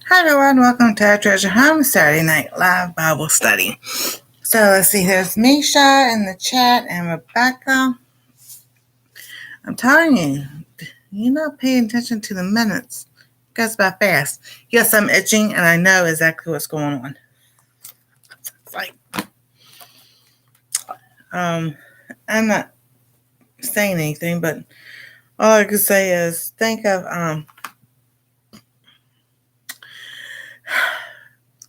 Hi everyone, welcome to our Treasure Home Saturday Night Live Bible Study. So let's see, there's Misha in the chat and Rebecca. I'm telling you, you're not paying attention to the minutes. It goes by fast. Yes, I'm itching and I know exactly what's going on. It's like, I'm not saying anything, but all I can say is think of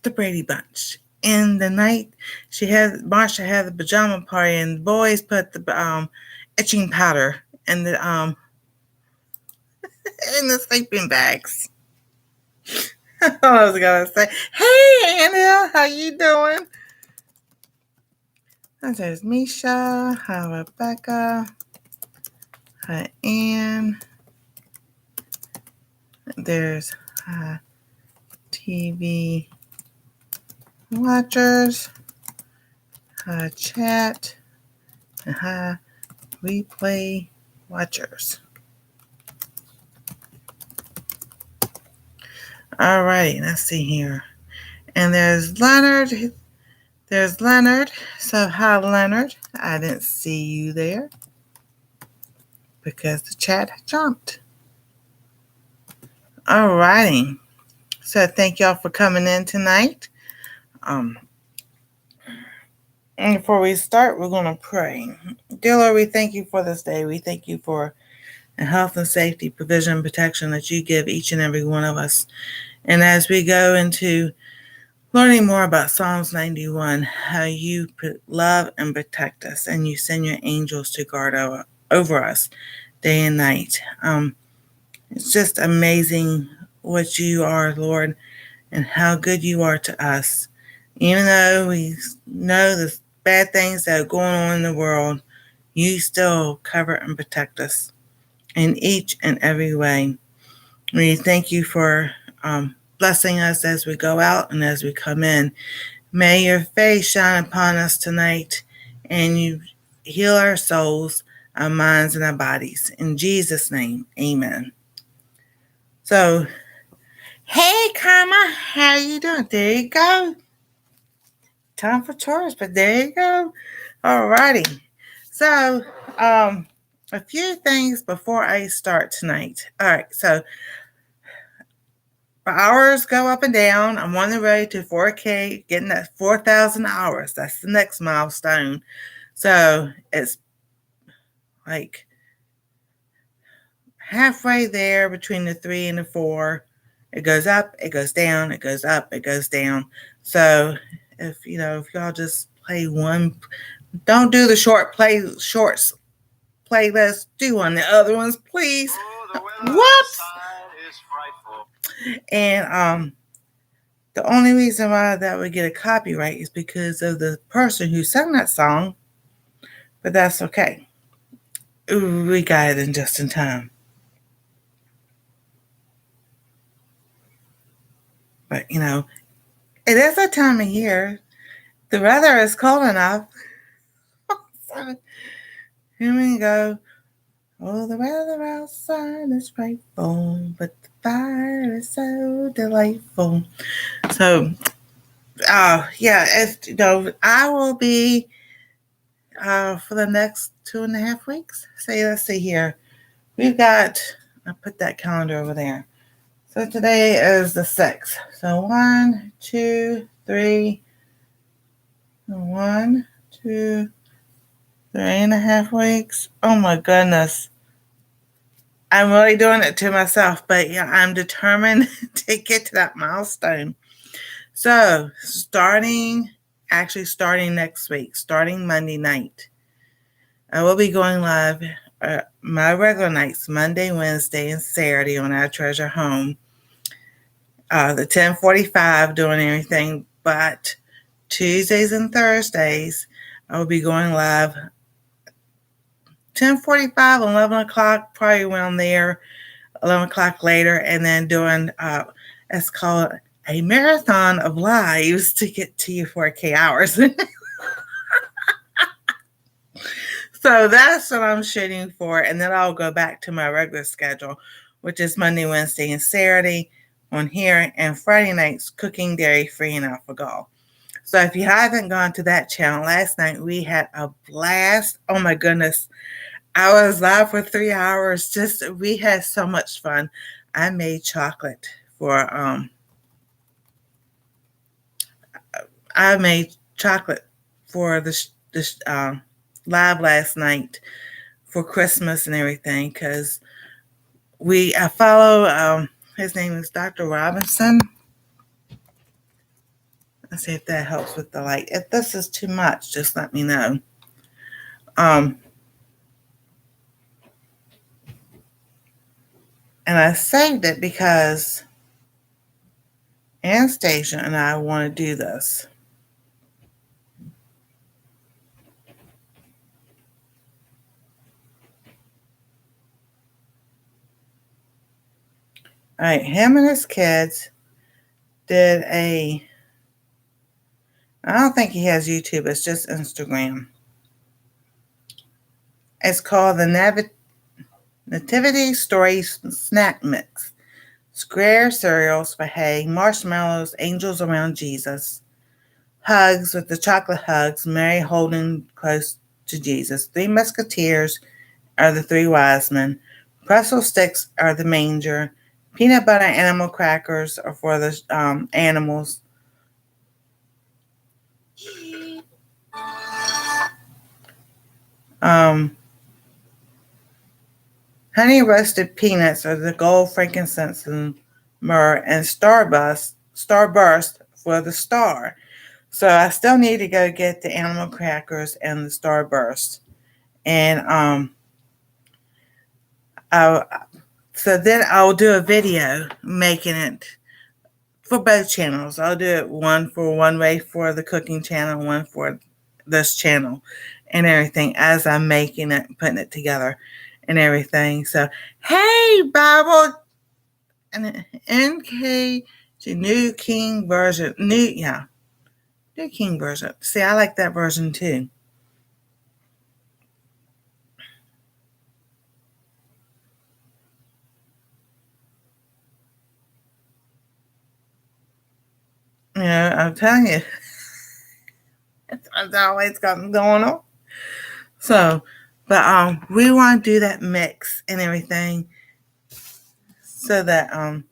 the Brady Bunch. In the night, Marsha had the pajama party, and the boys put the itching powder in the in the sleeping bags. I was gonna say, "Hey, Anna, how you doing?" There's Misha. Hi, Rebecca. Hi, Ann. There's TV watchers. Hi, chat. And hi, replay watchers. All right, let's see here. And there's Leonard. There's Leonard. So, hi, Leonard. I didn't see you there because the chat jumped. All righty. So, thank y'all for coming in tonight. And before we start, we're going to pray. Dear Lord, we thank you for this day. We thank you for the health and safety, provision, and protection that you give each and every one of us. And as we go into learning more about Psalms 91, how you love and protect us, and you send your angels to guard over us day and night. It's just amazing what you are, Lord, and how good you are to us. Even though we know the bad things that are going on in the world, you still cover and protect us in each and every way. We thank you for blessing us as we go out and as we come in. May your face shine upon us tonight and you heal our souls, our minds, and our bodies. In Jesus' name, amen. So, hey, Karma, how you doing? There you go. Time for chores, but there you go. All righty. So, a few things before I start tonight. All right, so hours go up and down. I'm on the road to 4K, getting that 4,000 hours. That's the next milestone. So it's like halfway there between the 3 and the 4. It goes up, it goes down, it goes up, it goes down. So if y'all just play one, don't do the shorts playlist. Do one the other ones, please. Whoops. And the only reason why that would get a copyright is because of the person who sang that song, but that's okay. We got it in just in time. But it is that time of year. The weather is cold enough. So here we go. Oh, the weather outside is frightful, but the fire is so delightful. So, I will be for the next 2.5 weeks. Let's see here. I'll put that calendar over there. So today is the 6th. So 1, 2, 3, 1, 2, 3.5 weeks. Oh my goodness. I'm really doing it to myself, but yeah, I'm determined to get to that milestone. So starting next week, starting Monday night, I will be going live my regular nights, Monday, Wednesday, and Saturday on our Treasure Home. The 10:45 doing everything, but Tuesdays and Thursdays, I will be going live 10:45, 11 o'clock, probably around there, 11 o'clock later, and then doing, it's called a marathon of lives to get to your 4K hours. So that's what I'm shooting for, and then I'll go back to my regular schedule, which is Monday, Wednesday, and Saturday, on here, and Friday nights cooking dairy free in alpha-gal. So if you haven't gone to that channel, last night we had a blast. Oh my goodness. I was live for 3 hours. We had so much fun. I made chocolate for this live last night for Christmas and everything, because I follow his name is Dr. Robinson. Let's see if that helps with the light. If this is too much, just let me know. And I saved it because Anastasia and I want to do this. All right, him and his kids did I don't think he has YouTube, it's just Instagram. It's called the Nativity Story Snack Mix. Square cereals for hay, marshmallows, angels around Jesus, hugs with the chocolate hugs, Mary holding close to Jesus. 3 musketeers are the 3 wise men. Pretzel sticks are the manger. Peanut butter animal crackers are for the animals. Honey roasted peanuts are the gold, frankincense, and myrrh, and starburst for the star. So I still need to go get the animal crackers and the starburst. And so then I'll do a video making it for both channels. I'll do it one way for the cooking channel, one for this channel, and everything as I'm making it, putting it together, and everything. So hey, Bible, and NK New King version, New King version. See, I like that version too. I'm telling you, it's always got going on. So, but we want to do that mix and everything, so that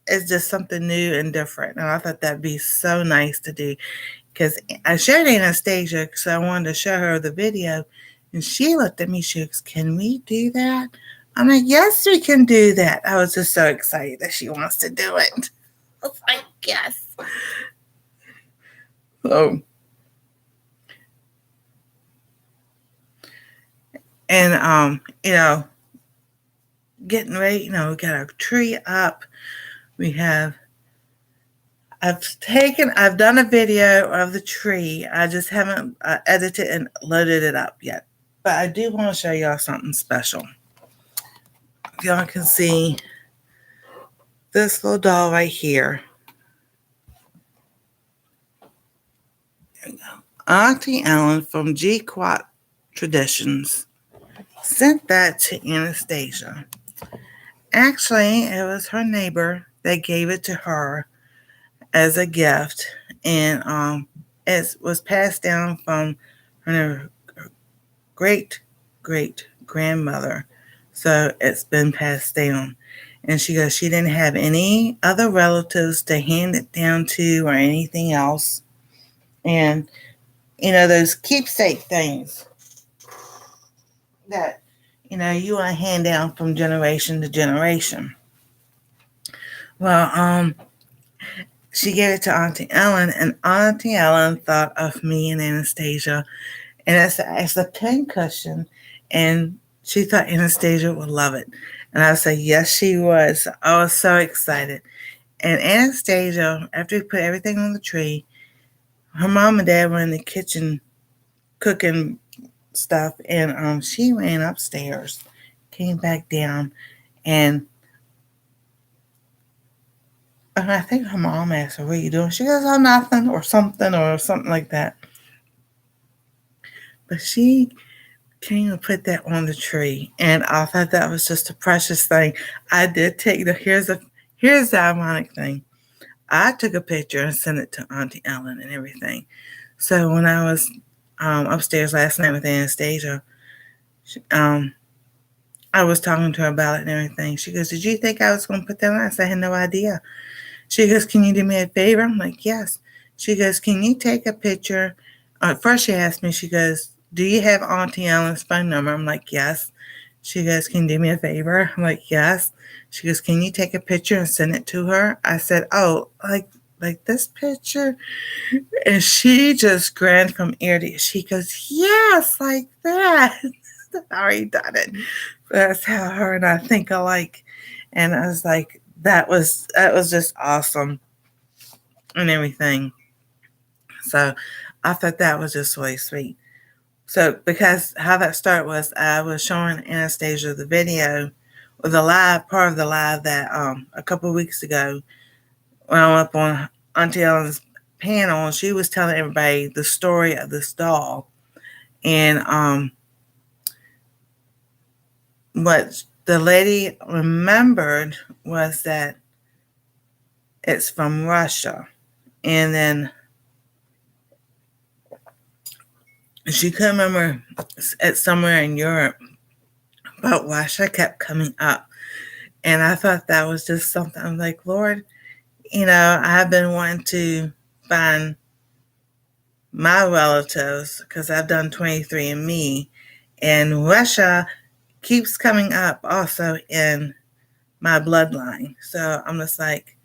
it's just something new and different. And I thought that'd be so nice to do, because I showed Anastasia because I wanted to show her the video, and she looked at me. She goes, "Can we do that?" I'm like, "Yes, we can do that." I was just so excited that she wants to do it. I was like, "Yes." So, and getting ready. We got our tree up. I've done a video of the tree. I just haven't edited and loaded it up yet. But I do want to show y'all something special. Y'all can see this little doll right here. There we go. Auntie Ellen from G-Quat Traditions sent that to Anastasia. Actually, it was her neighbor that gave it to her as a gift, and it was passed down from her great grandmother. So it's been passed down. And she goes, she didn't have any other relatives to hand it down to or anything else. And those keepsake things that you want to hand down from generation to generation. Well, she gave it to Auntie Ellen, and Auntie Ellen thought of me and Anastasia, and it's a pin cushion, and she thought Anastasia would love it. And I said, yes, she would. So I was so excited. And Anastasia, after we put everything on the tree, her mom and dad were in the kitchen cooking stuff, and she ran upstairs, came back down, and I think her mom asked her, "What are you doing?" She goes, "Oh, nothing," or something like that. But she came and put that on the tree, and I thought that was just a precious thing. I did take here's Here's the ironic thing. I took a picture and sent it to Auntie Ellen and everything. So when I was upstairs last night with Anastasia, I was talking to her about it and everything. She goes, "Did you think I was going to put that on?" I said, "I had no idea." She goes, "Can you do me a favor?" I'm like, "Yes." She goes, "Can you take a picture?" First she asked me, she goes, "Do you have Auntie Ellen's phone number?" I'm like, "Yes." She goes, "Can you do me a favor?" I'm like, "Yes." She goes, "Can you take a picture and send it to her?" I said, "Oh, like this picture?" And she just grinned from ear to ear. She goes, "Yes, like that." I already done it. That's how her and I think alike. And I was like, that was just awesome and everything. So I thought that was just really sweet. So because how that started was I was showing Anastasia the video or the live part of the live that a couple of weeks ago when I went up on Auntie Ellen's panel and she was telling everybody the story of this doll. And what the lady remembered was that it's from Russia. And then she couldn't remember it's somewhere in Europe, but Russia kept coming up. And I thought that was just something. I'm like, Lord, I've been wanting to find my relatives because I've done 23andMe, and Russia keeps coming up also in my bloodline. So I'm just like,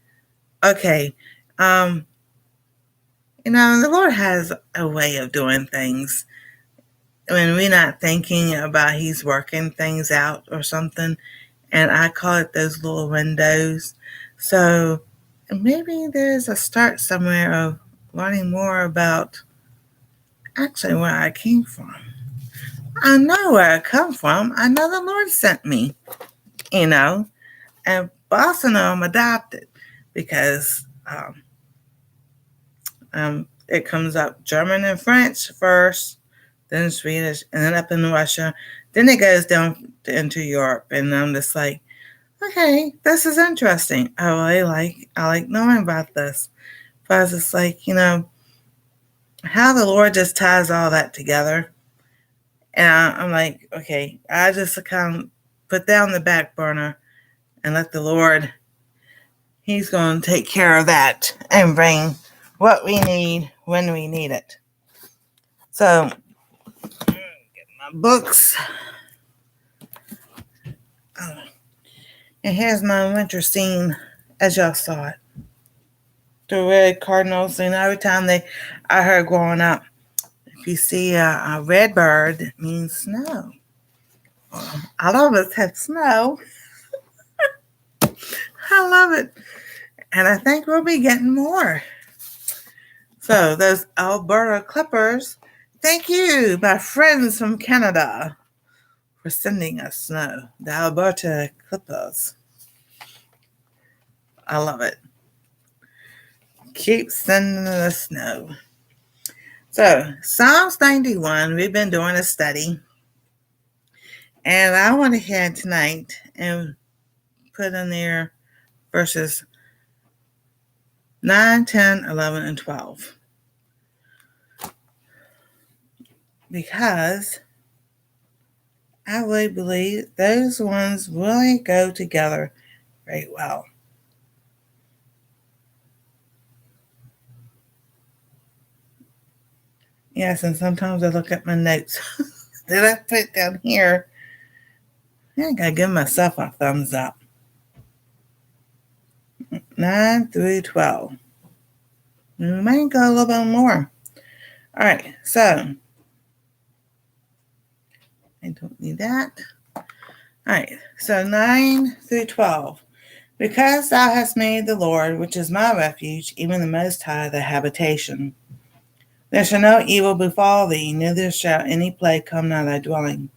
okay, the Lord has a way of doing things when we're not thinking about He's working things out or something. And I call it those little windows. So maybe there's a start somewhere of learning more about actually where I came from. I know where I come from. I know the Lord sent me, and also know I'm adopted because it comes up German and French first, then Swedish, and then up in Russia. Then it goes down into Europe, and I'm just like, okay, this is interesting. I like knowing about this. But I was just like, how the Lord just ties all that together. And I'm like, okay, I just kind of put that on the back burner and let the Lord, He's going to take care of that and bring what we need when we need it. So, get my books. And here's my winter scene as y'all saw it. The red cardinals, every time I heard growing up, if you see a red bird, it means snow. A lot of us have snow. I love it. And I think we'll be getting more. So those Alberta Clippers, thank you, my friends from Canada, for sending us snow. The Alberta Clippers. I love it. Keep sending us snow. So Psalms 91, we've been doing a study. And I went ahead tonight and put in there verses 9, 10, 11, and 12. Because I really believe those ones really go together very well. Yes, and sometimes I look at my notes. Did I put down here? I gotta give myself a thumbs up. 9 through 12. We might go a little bit more. All right, so I don't need that. All right, so 9 through 12. Because thou hast made the Lord, which is my refuge, even the Most High, thy habitation. There shall no evil befall thee, neither shall any plague come nigh thy dwelling.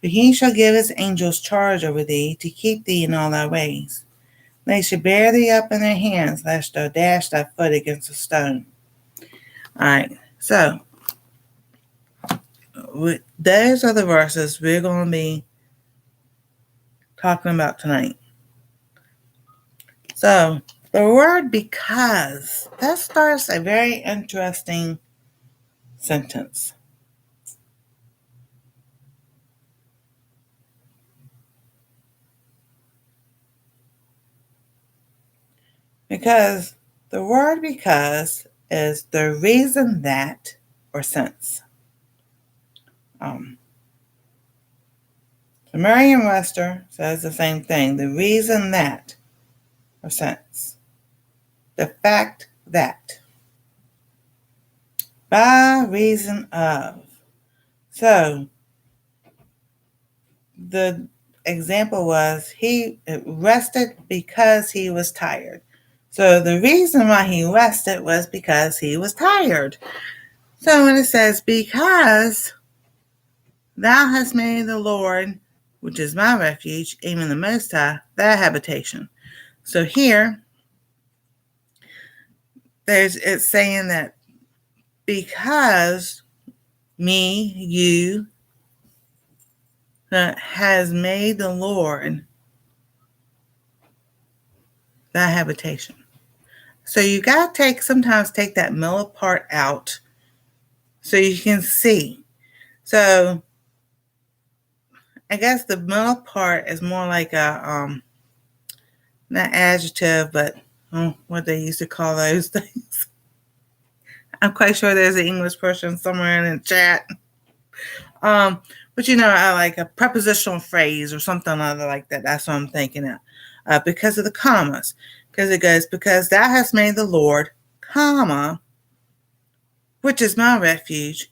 For he shall give his angels charge over thee, to keep thee in all thy ways. They shall bear thee up in their hands, lest thou dash thy foot against a stone. All right, so those are the verses we're going to be talking about tonight. So the word because, that starts a very interesting sentence. Because the word because is the reason that or since. So Merriam-Webster says the same thing. The reason that or since. The fact that. By reason of. So the example was he rested because he was tired. So the reason why he rested was because he was tired. So when it says, because thou hast made the Lord, which is my refuge, even the Most High, thy habitation. So here, it's saying that because me, you, has made the Lord thy habitation. So you got to sometimes take that middle part out so you can see. So I guess the middle part is more like a, not adjective, but what they used to call those things. I'm quite sure there's an English person somewhere in the chat. But I like a prepositional phrase or something like that. That's what I'm thinking of. Because of the commas. Because it goes, because thou hast made the Lord, comma, which is my refuge,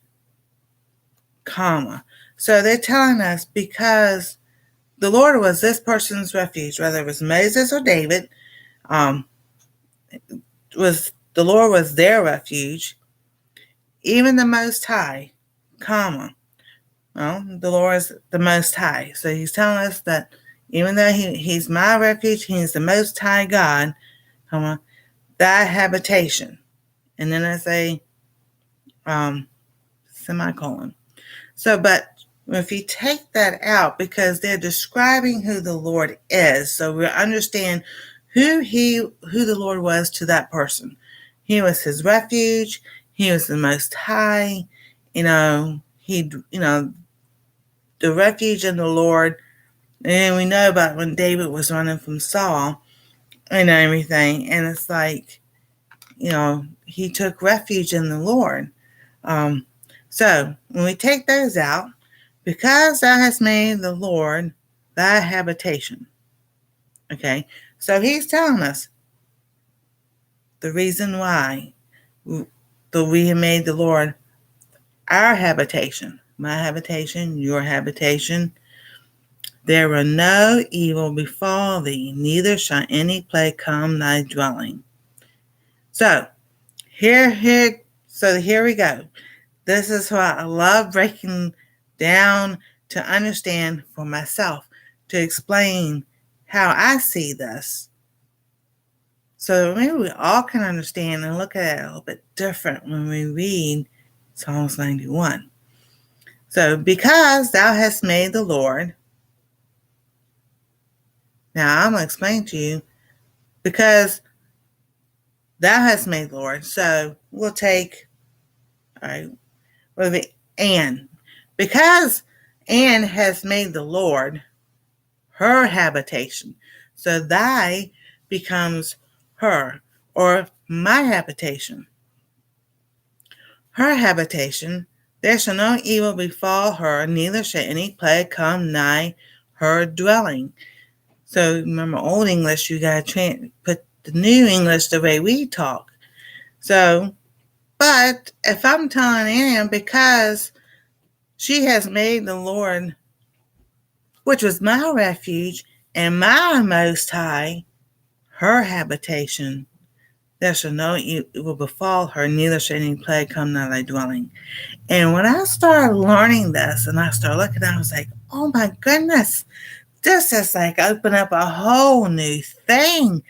comma. So they're telling us because the Lord was this person's refuge, whether it was Moses or David, the Lord was their refuge, even the Most High, comma. Well, the Lord is the Most High. So he's telling us that even though he's my refuge, he's the Most High God, comma, thy habitation. And then I say semicolon. So, but if you take that out, because they're describing who the Lord is, so we understand who the Lord was to that person. He was his refuge. He was the Most High. The refuge in the Lord. And we know about when David was running from Saul and everything. And it's like, he took refuge in the Lord. So when we take those out, because thou hast made the Lord thy habitation. Okay, so he's telling us the reason why we have made the Lord our habitation. My habitation, your habitation. There will no evil befall thee, neither shall any plague come thy dwelling. So here we go. This is what I love breaking down to understand for myself, to explain how I see this. So maybe we all can understand and look at it a little bit different when we read Psalms 91. So, because thou hast made the Lord, now I'm going to explain to you, because thou hast made the Lord. So we'll take, all right, what will be Anne. Because Anne has made the Lord her habitation. So thy becomes her, or my habitation. Her habitation, there shall no evil befall her, neither shall any plague come nigh her dwelling. So remember, Old English, you got to put the New English the way we talk. So, but if I'm telling Anne, because she has made the Lord, which was my refuge and my Most High, her habitation, there shall no evil befall her, neither shall any plague come nigh thy dwelling. And when I started learning this and I started looking at it, I was like, oh my goodness, this is like open up a whole new thing.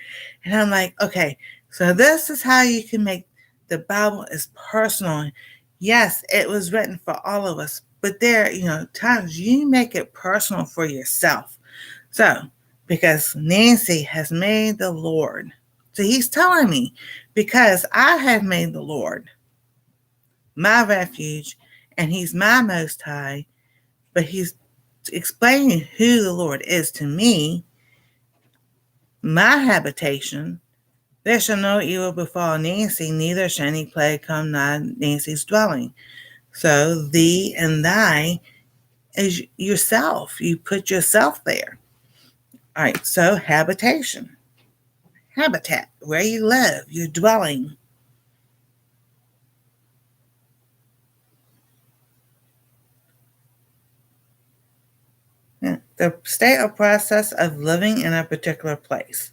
And I'm like, okay, so this is how you can make the Bible is personal. Yes, it was written for all of us, but there, times you make it personal for yourself. So because Nancy has made the Lord. So he's telling me, because I have made the Lord my refuge, and he's my most high, but he's explaining who the Lord is to me, my habitation. There shall no evil befall Nancy, neither shall any plague come nigh Nancy's dwelling. So thee and thy is yourself. You put yourself there. All right, so habitation. Habitat, where you live, your dwelling. The state or process of living in a particular place.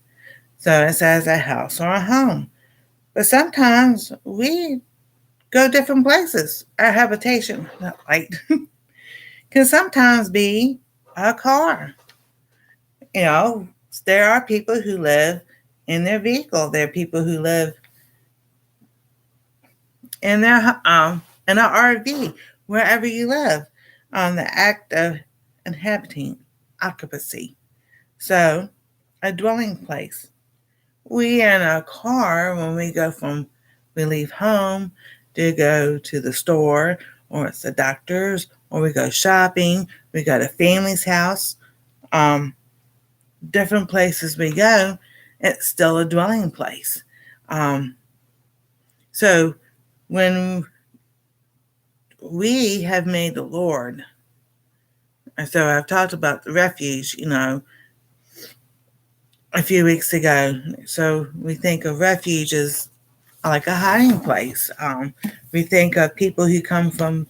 So it says a house or a home. But sometimes we go different places. Our habitation, like, can sometimes be a car. You know, there are people who live in their vehicle. There are people who live in their in an RV, wherever you live. The act of inhabiting, occupancy. So, a dwelling place. We in a car when we leave home to go to the store, or it's the doctor's, or we go shopping, we go to family's house, different places we go, it's still a dwelling place. So when we have made the Lord, and so I've talked about the refuge, a few weeks ago. So we think of refuge as like a hiding place. We think of people who come from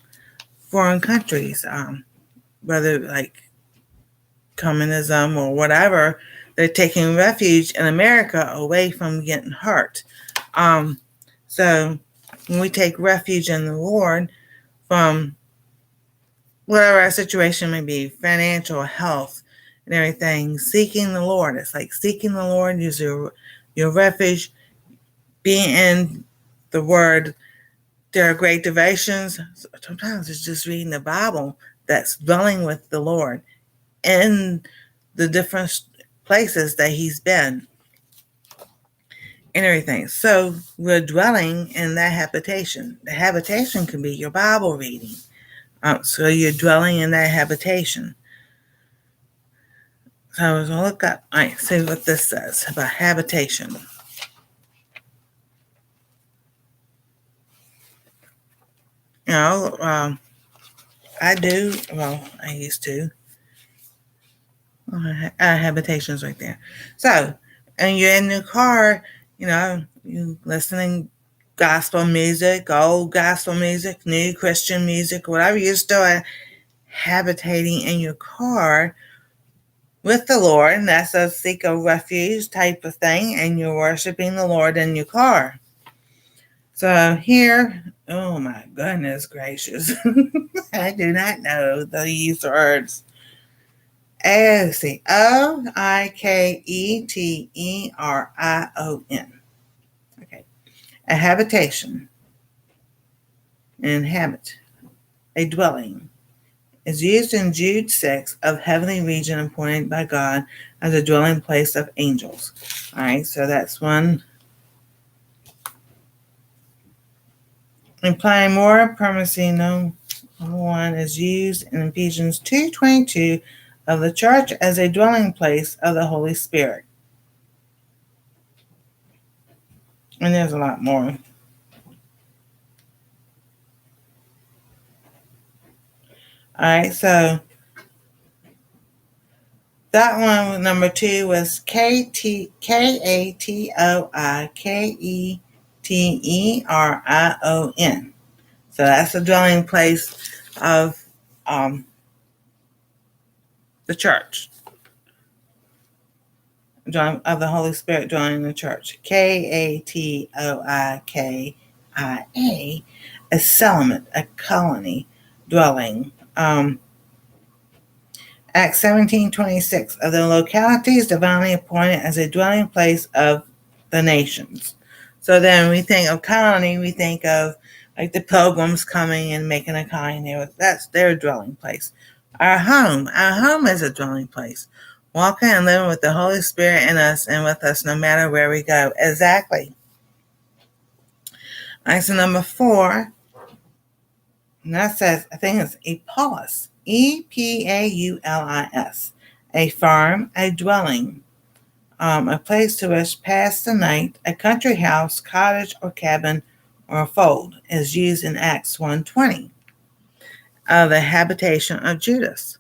foreign countries, whether like communism or whatever, they're taking refuge in America away from getting hurt. So when we take refuge in the Lord from whatever our situation may be, financial, health, and everything, seeking the Lord. It's like seeking the Lord, use your refuge, being in the Word. There are great devotions. Sometimes it's just reading the Bible that's dwelling with the Lord in the different places that He's been and everything. So we're dwelling in that habitation. The habitation can be your Bible reading. So you're dwelling in that habitation. So I was going to look up, all right, see what this says about habitation. I used to. Habitation's right there. So, and you're in the car, you listening gospel music, old gospel music, new Christian music, whatever you're still habitating in your car with the Lord, and that's a seek a refuge type of thing, and you're worshiping the Lord in your car. So here, oh my goodness gracious, I do not know these words. Oiketterion. Okay. A habitation, an inhabit, a dwelling, is used in Jude 6 of heavenly region appointed by God as a dwelling place of angels. All right, so that's one. Implying more permanency, no one is used in Ephesians 2:22 of the church as a dwelling place of the Holy Spirit. And there's a lot more. All right, so that one, number 2, was Katoiketterion. So that's the dwelling place of the church, of the Holy Spirit dwelling in the church. Katoikia, a settlement, a colony, dwelling. Acts 17:26, of the localities divinely appointed as a dwelling place of the nations. So then we think of colony, we think of like the pilgrims coming and making a colony there. That's their dwelling place. Our home is a dwelling place. walking and living with the Holy Spirit in us and with us no matter where we go. Exactly. Answer number 4, and that says, I think it's Epaulis, Epaulis, a farm, a dwelling, a place to which pass the night, a country house, cottage, or cabin, or a fold, is used in Acts 1:20, the habitation of Judas.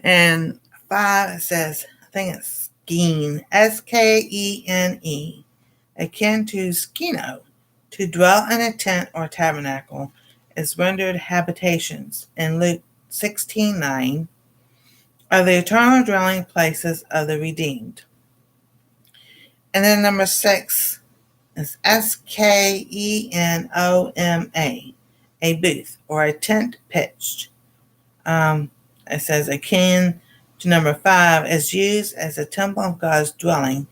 And 5, it says, I think it's skene, Skene, akin to skeno, to dwell in a tent or tabernacle, is rendered habitations in Luke 16:9, are the eternal dwelling places of the redeemed. And then number 6 is Skenoma, a booth or a tent pitched. It says akin to number 5 is used as a temple of God's dwelling,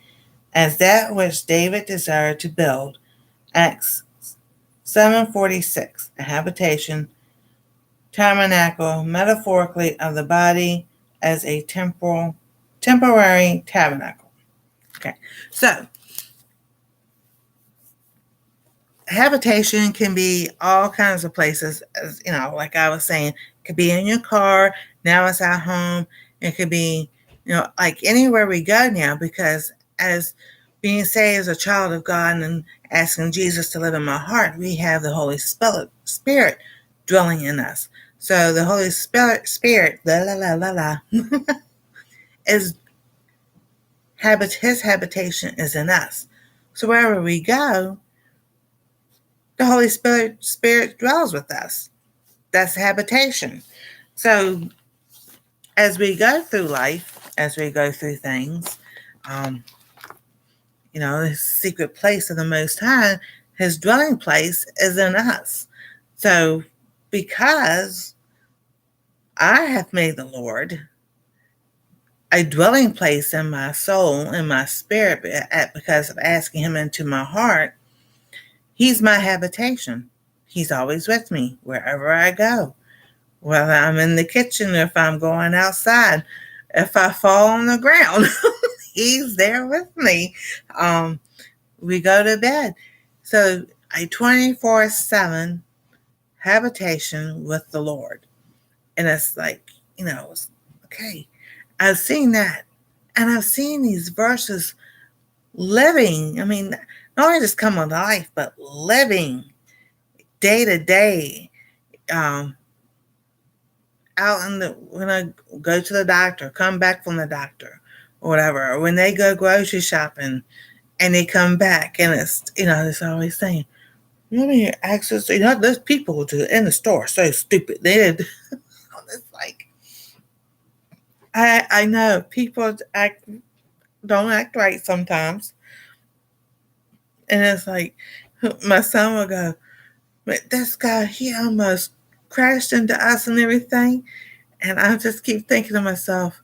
as that which David desired to build. Acts 7:46, a habitation, tabernacle, metaphorically of the body as a temporary tabernacle. Okay, so habitation can be all kinds of places, as you know, like I was saying, it could be in your car, now it's at home, it could be, like anywhere we go now, because as being saved as a child of God and asking Jesus to live in my heart, we have the Holy Spirit dwelling in us. So the Holy Spirit, is his habitation is in us. So wherever we go, the Holy Spirit dwells with us. That's habitation. So as we go through life, as we go through things, the secret place of the Most High, his dwelling place is in us. So because I have made the Lord a dwelling place in my soul, in my spirit, because of asking him into my heart, he's my habitation. He's always with me wherever I go. Whether I'm in the kitchen, if I'm going outside, if I fall on the ground, he's there with me. We go to bed. So a 24/7 habitation with the Lord. And it's like, okay, I've seen that. And I've seen these verses living. I mean, not only just come alive, but living day to day. Out when I go to the doctor, come back from the doctor, or whatever, or when they go grocery shopping and they come back, and it's always saying, access, those people in the store are so stupid. It's like, I know people don't act right sometimes. And it's like, my son will go, but this guy, he almost crashed into us and everything. And I just keep thinking to myself,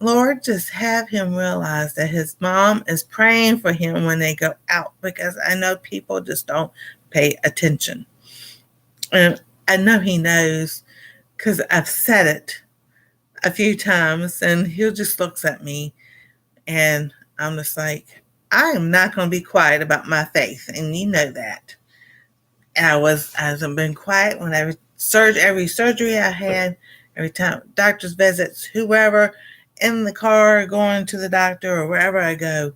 Lord, just have him realize that his mom is praying for him when they go out, because I know people just don't pay attention. And I know he knows, because I've said it a few times, and he just looks at me, and I'm just like, I am not going to be quiet about my faith, and you know that. I haven't been quiet when every surgery I had, every time, doctor's visits, whoever, in the car going to the doctor or wherever I go,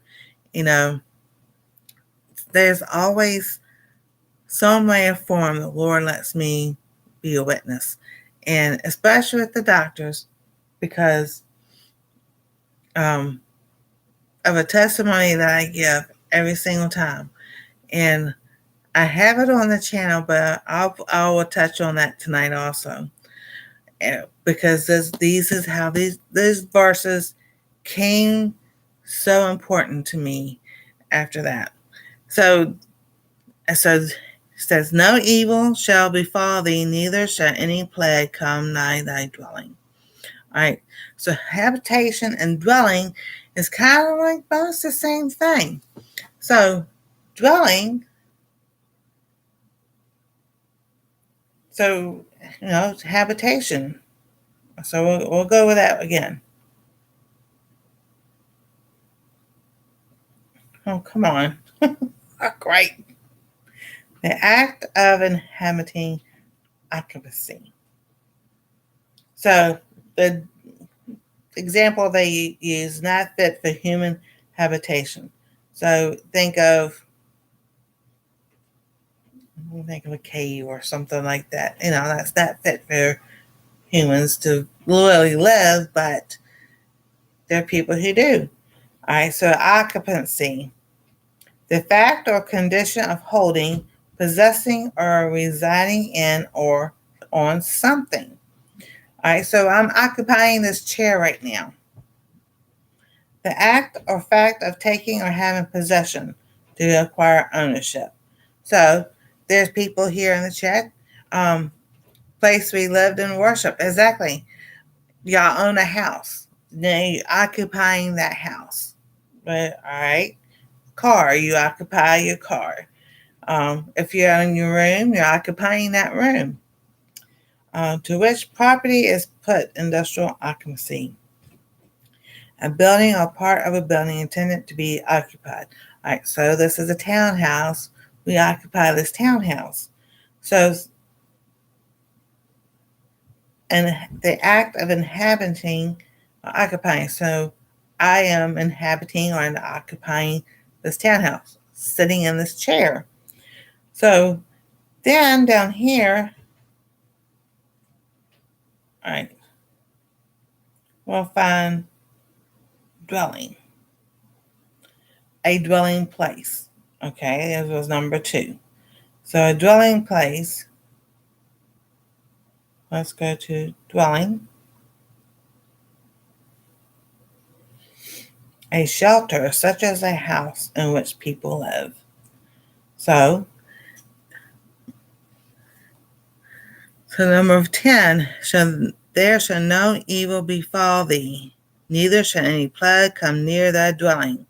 there's always some way or form the Lord lets me be a witness. And especially with the doctors, because of a testimony that I give every single time. And I have it on the channel, but I will touch on that tonight also. Because these is how these verses came so important to me after that. So it says, no evil shall befall thee, neither shall any plague come nigh thy dwelling. All right. So habitation and dwelling is kind of like both the same thing. So dwelling So, habitation. So we'll go with that again. Oh, come on. Oh, great. The act of inhabiting occupancy. So the example they use, not fit for human habitation. So think of a cave or something like that. That's not fit for humans to really live, but there are people who do. All right, so occupancy, the fact or condition of holding, possessing, or residing in or on something. All right, so I'm occupying this chair right now. The act or fact of taking or having possession to acquire ownership. So there's people here in the chat. Place we lived and worship. Exactly. Y'all own a house. Now you're occupying that house. But, all right. Car, you occupy your car. If you're in your room, you're occupying that room. To which property is put industrial occupancy. A building or part of a building intended to be occupied. All right, so this is a townhouse. We occupy this townhouse. So, and the act of inhabiting or occupying. So, I am inhabiting or occupying this townhouse, sitting in this chair. So, then down here, all right, we'll find dwelling, a dwelling place. Okay, this was number 2. So, a dwelling place. Let's go to dwelling. A shelter, such as a house in which people live. So number 10, there shall no evil befall thee, neither shall any plague come near thy dwelling.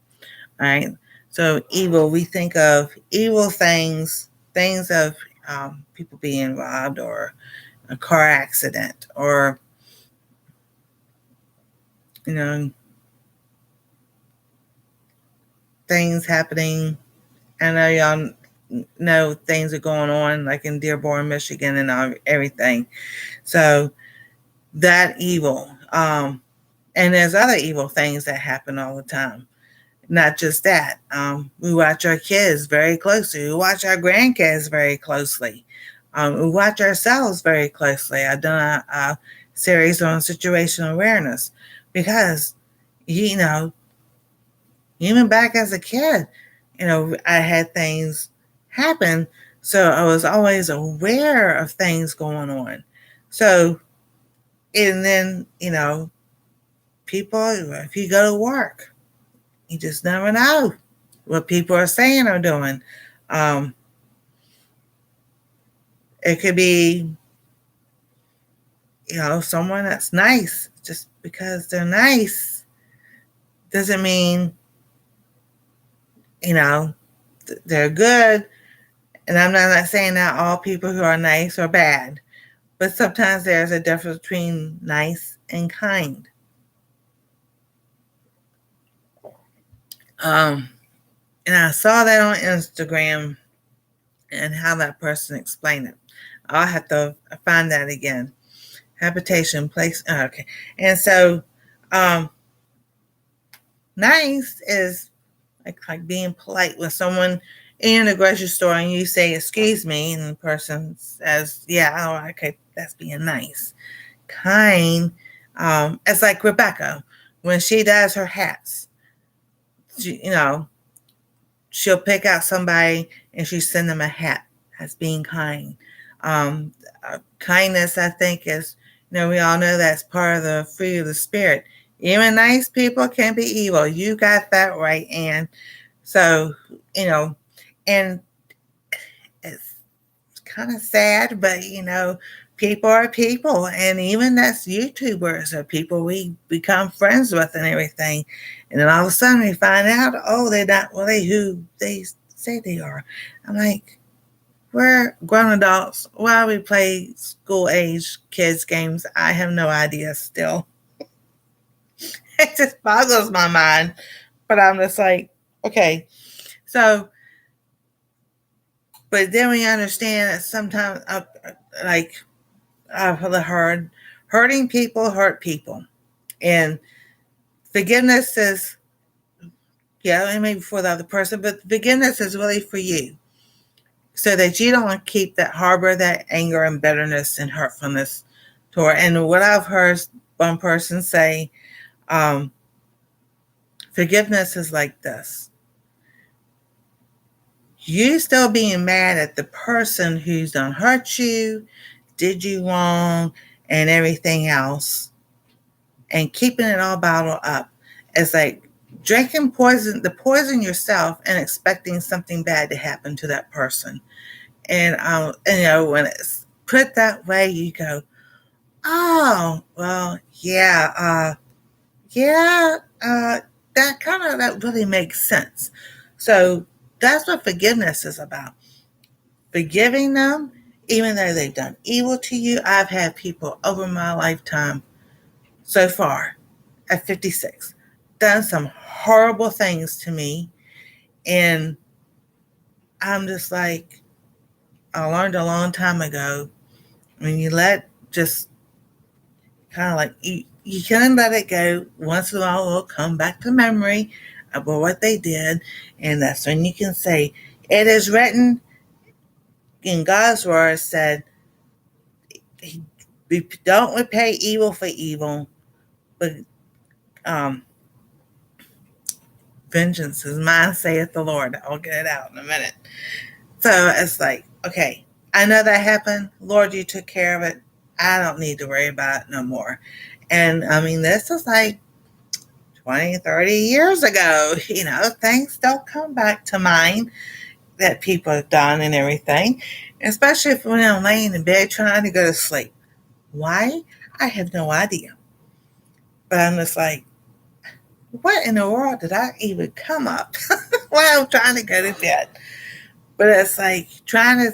All right. So evil, we think of evil things of people being robbed or a car accident or, things happening. I know y'all know things are going on like in Dearborn, Michigan and everything. So that evil. And there's other evil things that happen all the time. Not just that. We watch our kids very closely. We watch our grandkids very closely. We watch ourselves very closely. I've done a series on situational awareness because, even back as a kid, I had things happen. So I was always aware of things going on. So, and then, people, if you go to work, you just never know what people are saying or doing. It could be, someone that's nice. Just because they're nice doesn't mean, they're good. And I'm not saying that all people who are nice are bad, but sometimes there's a difference between nice and kind. And I saw that on Instagram and how that person explained it. I'll have to find that again. Habitation, place. Okay. And so, nice is like being polite with someone in a grocery store and you say, excuse me, and the person says, yeah, oh, okay, that's being nice. Kind, it's like Rebecca, when she does her hats, she'll pick out somebody and she send them a hat. That's being kind. Kindness, I think, is, we all know that's part of the fruit of the spirit. Even nice people can be evil. You got that right, Anne. So, and it's kind of sad, but, people are people. And even that's YouTubers are people we become friends with and everything. And then all of a sudden we find out, oh, they're not really who they say they are. I'm like, We're grown adults. Why we play school age kids games, I have no idea still. It just boggles my mind. But I'm just like, okay. So, but then we understand that sometimes, like I've heard, hurting people hurt people. And forgiveness is, yeah, it may be for the other person, but forgiveness is really for you. So that you don't keep that harbor that anger and bitterness and hurtfulness toward. And what I've heard one person say, um, forgiveness is like this. You still being mad at the person who's done hurt you, did you wrong, and everything else, and keeping it all bottled up. It's like drinking poison, the poison yourself, and expecting something bad to happen to that person. And when it's put that way, you go, oh, well, yeah, yeah, that really makes sense. So that's what forgiveness is about. Forgiving them, even though they've done evil to you. I've had people over my lifetime so far at 56 done some horrible things to me. And I'm just like, I learned a long time ago, when you let just kind of like you can let it go. Once in a while, it'll come back to memory about what they did, and that's when you can say, "It is written in God's word said, don't repay evil for evil, but um, vengeance is mine, saith the Lord." I'll get it out in a minute. So it's like, okay, I know that happened. Lord, you took care of it. I don't need to worry about it no more. And I mean, this is like 20, 30 years ago. Things still come back to mind that people have done and everything, especially if when I'm laying in bed trying to go to sleep. Why? I have no idea. But I'm just like, what in the world did I even come up while I'm trying to go to bed? But it's like trying to,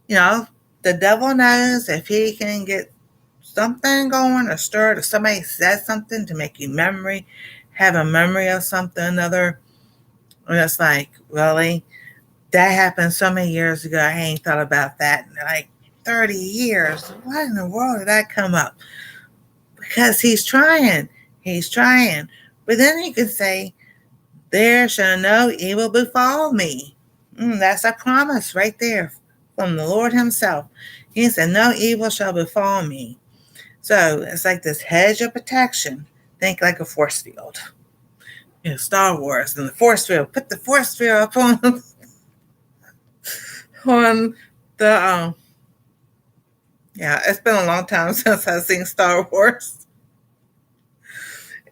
you know, the devil knows if he can get something going or stirred, or somebody says something to make you have a memory of something another. And it's like, really? That happened so many years ago. I ain't thought about that in like 30 years. What in the world did that come up? Because he's trying. He's trying. But then he could say, there shall no evil befall me. That's a promise right there from the Lord himself. He said, no evil shall befall me. So it's like this hedge of protection. Think like a force field. Star Wars and the force field. Put the force field up on the yeah, it's been a long time since I've seen Star Wars.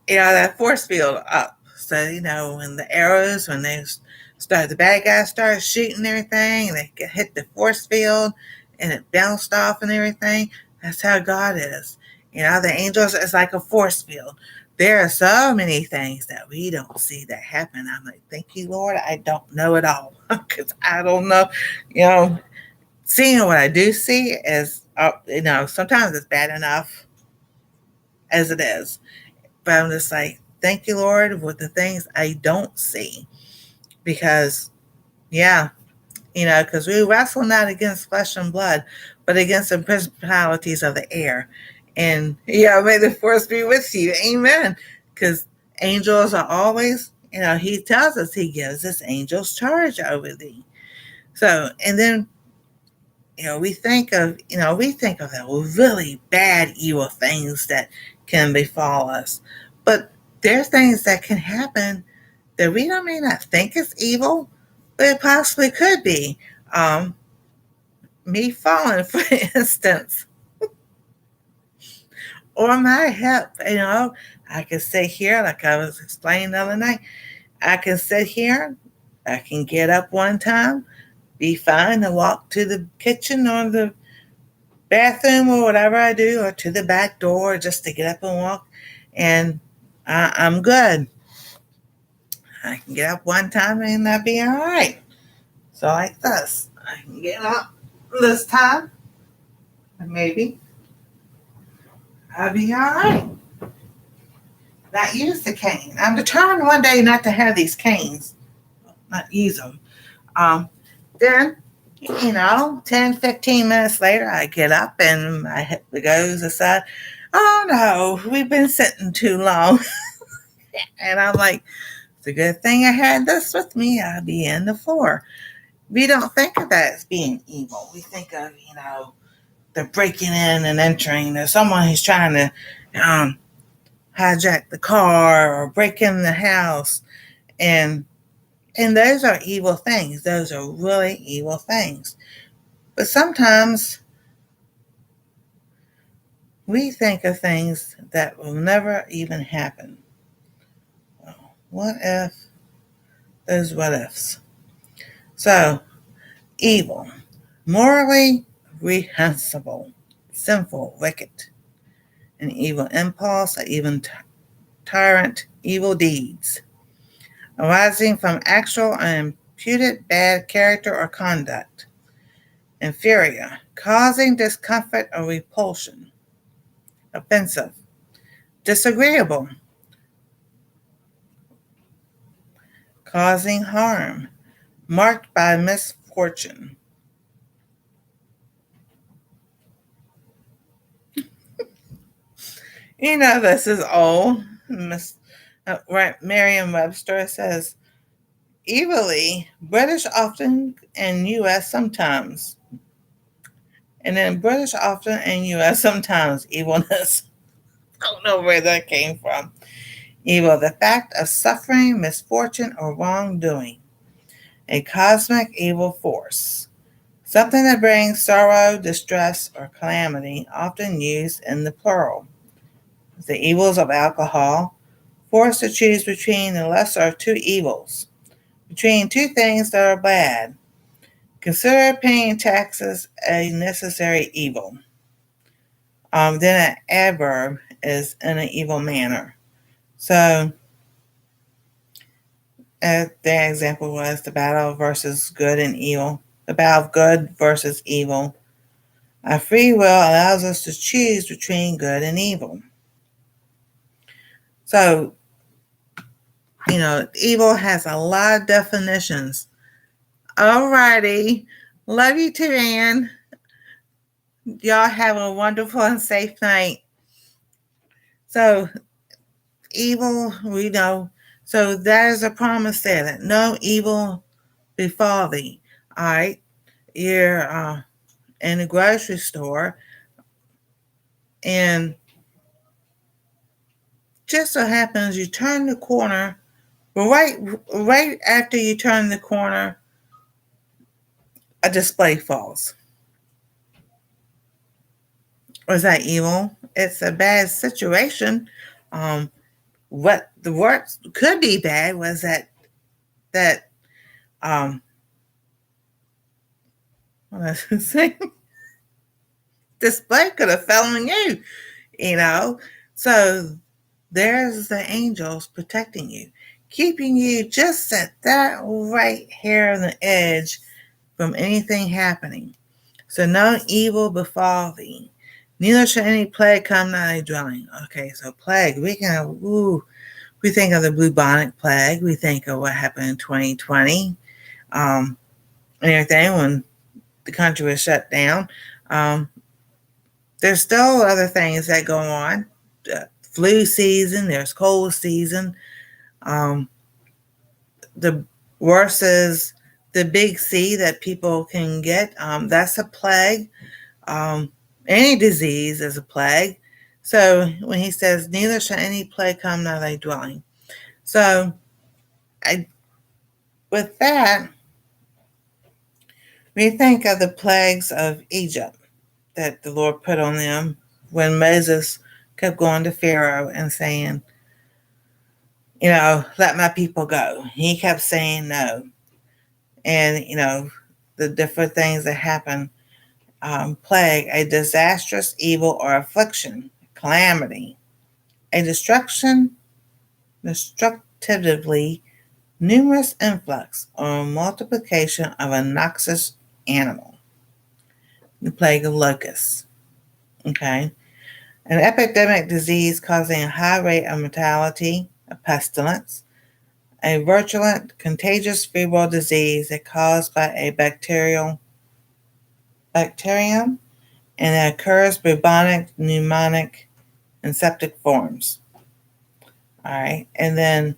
That force field up. So, when the arrows, when the bad guys start shooting everything, and they hit the force field and it bounced off and everything. That's how God is. The angels is like a force field. There are so many things that we don't see that happen. I'm like, thank you, Lord. I don't know it all because I don't know. Seeing what I do see is, sometimes it's bad enough as it is. But I'm just like, thank you, Lord, with the things I don't see. Because, yeah, because we wrestle not against flesh and blood, but against the principalities of the air. And, may the force be with you. Amen. Because angels are always, he tells us he gives his angels charge over thee. So, and then, we think of the really bad, evil things that can befall us. But there are things that can happen that we may not think is evil, but it possibly could be. Me falling, for instance, or my hip. I can sit here, like I was explaining the other night. I can sit here. I can get up one time, be fine, and walk to the kitchen or the bathroom or whatever I do, or to the back door just to get up and walk, and I'm good. I can get up one time and I'll be all right. So like this, I can get up this time, maybe I'll be all right. Not use the cane. I'm determined one day not to have these canes, not use them. Um, then, 10, 15 minutes later, I get up and my hip goes aside. Oh no, we've been sitting too long. And I'm like, it's a good thing I had this with me. I'll be in the floor. We don't think of that as being evil. We think of, the breaking in and entering. There's someone who's trying to hijack the car or break in the house. And those are evil things. Those are really evil things. But sometimes we think of things that will never even happen. What if? Those what ifs. So, evil, morally reprehensible, sinful, wicked, an evil impulse, an even tyrant, evil deeds, arising from actual and imputed bad character or conduct, inferior, causing discomfort or repulsion, offensive, disagreeable, causing harm, marked by misfortune. This is old. Right, Merriam-Webster says, evilly, British often and U.S. sometimes. And then British often and U.S. sometimes, evilness. I don't know where that came from. Evil, the fact of suffering, misfortune, or wrongdoing. A cosmic evil force. Something that brings sorrow, distress, or calamity, often used in the plural. The evils of alcohol, forced to choose between the lesser of two evils, between two things that are bad. Consider paying taxes a necessary evil. Then an adverb is in an evil manner. So the example was the battle versus good and evil, the battle of good versus evil. Our free will allows us to choose between good and evil. So, evil has a lot of definitions. Alrighty. Love you too, Ann. Y'all have a wonderful and safe night. So, evil, we know. So, that is a promise there that no evil befall thee. All right. You're in the grocery store, and just so happens you turn the corner, but right after you turn the corner, a display falls. Was that evil? It's a bad situation. What the worst could be bad was that what was I saying? Display could have fell on you, So there's the angels protecting you, keeping you just at that right hair on the edge from anything happening. So no evil befall thee. Neither shall any plague come nigh thy dwelling. Okay, so plague. We think of the bubonic plague. We think of what happened in 2020, and everything when the country was shut down. There's still other things that go on. Flu season. There's cold season. The worst is the big C that people can get. That's a plague. Any disease is a plague. So when he says, neither shall any plague come nigh thy dwelling. So with that, we think of the plagues of Egypt that the Lord put on them when Moses kept going to Pharaoh and saying, let my people go. He kept saying no. And, the different things that happen, plague, a disastrous evil or affliction, calamity, a destructively numerous influx or multiplication of a noxious animal. the plague of locusts. Okay. An epidemic disease causing a high rate of mortality, a pestilence, a virulent, contagious febrile disease that caused by a bacterium, and it occurs bubonic, pneumonic, and septic forms. All right. And then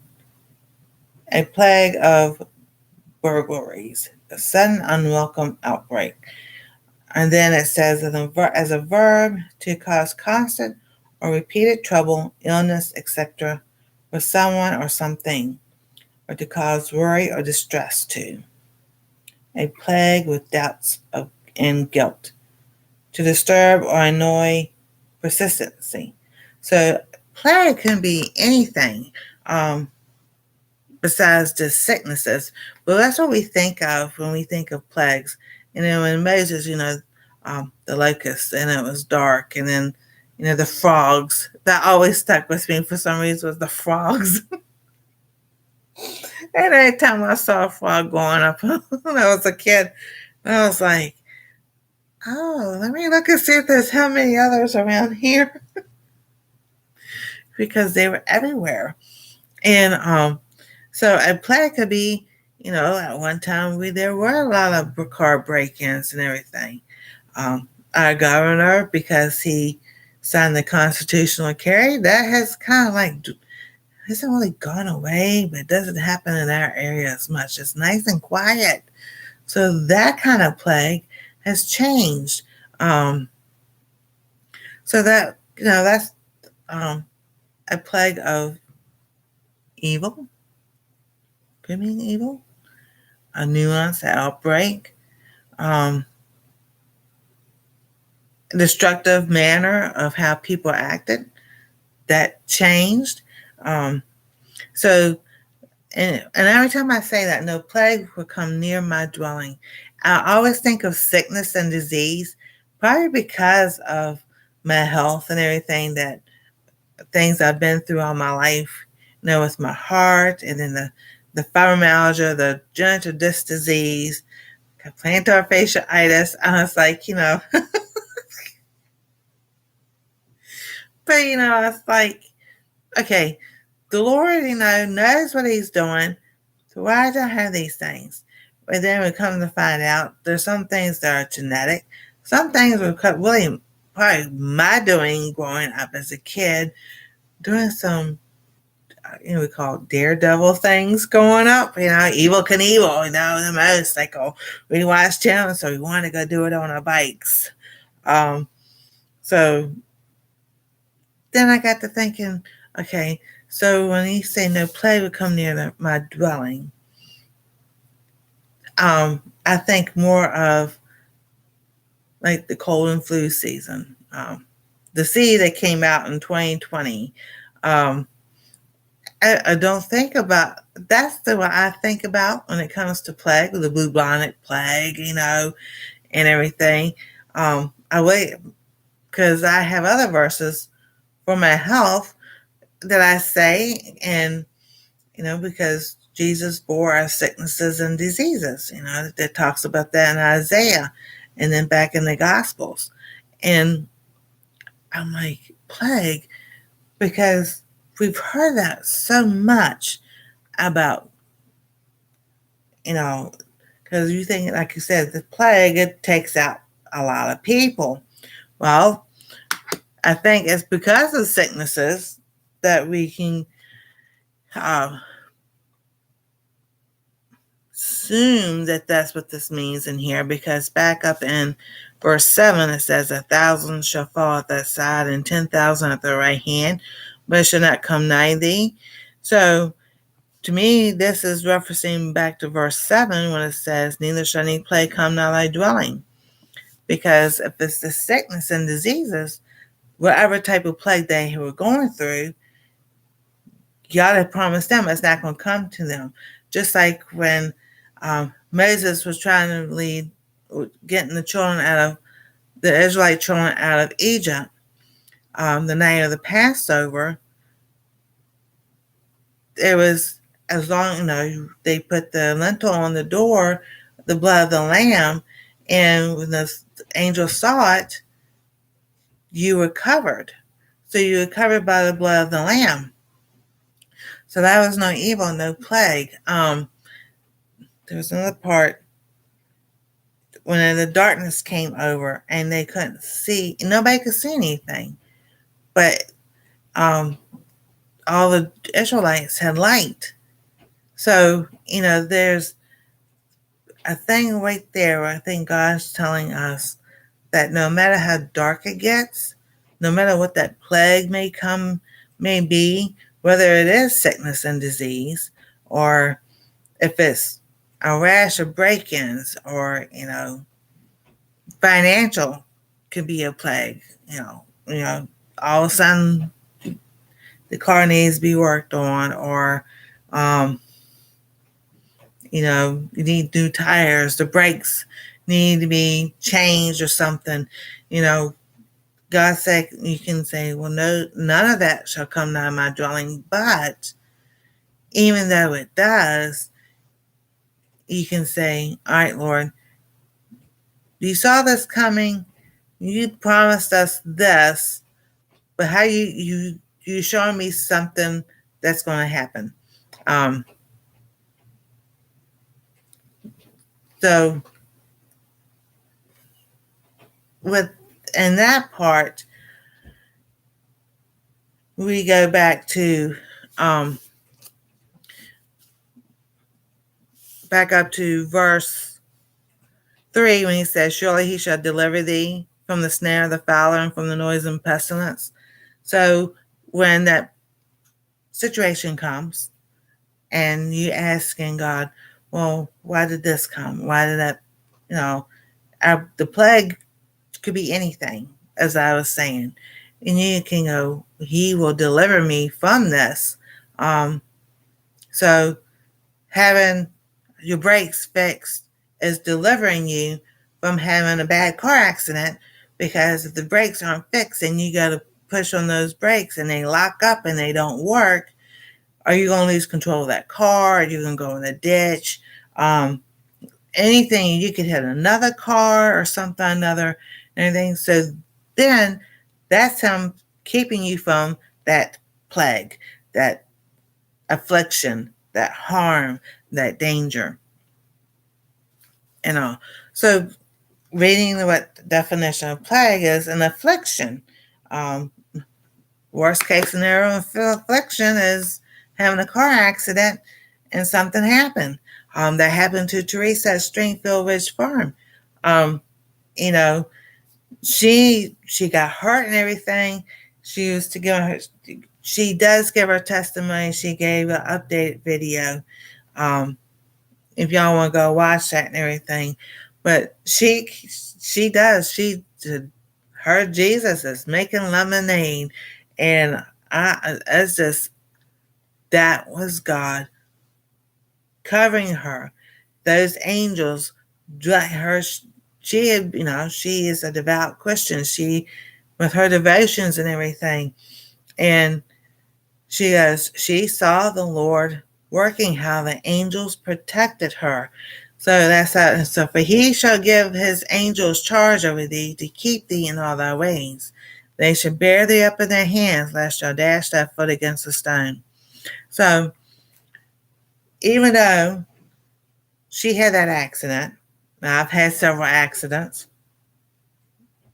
a plague of burglaries, a sudden unwelcome outbreak. And then it says as a verb to cause constant or repeated trouble, illness, etc. for someone or something, or to cause worry or distress to. A plague with doubts and guilt. To disturb or annoy persistency. So plague can be anything besides just sicknesses. But that's what we think of when we think of plagues. And then when Moses, the locusts, and it was dark, and then, the frogs. That always stuck with me for some reason was the frogs. And every time I saw a frog going up when I was a kid, I was like, oh, let me look and see if there's how many others around here. Because they were everywhere. And so a plague could be, at one time there were a lot of car break-ins and everything. Our governor, because he signed the constitutional carry, that has kind of hasn't really gone away, but it doesn't happen in our area as much. It's nice and quiet. So that kind of plague has changed. So that, that's a plague of evil, could mean evil, a nuance, an outbreak, destructive manner of how people acted that changed. So, and every time I say that, no plague will come near my dwelling, I always think of sickness and disease, probably because of my health and everything, that things I've been through all my life, with my heart, and then the fibromyalgia, the genital disc disease, plantar fasciitis. I was like, but it's like, okay, the Lord, knows what He's doing. So why do I have these things? But then we come to find out there's some things that are genetic. Some things were really probably my doing growing up as a kid, doing some, we call it daredevil things going up, Evel Knievel, the motorcycle. We watched him, so we wanted to go do it on our bikes. So then I got to thinking, okay, so when he say no plague would come near my dwelling, I think more of like the cold and flu season, the seed that came out in 2020. I don't think about, that's the what I think about when it comes to plague, the bubonic plague, and everything. I wait because I have other verses for my health that I say, and because Jesus bore our sicknesses and diseases, that talks about that in Isaiah, and then back in the Gospels. And I'm like, plague, because we've heard that so much about, because you think, like you said, the plague, it takes out a lot of people. Well, I think it's because of sicknesses that we can assume that that's what this means in here, because back up in verse 7, it says, 1,000 shall fall at thy side and 10,000 at the right hand, but it shall not come nigh thee. So to me, this is referencing back to verse 7 when it says, neither shall any plague come nigh thy dwelling. Because if it's the sickness and diseases, whatever type of plague they were going through, God had promised them it's not going to come to them. Just like when Moses was trying to getting the children the Israelite children out of Egypt, the night of the Passover, it was, as long, they put the lintel on the door, the blood of the lamb, And when the angel saw it, you were covered. So you were covered by the blood of the Lamb. So that was no evil, no plague. There was another part when the darkness came over and they couldn't see, nobody could see anything. But all the Israelites had light. So, there's a thing right there where I think God's telling us that no matter how dark it gets, no matter what that plague may be, whether it is sickness and disease, or if it's a rash of break-ins, or financial could be a plague. All of a sudden the car needs to be worked on, or you need new tires, the brakes need to be changed or something. God said, you can say, well, no, none of that shall come nigh my dwelling. But even though it does, you can say, all right, Lord, you saw this coming. You promised us this, but how you showing me something that's going to happen. So in that part, we go back to back up to verse 3 when he says, surely he shall deliver thee from the snare of the fowler and from the noisome pestilence. So when that situation comes and you asking God, well, why did this come? Why did that, the plague could be anything, as I was saying. And you can go, he will deliver me from this. So having your brakes fixed is delivering you from having a bad car accident, because if the brakes aren't fixed and you got to push on those brakes and they lock up and they don't work, are you going to lose control of that car? Are you going to go in the ditch? Anything, you could hit another car or something, another anything. So then that's him keeping you from that plague, that affliction, that harm, that danger, and all. So reading what the definition of plague is, an affliction. Worst case scenario of affliction is having a car accident and something happened. That happened to Teresa at Stringfield Ridge Farm. You know, she got hurt and everything. She used to give her. She does give her testimony. She gave an updated video. If y'all want to go watch that and everything, but she does. Her Jesus is making lemonade, and it's just, that was God covering her. Those angels, her, she had, she is a devout Christian. She, with her devotions and everything, and she saw the Lord working, how the angels protected her. So that's how. So for he shall give his angels charge over thee to keep thee in all thy ways. They shall bear thee up in their hands, lest thou dash thy foot against a stone. So even though she had that accident, now I've had several accidents.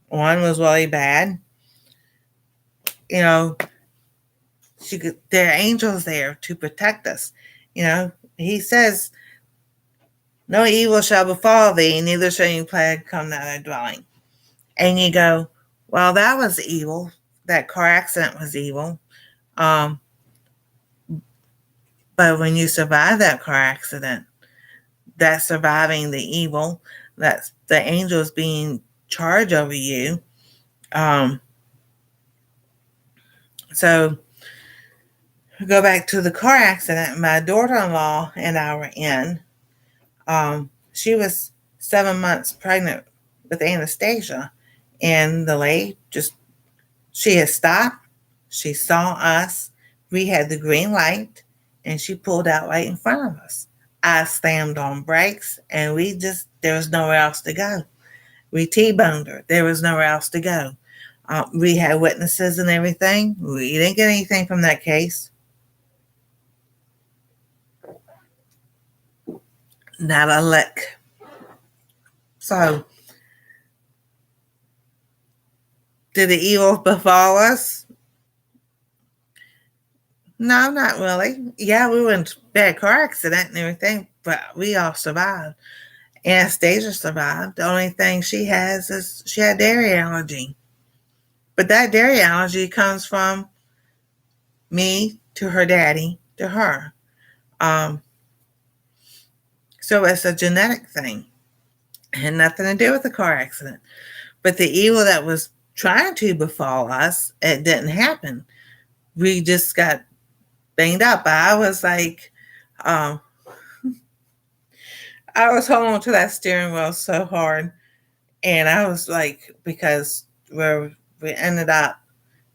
One was really bad. There are angels there to protect us. He says, no evil shall befall thee, neither shall any plague come nigh thy dwelling. And you go, well, that was evil. That car accident was evil. But when you survive that car accident, that's surviving the evil. That's the angels being charged over you. So go back to the car accident my daughter-in-law and I were in. She was 7 months pregnant with Anastasia, and the lady she had stopped. She saw us. We had the green light, and she pulled out right in front of us. I slammed on brakes, and there was nowhere else to go. We T-boned her. There was nowhere else to go. We had witnesses and everything. We didn't get anything from that case. Not a lick. So, did the evil befall us? No, not really. Yeah, we were in a bad car accident and everything, but we all survived. Anastasia survived. The only thing she has is she had dairy allergy. But that dairy allergy comes from me to her daddy to her. Um, so it's a genetic thing. It had nothing to do with the car accident. But the evil that was trying to befall us, it didn't happen. We just got banged up. I was like, um, I was holding on to that steering wheel so hard. And I was like, because where we ended up,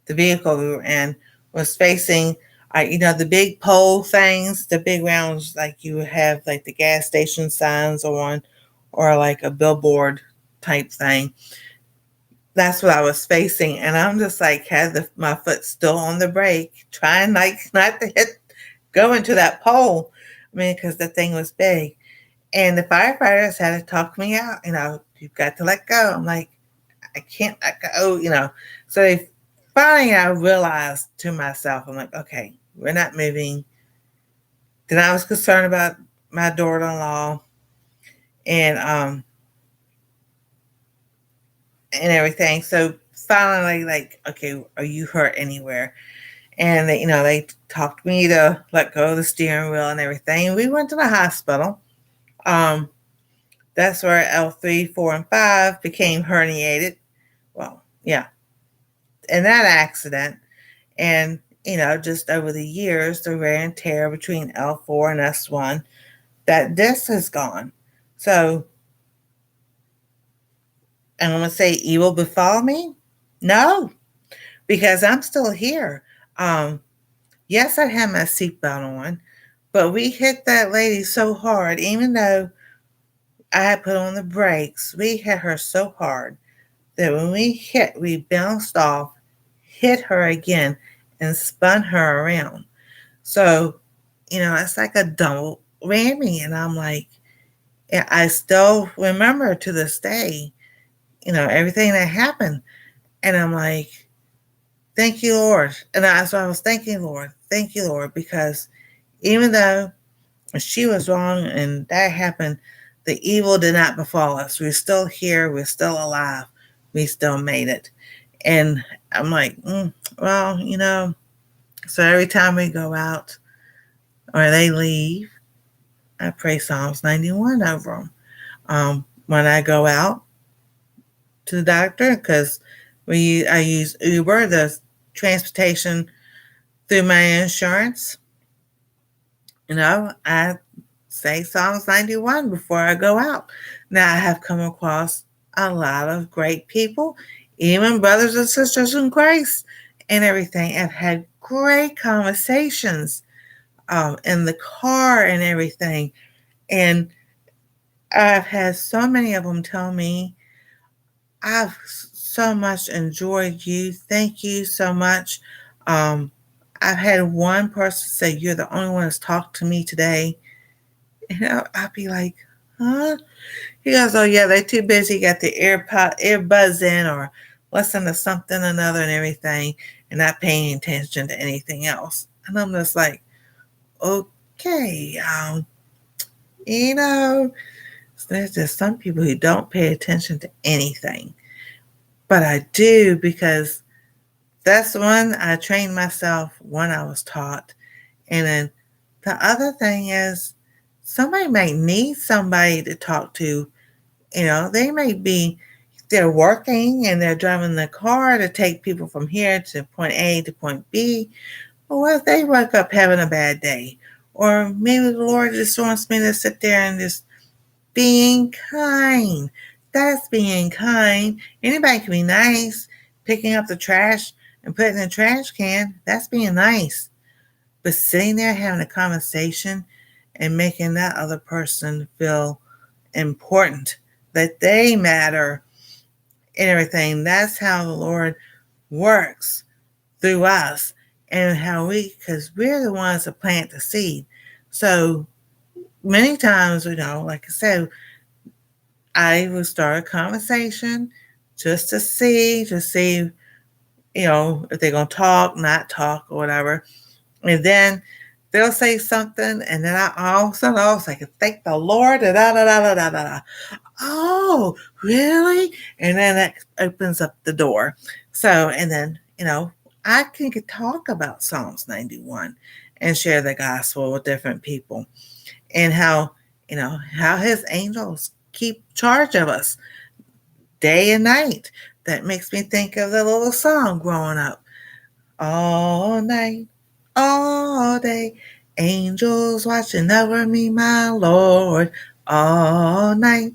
the vehicle we were in was facing, the big pole things, the big rounds, like you would have like the gas station signs on, or like a billboard type thing. That's what I was facing, and I'm just like had my foot still on the brake, trying like not to go into that pole. I mean, because the thing was big, and the firefighters had to talk me out. You've got to let go. I'm like, I can't let go. So finally I realized to myself, I'm like, okay, we're not moving. Then I was concerned about my daughter-in-law and and everything. So finally, like, okay, are you hurt anywhere? And they talked me to let go of the steering wheel and everything. We went to the hospital. Um, that's where L3, 4, and 5 became herniated. Well, yeah, in that accident. And, just over the years, the wear and tear between L4 and S1, that disc is gone. So, and I'm going to say evil befall me? No, because I'm still here. Um, yes, I had my seatbelt on, but we hit that lady so hard, even though I had put on the brakes, we hit her so hard that when we bounced off, hit her again, and spun her around. So, it's like a double whammy. And I'm like, yeah, I still remember to this day, everything that happened. And I'm like, thank you, Lord. And that's why I was thanking Lord. Thank you, Lord, because even though she was wrong and that happened, the evil did not befall us. We're still here. We're still alive. We still made it. And I'm like, well, so every time we go out or they leave, I pray Psalms 91 over them. When I go out to the doctor, because I use Uber, the transportation through my insurance, I say Psalms 91 before I go out. Now, I have come across a lot of great people, even brothers and sisters in Christ and everything. I've had great conversations in the car and everything. And I've had so many of them tell me, I've so much enjoyed you. Thank you so much. Um, I've had one person say, you're the only one that's talked to me today. And I'll be like, huh? He goes, oh, yeah, they're too busy, got the earbuds in or listen to something or another and everything and not paying attention to anything else. And I'm just like, okay, you know, there's just some people who don't pay attention to anything. But I do, because that's one, I trained myself when I was taught. And then the other thing is, somebody might need somebody to talk to. They may be, they're working and they're driving the car to take people from here to point A to point B. But what if they wake up having a bad day? Or maybe the Lord just wants me to sit there and just being kind. That's being kind. Anybody can be nice. Picking up the trash and putting in the trash can, that's being nice. But sitting there having a conversation and making that other person feel important, that they matter, and everything. That's how the Lord works through us, and how because we're the ones that plant the seed. So many times, like I said, I will start a conversation just to see, if they're going to talk, not talk, or whatever. And then they'll say something, and then all of a sudden I was like, thank the Lord, da da da da da da da. Oh, really? And then that opens up the door. So, and then, I can talk about Psalms 91 and share the gospel with different people, and how his angels keep charge of us day and night. That makes me think of the little song growing up. All night, all day, angels watching over me, my Lord. All night,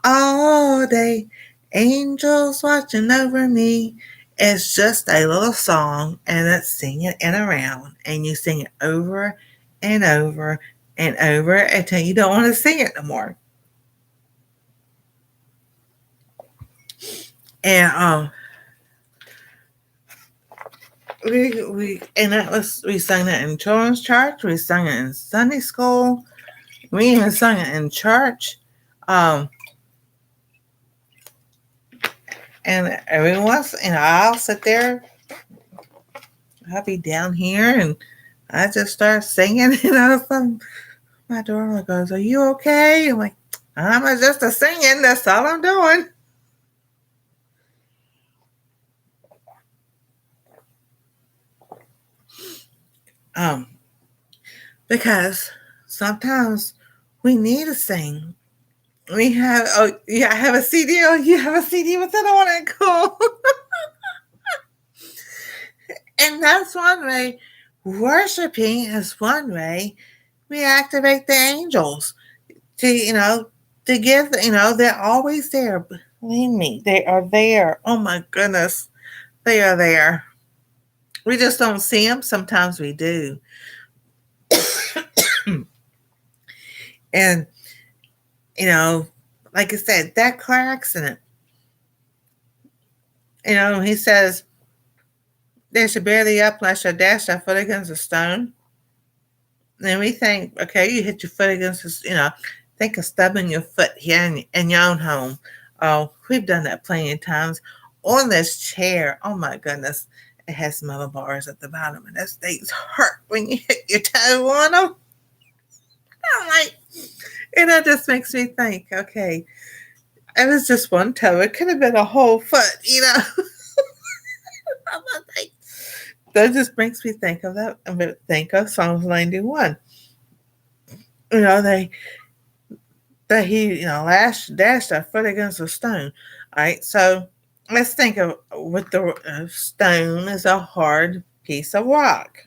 all day, angels watching over me. It's just a little song, and it's singing it around, and you sing it over and over and over until you don't want to sing it no more. And we sang it in children's church, we sang it in Sunday school, we even sang it in church. And every once, I'll sit there, I'll be down here, and I just start singing, my daughter goes, "Are you okay?" I'm like, "I'm just a singing, that's all I'm doing." Because sometimes we need to sing. We have, I have a CD. Oh, you have a CD with it on it. Cool. And that's one way. Worshiping is one way we activate the angels to give. They're always there. Believe me, they are there. Oh my goodness, they are there. We just don't see them. Sometimes we do. And like I said, that car accident. He says they should bear thee up lest you dash thy foot against a stone. And we think, okay, you hit your foot against this, think of stubbing your foot here in your own home. Oh, we've done that plenty of times. On this chair, oh my goodness, it has metal bars at the bottom, and those things hurt when you hit your toe on them. I'm like, and that just makes me think, okay, it was just one toe. It could have been a whole foot, That just makes me think of that. Think of Psalms 91. That he, dashed our foot against a stone. All right, so let's think of what the stone is, a hard piece of rock.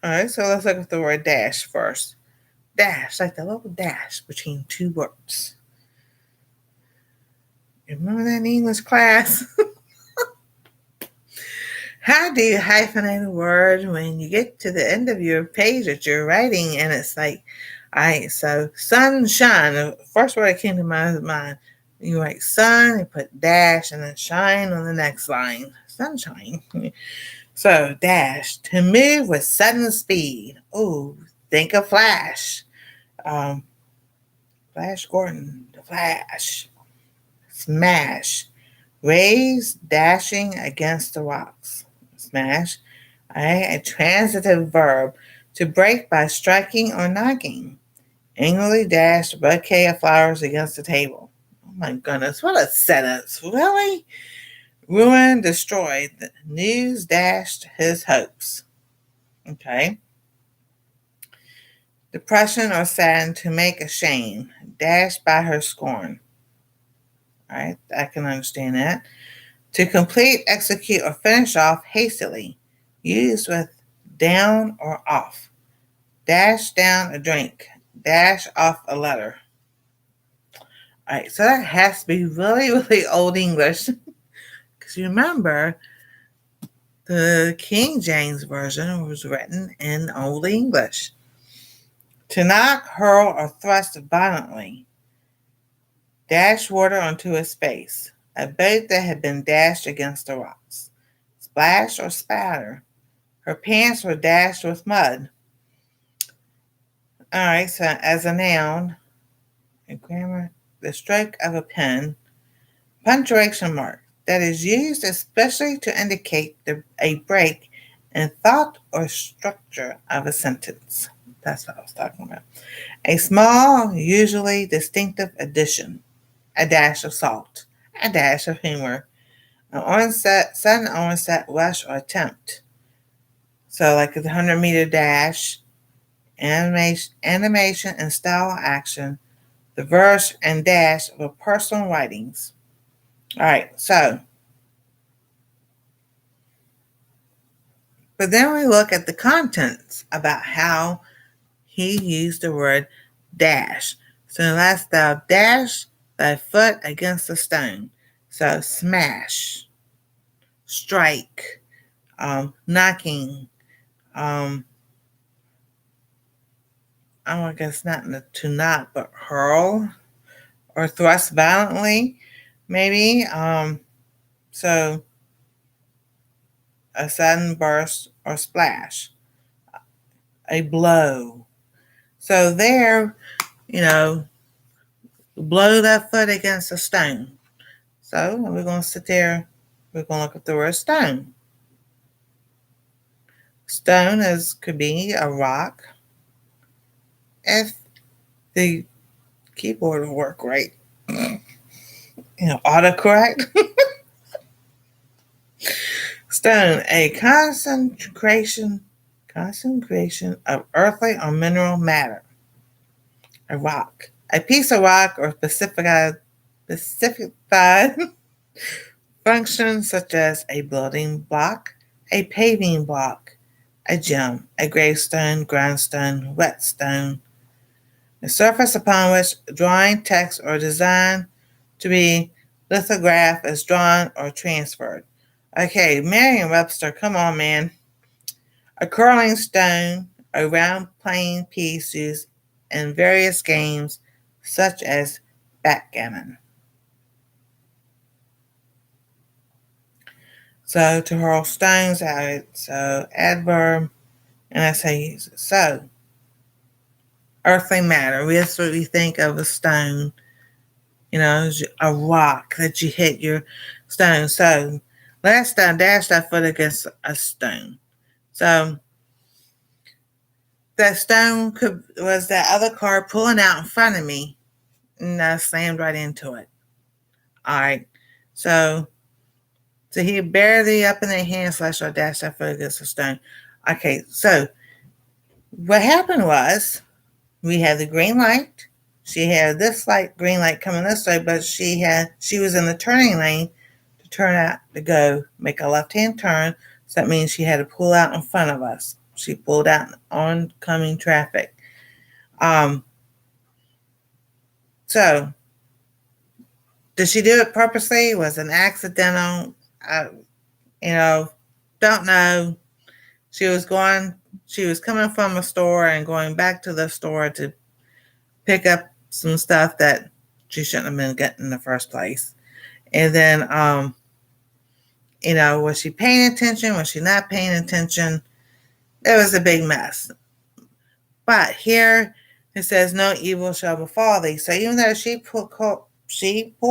All right, so let's look at the word dash first. Dash, like the little dash between two words. Remember that in English class? How do you hyphenate a word when you get to the end of your page that you're writing, and it's like, all right, so sunshine, the first word that came to my mind, you write sun, you put dash, and then shine on the next line. Sunshine. So dash, to move with sudden speed. Oh, think of Flash. Flash Gordon, the Flash. Smash, raise, dashing against the rocks. Smash, a transitive verb, to break by striking or knocking. Angrily dashed a bouquet of flowers against the table. Oh my goodness, what a sentence. Really? Ruined, destroyed. The news dashed his hopes. Okay. Depression or saddened, to make ashamed. Dashed by her scorn. All right, I can understand that. To complete, execute, or finish off hastily. Used with down or off. Dash down a drink. Dash off a letter. All right, so that has to be really, really old English. Because you remember, the King James Version was written in Old English. To knock, hurl, or thrust violently. Dash water onto his face. A boat that had been dashed against the rocks. Splash or spatter. Her pants were dashed with mud. All right, so as a noun, in grammar, the stroke of a pen. Punctuation mark that is used especially to indicate a break in thought or structure of a sentence. That's what I was talking about. A small, usually distinctive addition. A dash of salt. A dash of humor. An onset, sudden onset, rush, or attempt. So, like a 100-meter dash, animation and style action, the verse and dash of a personal writings. All right, so, but then we look at the contents about how he used the word dash. So, last thou dash thy foot against a stone. So, smash, strike, knocking, I guess not to knock, but hurl or thrust violently, maybe. So a sudden burst or splash, a blow. So there, you know, blow that foot against a stone. So we're going to sit there. We're going to look at the word stone. Stone could be a rock. If the keyboard will work right, autocorrect. Stone, a concentration of earthly or mineral matter. A rock, a piece of rock or specified function such as a building block, a paving block, a gem, a gravestone, grindstone, whetstone. A surface upon which drawing, text, or design to be lithographed is drawn or transferred. Okay, Merriam-Webster, come on, man. A curling stone, a round playing piece used in various games such as backgammon. So to hurl stones out, so adverb, and that's how you use it. So earthly matter, that's what we think of a stone, a rock that you hit your stone. So last time, dash that foot against a stone. So that stone was that other car pulling out in front of me, and I slammed right into it. All right. So he barely up in their hand slash or dash that foot against a stone. Okay, so what happened was we had the green light. She had this green light coming this way, but she was in the turning lane to turn out to go make a left-hand turn. So that means she had to pull out in front of us. She pulled out in oncoming traffic. So did she do it purposely? Was it an accidental? Don't know. She was coming from a store and going back to the store to pick up some stuff that she shouldn't have been getting in the first place. And then, was she paying attention? Was she not paying attention? It was a big mess. But here it says, no evil shall befall thee. So even though she pulled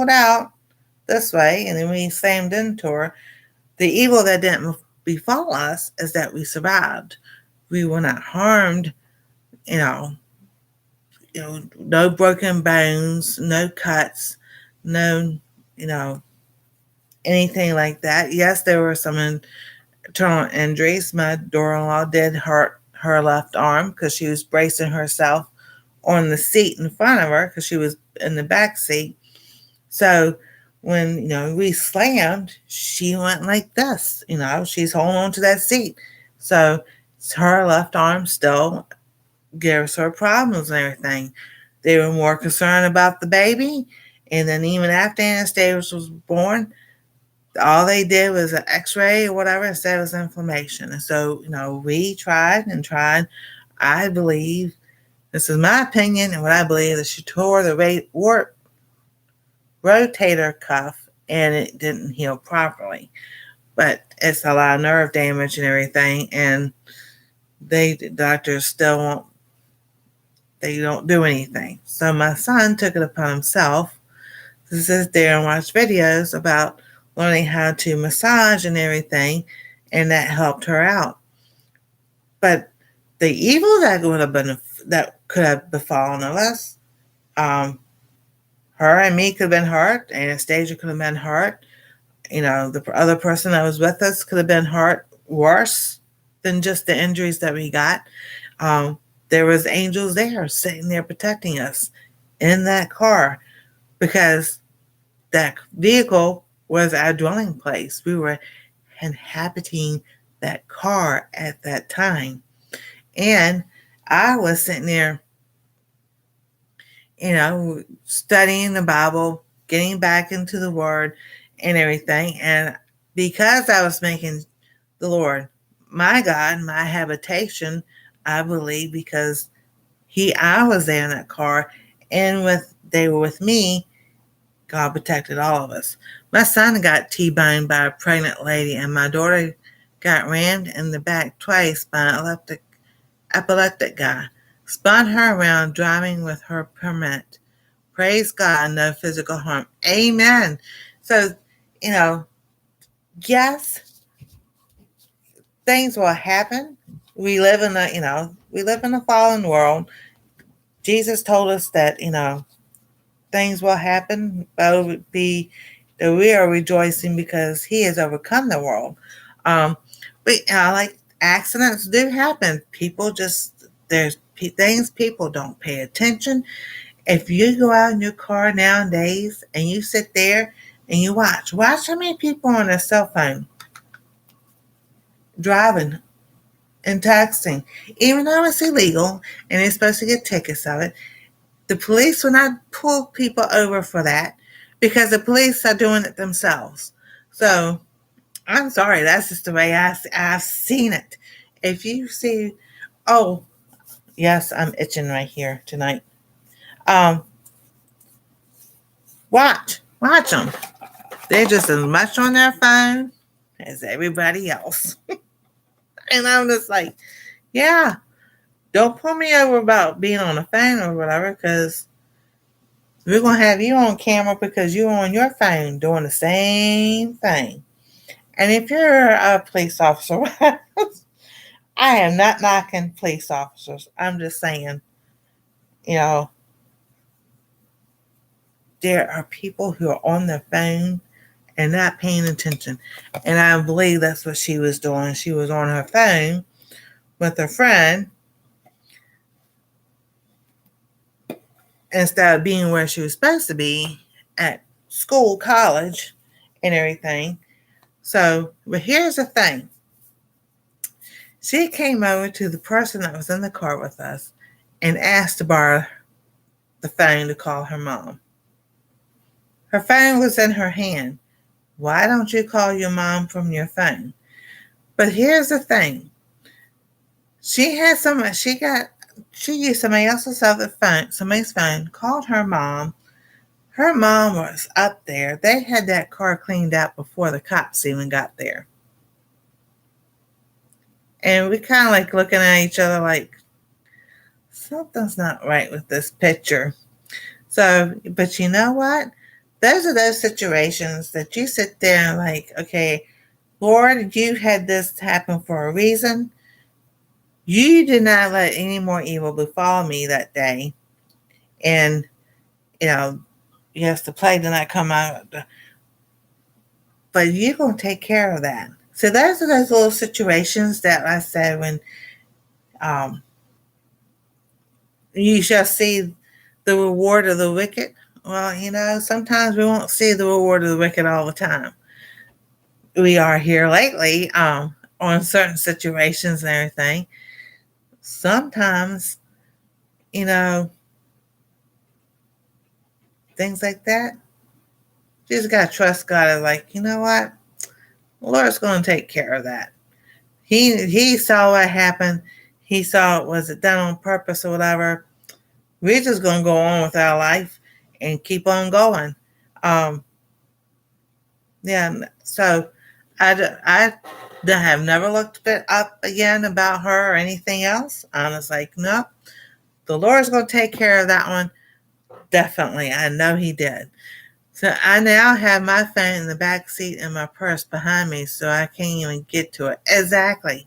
out this way and then we slammed into her, the evil that didn't befall us is that we survived. We were not harmed, no broken bones, no cuts, no, anything like that. Yes, there were some internal injuries. My daughter-in-law did hurt her left arm because she was bracing herself on the seat in front of her because she was in the back seat. So when, we slammed, she went like this, she's holding on to that seat. So her left arm still gives her problems and everything. They were more concerned about the baby. And then even after Anastasia was born, all they did was an x-ray or whatever and said it was inflammation. And so, we tried and tried. I believe This is my opinion and what I believe that she tore the rotator cuff and it didn't heal properly. But it's a lot of nerve damage and everything, and the doctors still won't, they don't do anything. So my son took it upon himself to sit there and watch videos about learning how to massage and everything, and that helped her out. But the evil that could have befallen us, her and me could have been hurt, Anastasia could have been hurt. The other person that was with us could have been hurt worse than just the injuries that we got. There was angels there sitting there protecting us in that car because that vehicle was our dwelling place. We were inhabiting that car at that time. And I was sitting there, studying the Bible, getting back into the Word and everything. And because I was making the Lord my God, my habitation, I believe because I was there in that car, and they were with me, God protected all of us. My son got T-boned by a pregnant lady, and my daughter got rammed in the back twice by an epileptic guy. Spun her around driving with her permit. Praise God, no physical harm. Amen. So, yes, things will happen. We live in a fallen world. Jesus told us that, things will happen, but it would be that we are rejoicing because He has overcome the world. But like accidents do happen. There's things people don't pay attention. If you go out in your car nowadays and you sit there and you watch how many people on their cell phone driving and texting, even though it's illegal and they're supposed to get tickets of it. The police will not pull people over for that because the police are doing it themselves. So I'm sorry, that's just the way I've seen it. If you see, oh, yes, I'm itching right here tonight. Watch them. They're just as much on their phone as everybody else. And I'm just like, yeah, don't pull me over about being on the phone or whatever, because we're going to have you on camera because you're on your phone doing the same thing. And if you're a police officer, I am not knocking police officers. I'm just saying, there are people who are on their phone and not paying attention. And I believe that's what she was doing. She was on her phone with her friend instead of being where she was supposed to be at school, college, and everything. So, but here's the thing. She came over to the person that was in the car with us and asked to borrow the phone to call her mom. Her phone was in her hand. Why don't you call your mom from your phone? But here's the thing. She used somebody else's other phone, somebody's phone, called her mom. Her mom was up there. They had that car cleaned out before the cops even got there. And we kind of like looking at each other like, something's not right with this picture. So, but you know what? Those are those situations that you sit there and like, okay, Lord, you had this happen for a reason. You did not let any more evil befall me that day. And, yes, the plague did not come out. But you're going to take care of that. So those are those little situations that I said when you shall see the reward of the wicked. Well, sometimes we won't see the reward of the wicked all the time. We are here lately on certain situations and everything. Sometimes, things like that. You just got to trust God. Is like, you know what? The Lord's going to take care of that. He saw what happened. He saw it. Was it done on purpose or whatever? we're just going to go on with our life and keep on going. Um, yeah, so I have never looked it up again about her or anything else. I was like, no, the Lord's going to take care of that one. Definitely. I know He did. So I now have my phone in the back seat and my purse behind me, so I can't even get to it. Exactly.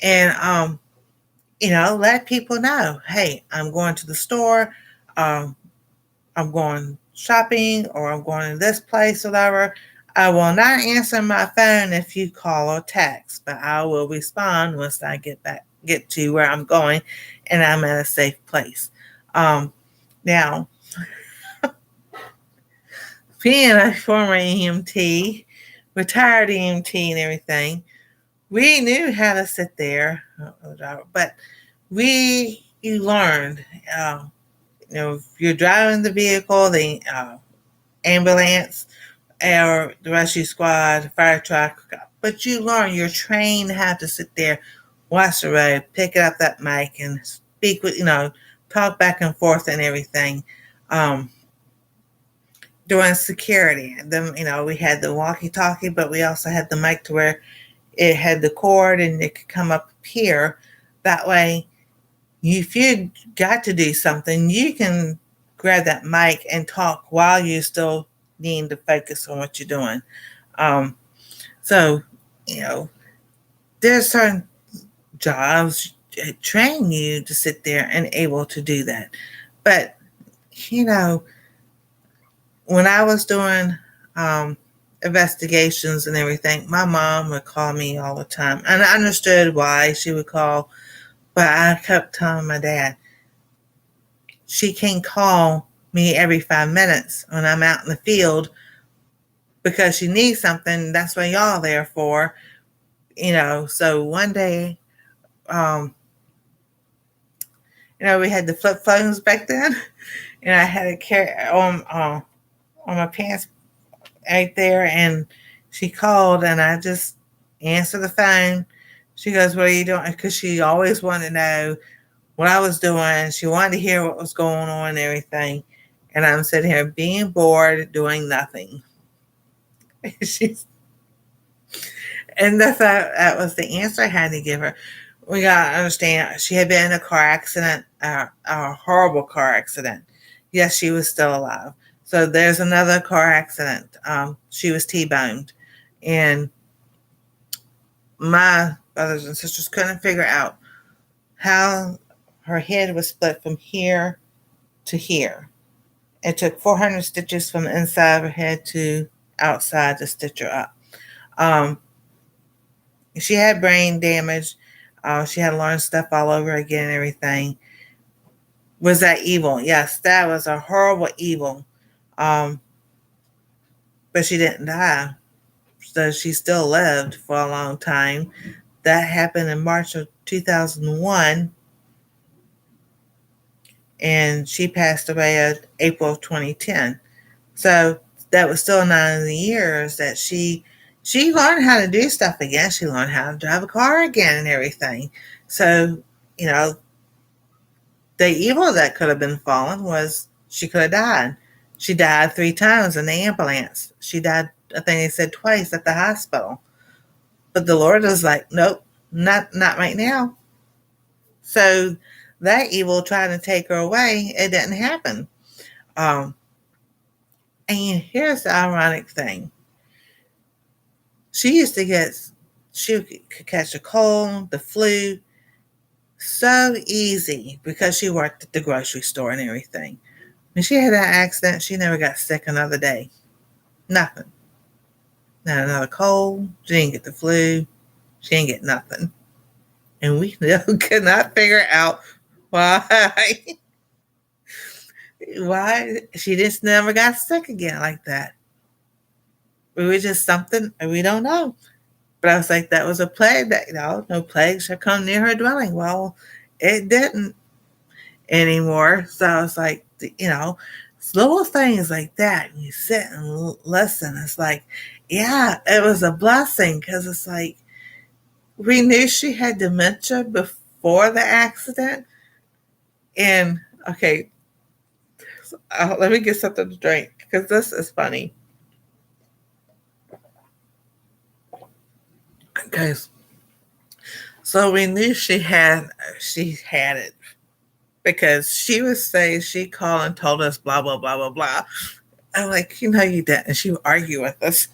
And, let people know, hey, I'm going to the store. Um, I'm going shopping or I'm going to this place, whatever. I will not answer my phone if you call or text, but I will respond once I get to where I'm going and I'm at a safe place. Now, being a former EMT, retired EMT and everything, we knew how to sit there, but you learned, if you're driving the vehicle, the ambulance, or the rescue squad, fire truck, but you learn, you're trained how to sit there, watch the road, pick up that mic and speak with, talk back and forth and everything. During security, then, we had the walkie-talkie, but we also had the mic to where it had the cord and it could come up here. That way, if you got to do something, you can grab that mic and talk while you still need to focus on what you're doing. Um, so, there's certain jobs that train you to sit there and able to do that. But, when I was doing investigations and everything, my mom would call me all the time. And I understood why she would call, but I kept telling my dad, she can call me every 5 minutes when I'm out in the field because she needs something. That's what y'all there for. So one day, we had the flip phones back then, and I had it carry on my pants right there, and she called, and I just answered the phone. She goes, "What are you doing?" Because she always wanted to know what I was doing. She wanted to hear what was going on and everything. And I'm sitting here being bored, doing nothing. She's, and that was the answer I had to give her. We got to understand, she had been in a car accident, a horrible car accident. Yes, she was still alive. So there's another car accident. She was T-boned. And my brothers and sisters couldn't figure out how her head was split from here to here. It took 400 stitches from the inside of her head to outside to stitch her up. Um, she had brain damage. She had to learn stuff all over again and everything. Was that evil? Yes, that was a horrible evil. Um, but she didn't die. So she still lived for a long time. That happened in March of 2001. And she passed away in April of 2010. So that was still 9 years that she learned how to do stuff again. She learned how to drive a car again and everything. So, the evil that could have been fallen was she could have died. She died 3 times in the ambulance. She died, I think they said twice at the hospital. But the Lord was like, nope, not right now. So that evil trying to take her away, it didn't happen. And here's the ironic thing. She could catch a cold, the flu, so easy because she worked at the grocery store and everything. When she had that accident, she never got sick another day. Nothing. Not another cold. She didn't get the flu. She didn't get nothing. And we could not figure out why. Why she just never got sick again like that. It was just something we don't know. But I was like, that was a plague that, no plague shall come near her dwelling. Well, it didn't anymore. So I was like, it's little things like that. And you sit and listen. It's like, yeah, it was a blessing because it's like, we knew she had dementia before the accident. And Okay, so, let me get something to drink because this is funny. Okay, so we knew she had it because she would say she called and told us blah blah blah blah blah. I'm like, you didn't. And she would argue with us.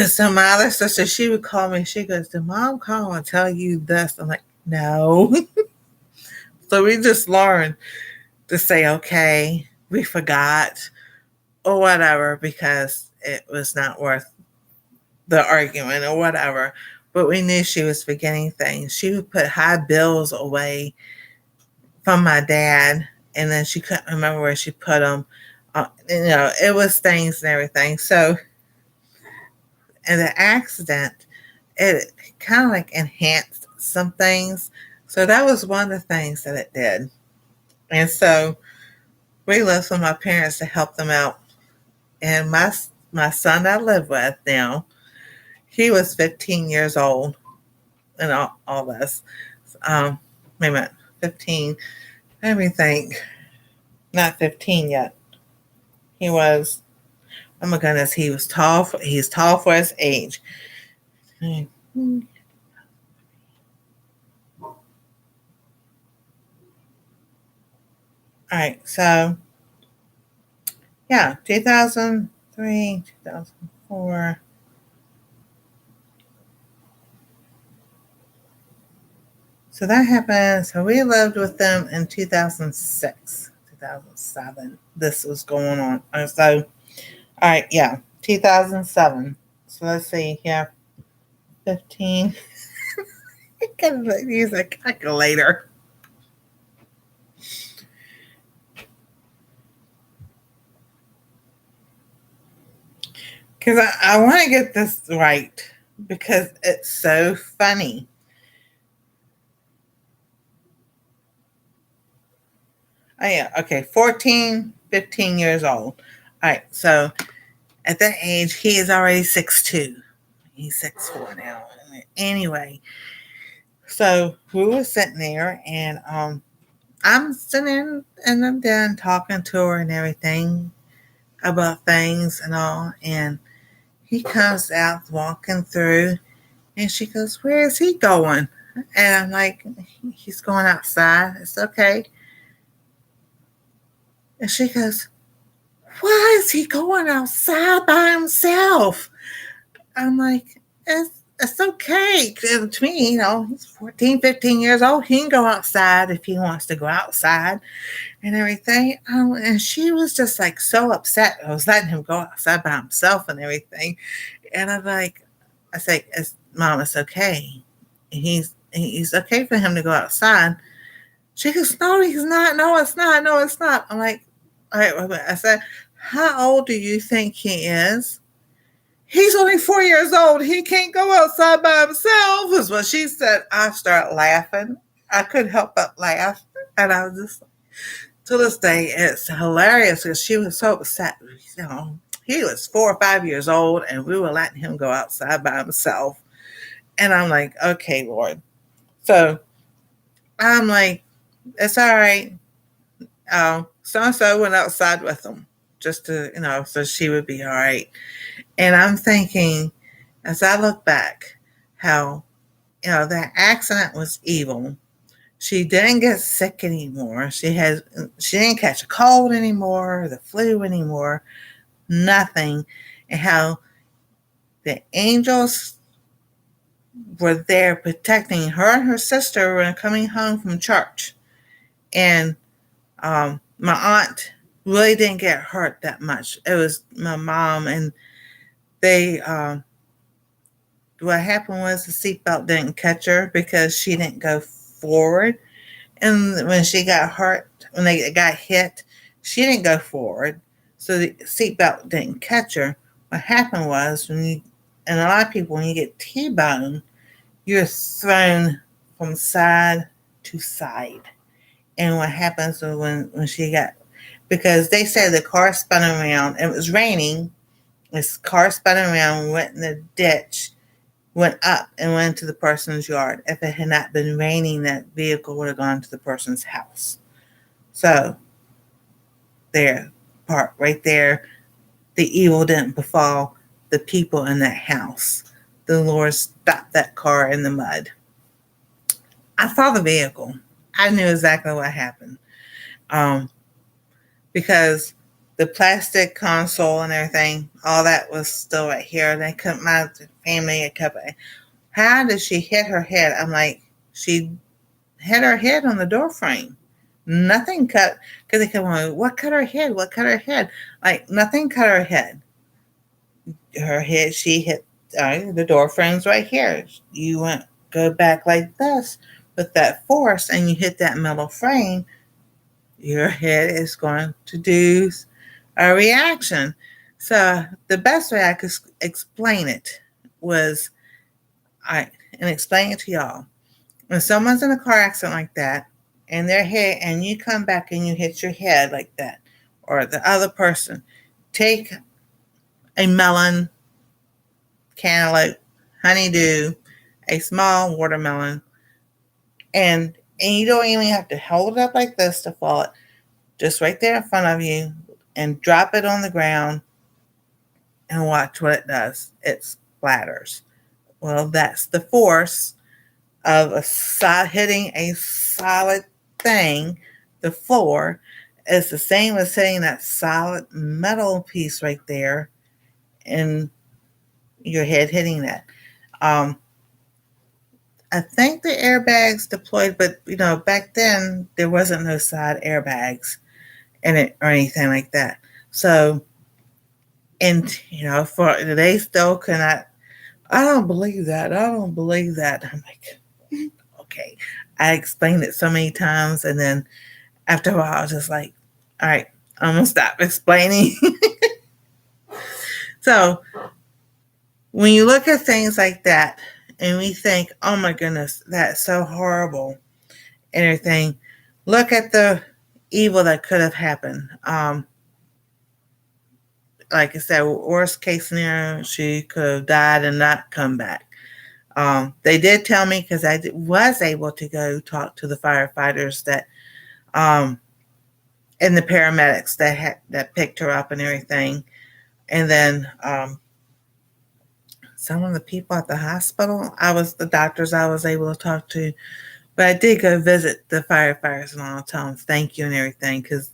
So my other sister, she would call me. She goes, "Did mom call and tell you this?" I'm like, "No." So we just learned to say, "Okay, we forgot," or whatever, because it was not worth the argument or whatever. But we knew she was forgetting things. She would put high bills away from my dad, and then she couldn't remember where she put them. It was things and everything. So, in the accident, it kind of like enhanced some things. So that was one of the things that it did. And so we lived with my parents to help them out. And my son that I live with now, he was 15 years old and all this. Wait a minute, 15. Let me think. Not 15 yet. He was, oh my goodness, he's tall for his age. All right, so yeah, 2003, 2004. So that happened. So we lived with them in 2006, 2007. This was going on. So, all right, yeah, 2007. So let's see here, 15. I gotta use a calculator. Because I want to get this right because it's so funny. Oh, yeah. Okay. 14, 15 years old. All right. So at that age, he is already 6'2". He's 6'4" now. Anyway, so we were sitting there and I'm sitting and I'm done talking to her and everything about things and all. And he comes out walking through and she goes, "Where is he going?" And I'm like, "He's going outside. It's okay." And she goes, "Why is he going outside by himself?" I'm like, it's okay. To me, he's 14, 15 years old. He can go outside if he wants to go outside and everything. And she was just like so upset. I was letting him go outside by himself and everything. And I say, "Mom, it's okay. He's okay for him to go outside." She goes, "No, he's not. No, it's not. No, it's not." I'm like, "All right, wait a minute." I said, "How old do you think he is?" "He's only 4 years old. He can't go outside by himself," is what she said. I started laughing. I couldn't help but laugh. And I was just, to this day, it's hilarious because she was so upset. He was 4 or 5 years old and we were letting him go outside by himself. And I'm like, "Okay, Lord." So I'm like, "It's all right." So and so went outside with him just to, so she would be all right. And I'm thinking, as I look back, how, that accident was evil. She didn't get sick anymore. She didn't catch a cold anymore, the flu anymore, nothing. And how the angels were there protecting her and her sister when coming home from church. And my aunt really didn't get hurt that much. It was my mom, and they what happened was the seatbelt didn't catch her because she didn't go forward. And when she got hurt, when they got hit, she didn't go forward. So the seatbelt didn't catch her. What happened was and a lot of people, when you get T-bone, you're thrown from side to side. And what happens when she got, because they said the car spun around, it was raining, this car spun around, went in the ditch, went up and went into the person's yard. If it had not been raining, that vehicle would have gone to the person's house. So there, part right there, the evil didn't befall the people in that house. The Lord stopped that car in the mud. I saw the vehicle. I knew exactly what happened. Um, because the plastic console and everything, all that was still right here. They couldn't, my family had kept it. How did she hit her head? I'm like, she hit her head on the door frame. Nothing cut, because they kept on, what cut her head? What cut her head? Like, nothing cut her head. Her head, she hit the door frame's right here. You went, go back like this with that force and you hit that metal frame, your head is going to do a reaction. So the best way I could explain it was, and explain it to y'all. When someone's in a car accident like that, and their head, and you come back and you hit your head like that, or the other person, take a melon, cantaloupe, honeydew, a small watermelon, and you don't even have to hold it up like this to fall it, just right there in front of you, and drop it on the ground and watch what it does. It splatters. Well, that's the force of hitting a solid thing. The floor is the same as hitting that solid metal piece right there, and your head hitting that. I think the airbags deployed, but back then there wasn't no side airbags in it or anything like that. So, and for they still cannot. I don't believe that. I don't believe that. I'm like, okay. I explained it so many times, and then after a while, I was just like, all right, I'm gonna stop explaining. So when you look at things like that, and we think, oh my goodness, that's so horrible, and everything, look at the evil that could have happened. Like I said, worst case scenario, she could have died and not come back. They did tell me, because I was able to go talk to the firefighters that, and the paramedics that picked her up and everything, and then some of the people at the hospital. The doctors I was able to talk to, but I did go visit the firefighters and I'll tell them thank you and everything, because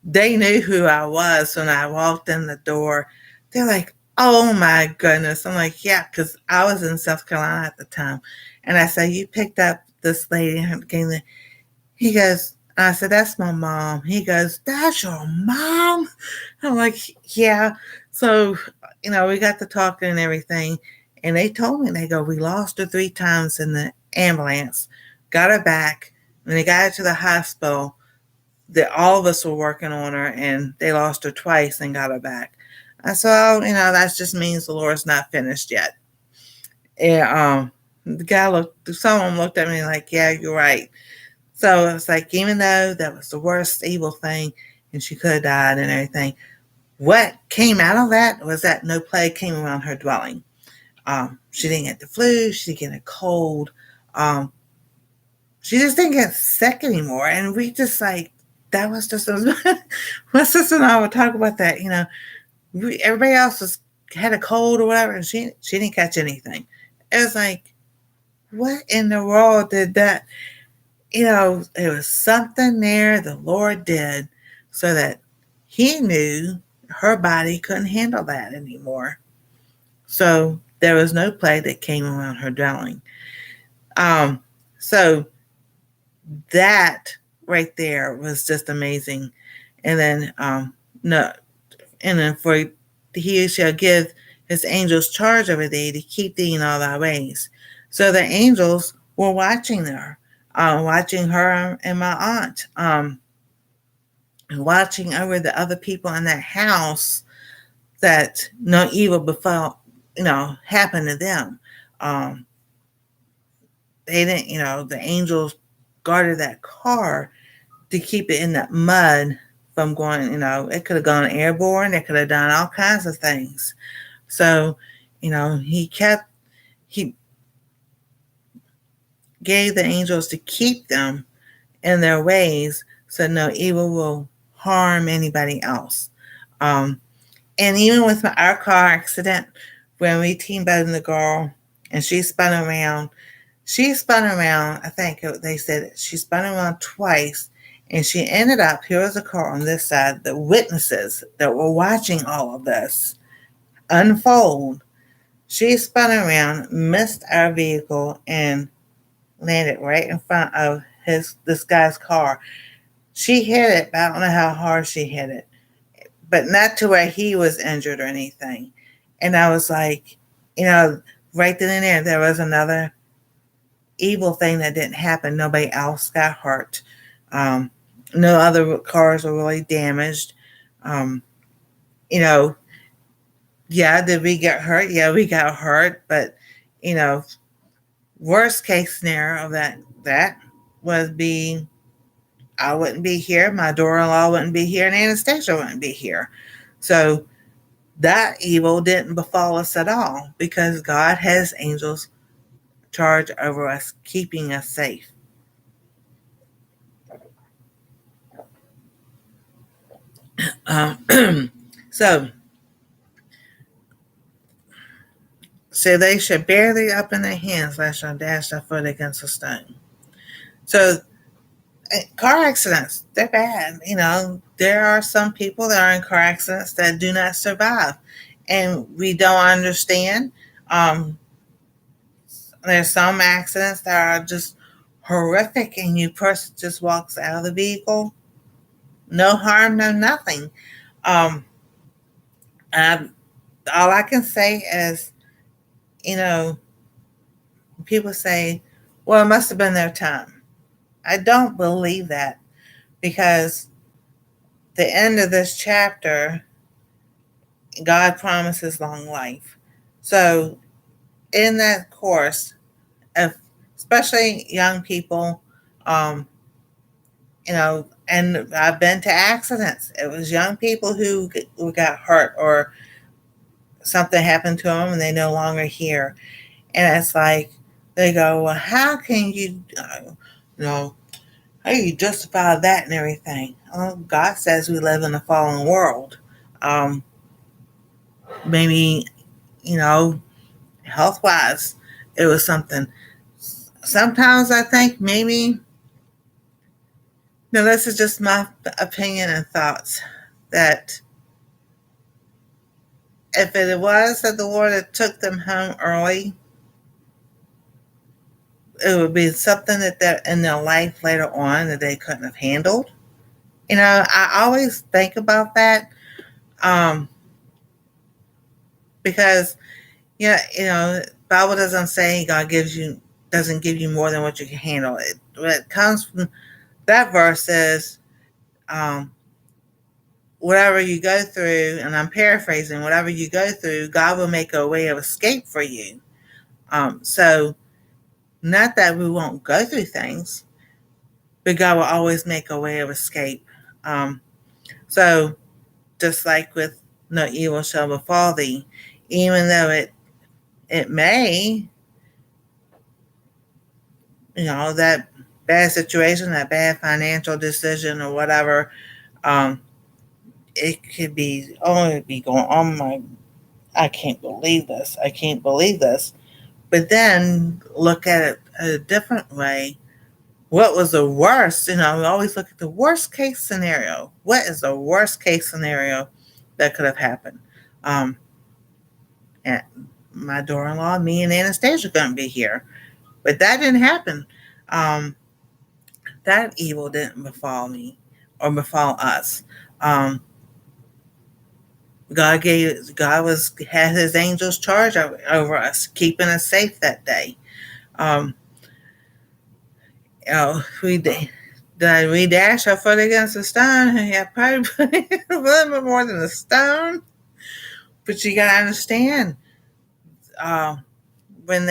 they knew who I was when I walked in the door. They're like, oh my goodness. I'm like, yeah, because I was in South Carolina at the time. And I said, you picked up this lady. He goes, I said, that's my mom. He goes, that's your mom? I'm like, yeah. So, we got to talking and everything. And they told me, they go, we lost her 3 times in the ambulance, got her back. When they got her to the hospital, that all of us were working on her, and they lost her twice and got her back. I said, oh, that just means the Lord's not finished yet. And someone looked at me like, yeah, you're right. So it's like, even though that was the worst evil thing and she could have died and everything, what came out of that was that no plague came around her dwelling. She didn't get the flu. She didn't get a cold. She just didn't get sick anymore. And we just like, that was just, my sister and I would talk about that. Everybody else had a cold or whatever, and she didn't catch anything. It was like, what in the world did that? It was something there the Lord did so that He knew her body couldn't handle that anymore. So there was no plague that came around her dwelling. So that right there was just amazing. And then no, and then for He shall give His angels charge over thee to keep thee in all thy ways. So the angels were watching her and my aunt, and watching over the other people in that house, that no evil befell, happened to them. They didn't, the angels guarded that car to keep it in that mud from going, it could have gone airborne. It could have done all kinds of things. So, he gave the angels to keep them in their ways so no evil will harm anybody else. Um, and even with our car accident, when we team-boated the girl and she spun around, I think they said she spun around twice, and she ended up, here was a car on this side, the witnesses that were watching all of this unfold. She spun around, missed our vehicle, and landed right in front of this guy's car. She hit it, but I don't know how hard she hit it, but not to where he was injured or anything. And I was like, right then and there was another evil thing that didn't happen. Nobody else got hurt. No other cars were really damaged. Um, you know, yeah, did we get hurt? Yeah, we got hurt, but you know, worst case scenario of that would be I wouldn't be here, my daughter-in-law wouldn't be here, and Anastasia wouldn't be here. So that evil didn't befall us at all because God has angels charge over us, keeping us safe. So they should bear thee up in their hands, lest thou dash thy foot against a stone. So car accidents, they're bad. There are some people that are in car accidents that do not survive, and we don't understand. There's some accidents that are just horrific, and you person just walks out of the vehicle, no harm, no nothing. Um, all I can say is, people say, well, it must have been their time. I don't believe that because the end of this chapter, God promises long life. So in that course, if, especially young people, um, and I've been to accidents. It was young people who got hurt or something happened to them and they no longer here. And it's like, they go, well, how can you, how do you justify that and everything? Well, God says we live in a fallen world. Maybe, health wise, it was something. Sometimes I think maybe, this is just my opinion and thoughts, that if it was that the Lord had took them home early, it would be something that they're in their life later on that they couldn't have handled. I always think about that, because Bible doesn't say God doesn't give you more than what you can handle. It comes from that verse says, whatever you go through, and I'm paraphrasing, whatever you go through, God will make a way of escape for you. So not that we won't go through things, but God will always make a way of escape. So just like with no evil shall befall thee, even though it may, that bad situation, that bad financial decision or whatever, it could be, it'd be going, I can't believe this. I can't believe this. But then look at it a different way. What was the worst? We always look at the worst case scenario. What is the worst case scenario that could have happened? And my daughter-in-law, me and Anastasia couldn't be here. But that didn't happen. That evil didn't befall me or befall us. God had his angels charge over us, keeping us safe that day. We dash our foot against a stone. Yeah, probably a little bit more than a stone. But you gotta understand, when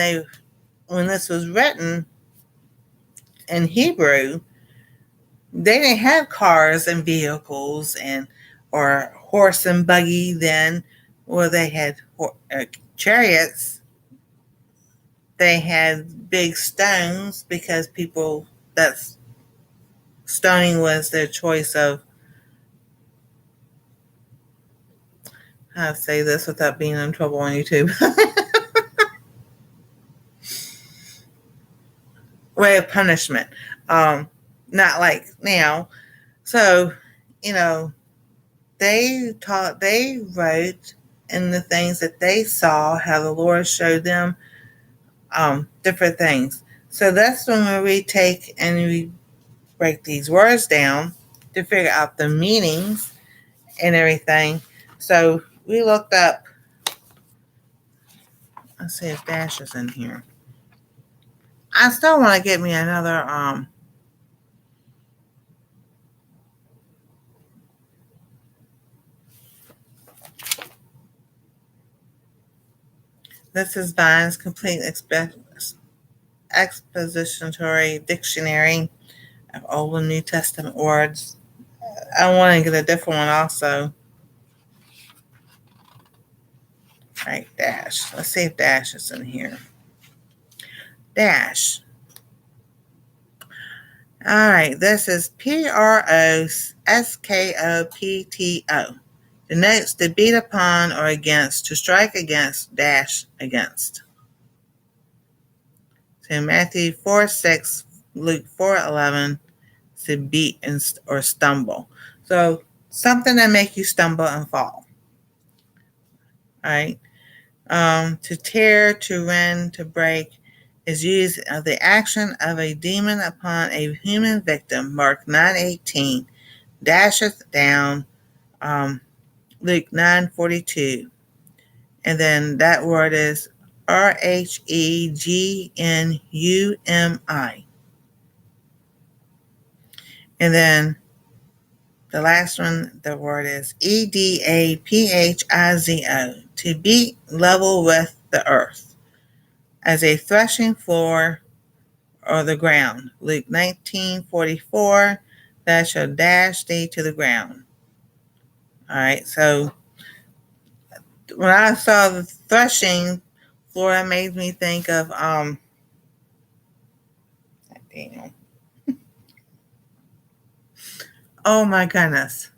this was written in Hebrew, they didn't have cars and vehicles or horse and buggy then, or they had chariots. They had big stones because people, that's stoning was their choice of, how to say this without being in trouble on YouTube, way of punishment. Not like now. So, you know, they wrote in the things that they saw, how the Lord showed them different things. So that's when we take and we break these words down to figure out the meanings and everything. So we looked up, let's see if Dash is in here. I still want to get me another this is Vine's complete expository dictionary of Old and New Testament words. I want to get a different one also. Right, Dash. Let's see if Dash is in here. Dash. All right, this is PROSKOPTO. Denotes to beat upon or against, to strike against, dash against. So Matthew 4:6, Luke 4:11, to beat or stumble. So something that make you stumble and fall. All right. To tear, to rend, to break is used of the action of a demon upon a human victim. Mark 9:18, dasheth down. Luke 9:42, and then that word is RHEGNUMI. And then the last one, the word is EDAPHIZO, to beat level with the earth, as a threshing floor or the ground. Luke 19:44, that shall dash thee to the ground. All right, so when I saw the threshing floor, it made me think of Daniel. Oh my goodness.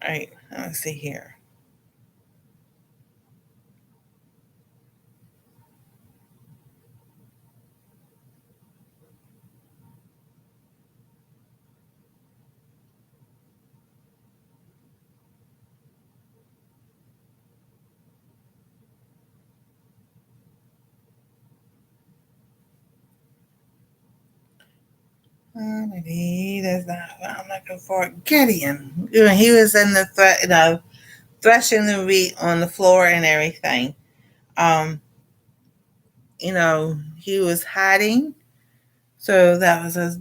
All right, let's see here. That's not what I'm looking for. Gideon. He was in the threshing the wheat on the floor and everything. He was hiding. So that was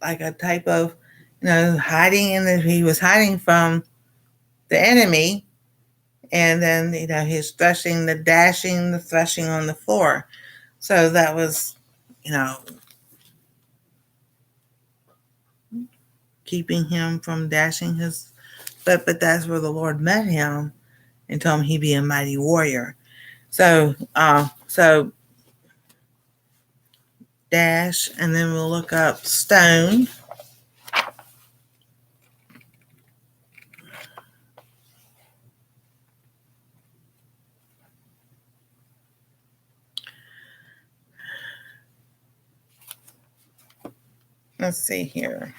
like a type of, hiding he was hiding from the enemy. And then, he's threshing, the threshing on the floor. So that was, keeping him from dashing his, but that's where the Lord met him and told him he'd be a mighty warrior. So dash, and then we'll look up stone. Let's see here.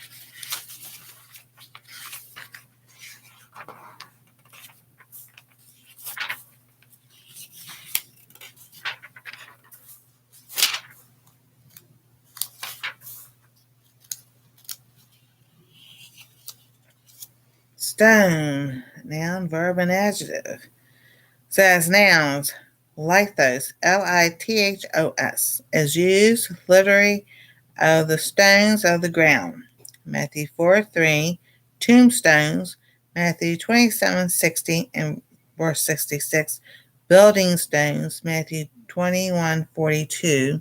Stone, noun, verb, and adjective. So as nouns, lithos, Lithos, is used literally of the stones of the ground. Matthew 4:3, tombstones, Matthew 27:60 and verse 66, building stones, Matthew 21:42,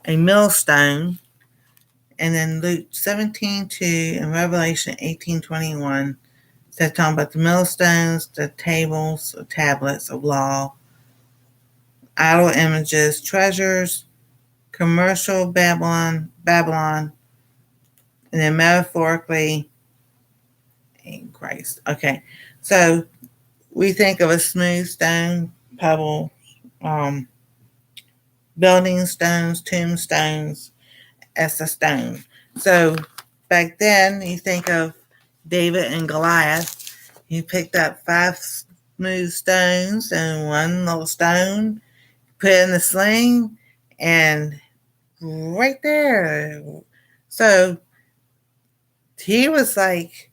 a millstone, and then Luke 17:2 and Revelation 18:21. They're talking about the millstones, the tables, the tablets of law, idol images, treasures, commercial Babylon, and then metaphorically in Christ. Okay, so we think of a smooth stone, pebble, um, building stones, tombstones as a stone. So back then, you think of David and Goliath. He picked up 5 smooth stones and one little stone, put it in the sling, and right there. So he was like,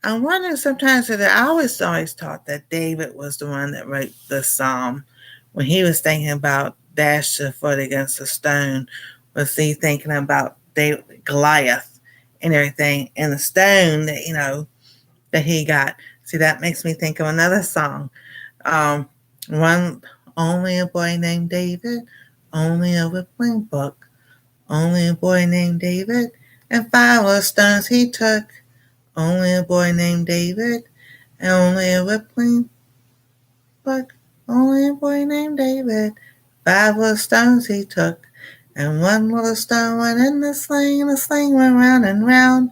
I wonder sometimes that I always thought that David was the one that wrote the psalm when he was thinking about dash the foot against a stone. Was he thinking about David, Goliath and everything, and the stone that that he got? See, that makes me think of another song. Um, one only a boy named David, only a whipping book, only a boy named David, and 5 little stones he took. Only a boy named David, and only a whipping book. Only a boy named David. 5 little stones he took, and one little stone went in the sling, and the sling went round and round.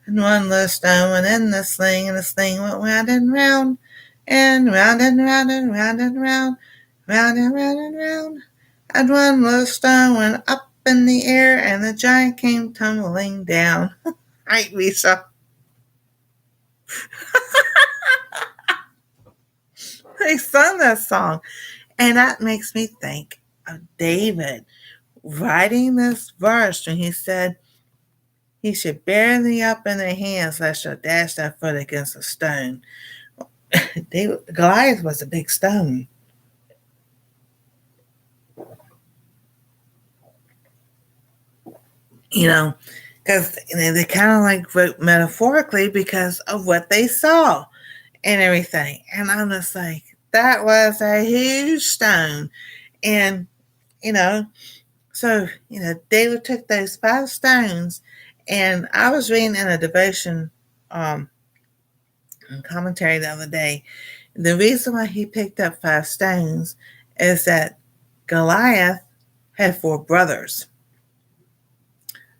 And one little stone went in the sling, and the sling went round and round, and round and round and round and round, round and round and round. And one little stone went up in the air, and the giant came tumbling down. Right, Lisa? They sung that song. And that makes me think of David writing this verse when he said, he should bear thee up in their hands, lest thou dash thy foot against a stone. Goliath was a big stone. Because they kind of like wrote metaphorically because of what they saw and everything. And I'm just like, that was a huge stone. And, you know, so, David took those 5 stones, and I was reading in a devotion commentary the other day. The reason why he picked up 5 stones is that Goliath had 4 brothers.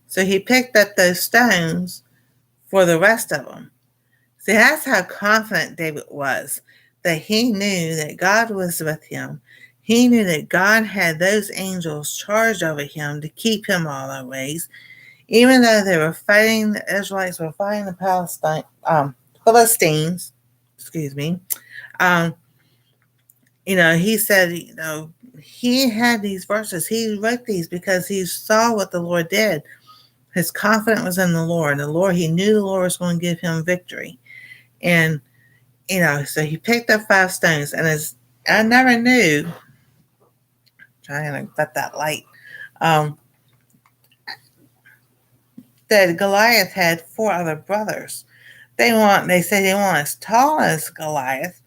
So he picked up those stones for the rest of them. See, that's how confident David was, that he knew that God was with him. He knew that God had those angels charged over him to keep him all our ways. Even though they were fighting, the Israelites were fighting the Philistines, excuse me. He said, he had these verses. He wrote these because he saw what the Lord did. His confidence was in the Lord. He knew the Lord was going to give him victory. And, so he picked up 5 stones. And I never knew, trying to let that light, that Goliath had 4 other brothers. They say they weren't as tall as Goliath,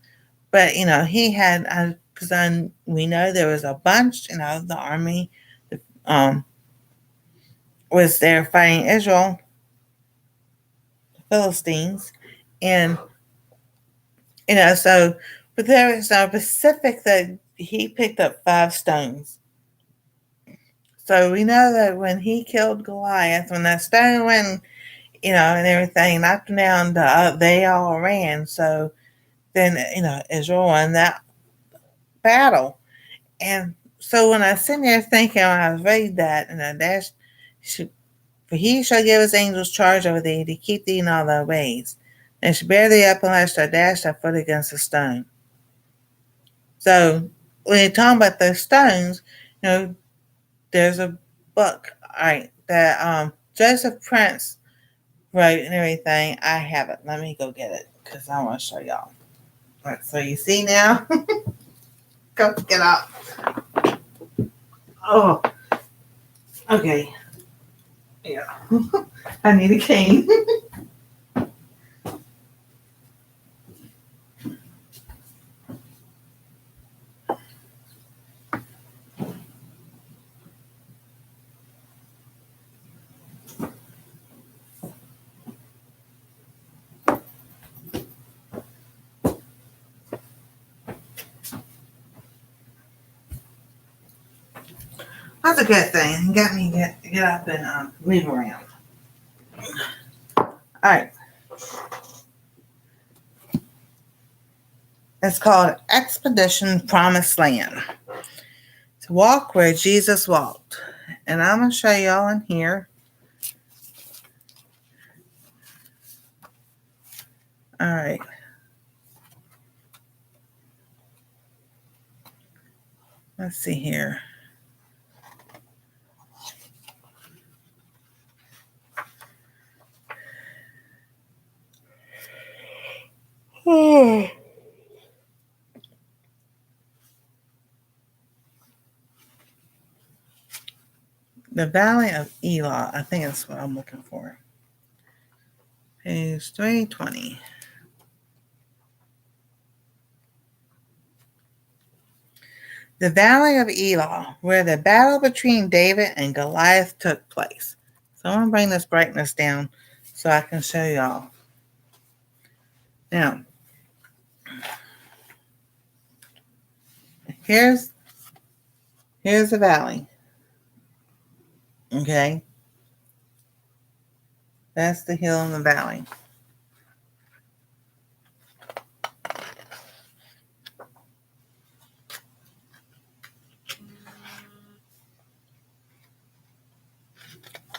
but he had, because we know there was a bunch. The army was there fighting Israel, the Philistines, and so, but there was a specific that he picked up 5 stones. So we know that when he killed Goliath, when that stone went, and everything knocked him down, they all ran. So then, Israel won that battle. And so when I was sitting there thinking, when I was reading that, for he shall give his angels charge over thee to keep thee in all thy ways. They shall bear thee up unless thou dash thy foot against a stone. So when you're talking about those stones, there's a book, all right, that Joseph Prince wrote and everything. I have it. Let me go get it because I want to show y'all. All right, so you see now? Go get up. Oh, okay. Yeah. I need a cane. That's a good thing. It got me to get up and move around. All right. It's called Expedition Promised Land. To walk where Jesus walked. And I'm going to show y'all in here. All right. Let's see here. The Valley of Elah. I think that's what I'm looking for. Page 320. The Valley of Elah, where the battle between David and Goliath took place. So I'm going to bring this brightness down so I can show y'all. Now, here's the valley. Okay. That's the hill in the valley.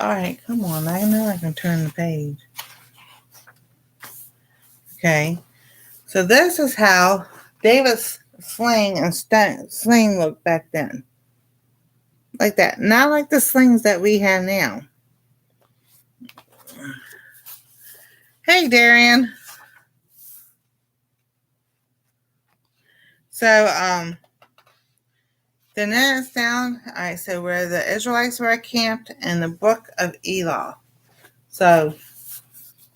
All right, come on. I know I can turn the page. Okay. So this is how David's sling looked back then. Like that. Not like the slings that we have now. Hey, Darian. So, the next down, all right, so where the Israelites were camped in the book of Elah. So,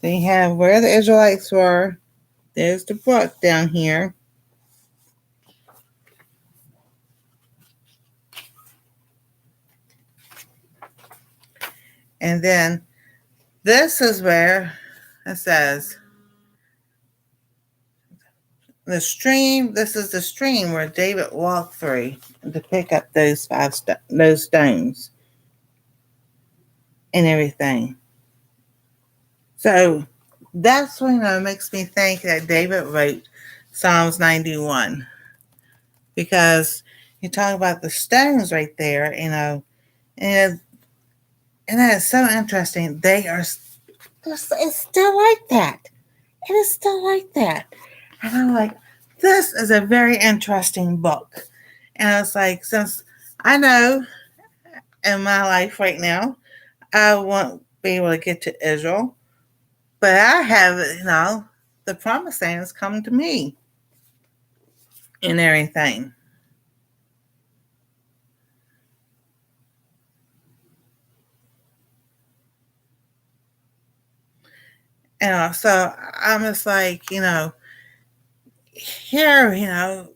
they have where the Israelites were. There's the book down here. And then this is where it says the stream. This is the stream where David walked through to pick up those stones and everything. So that's what makes me think that David wrote Psalms 91, because you talk about the stones right there, and that is so interesting. It's still like that. It is still like that. And I'm like, this is a very interesting book. And I was like, since I know in my life right now, I won't be able to get to Israel, but I have, the promised land has come to me and everything. So I'm just like, here,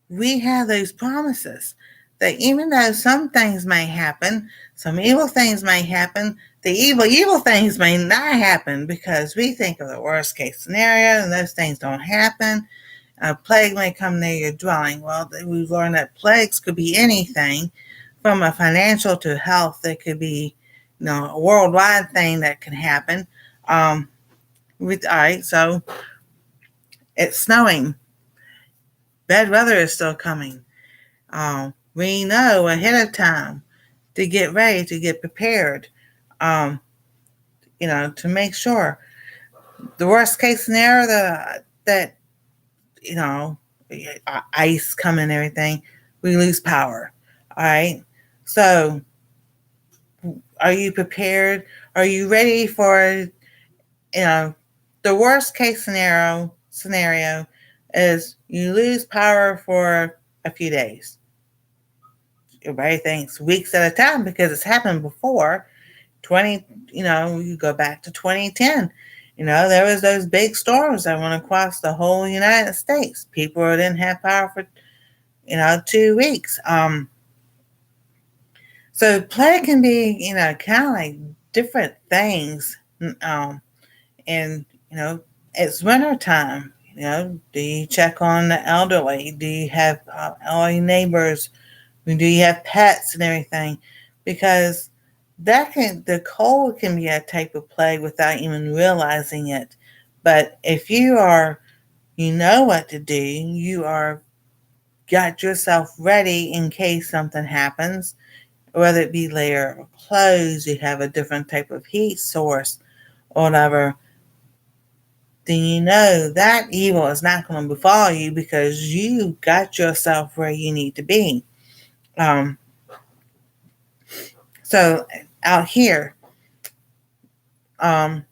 we have those promises that even though some things may happen, some evil things may happen, the evil things may not happen because we think of the worst case scenario and those things don't happen. A plague may come near your dwelling. Well, we've learned that plagues could be anything from a financial to health. It could be, a worldwide thing that can happen. All right, so it's snowing. Bad weather is still coming. We know ahead of time to get ready, to get prepared, to make sure. The worst case scenario that ice coming and everything, we lose power. All right. So are you prepared? Are you ready for, the worst case scenario is you lose power for a few days. Everybody thinks weeks at a time because it's happened before. You go back to 2010. There was those big storms that went across the whole United States. People didn't have power for, 2 weeks. So play can be, kind of like different things. And, it's winter time. Do you check on the elderly? Do you have all your neighbors Do you have pets and everything? Because the cold can be a type of plague without even realizing it. But if you know what to do, you are got yourself ready in case something happens, whether it be layer of clothes, you have a different type of heat source or whatever, then you know that evil is not going to befall you because you got yourself where you need to be. Um, so out here, um,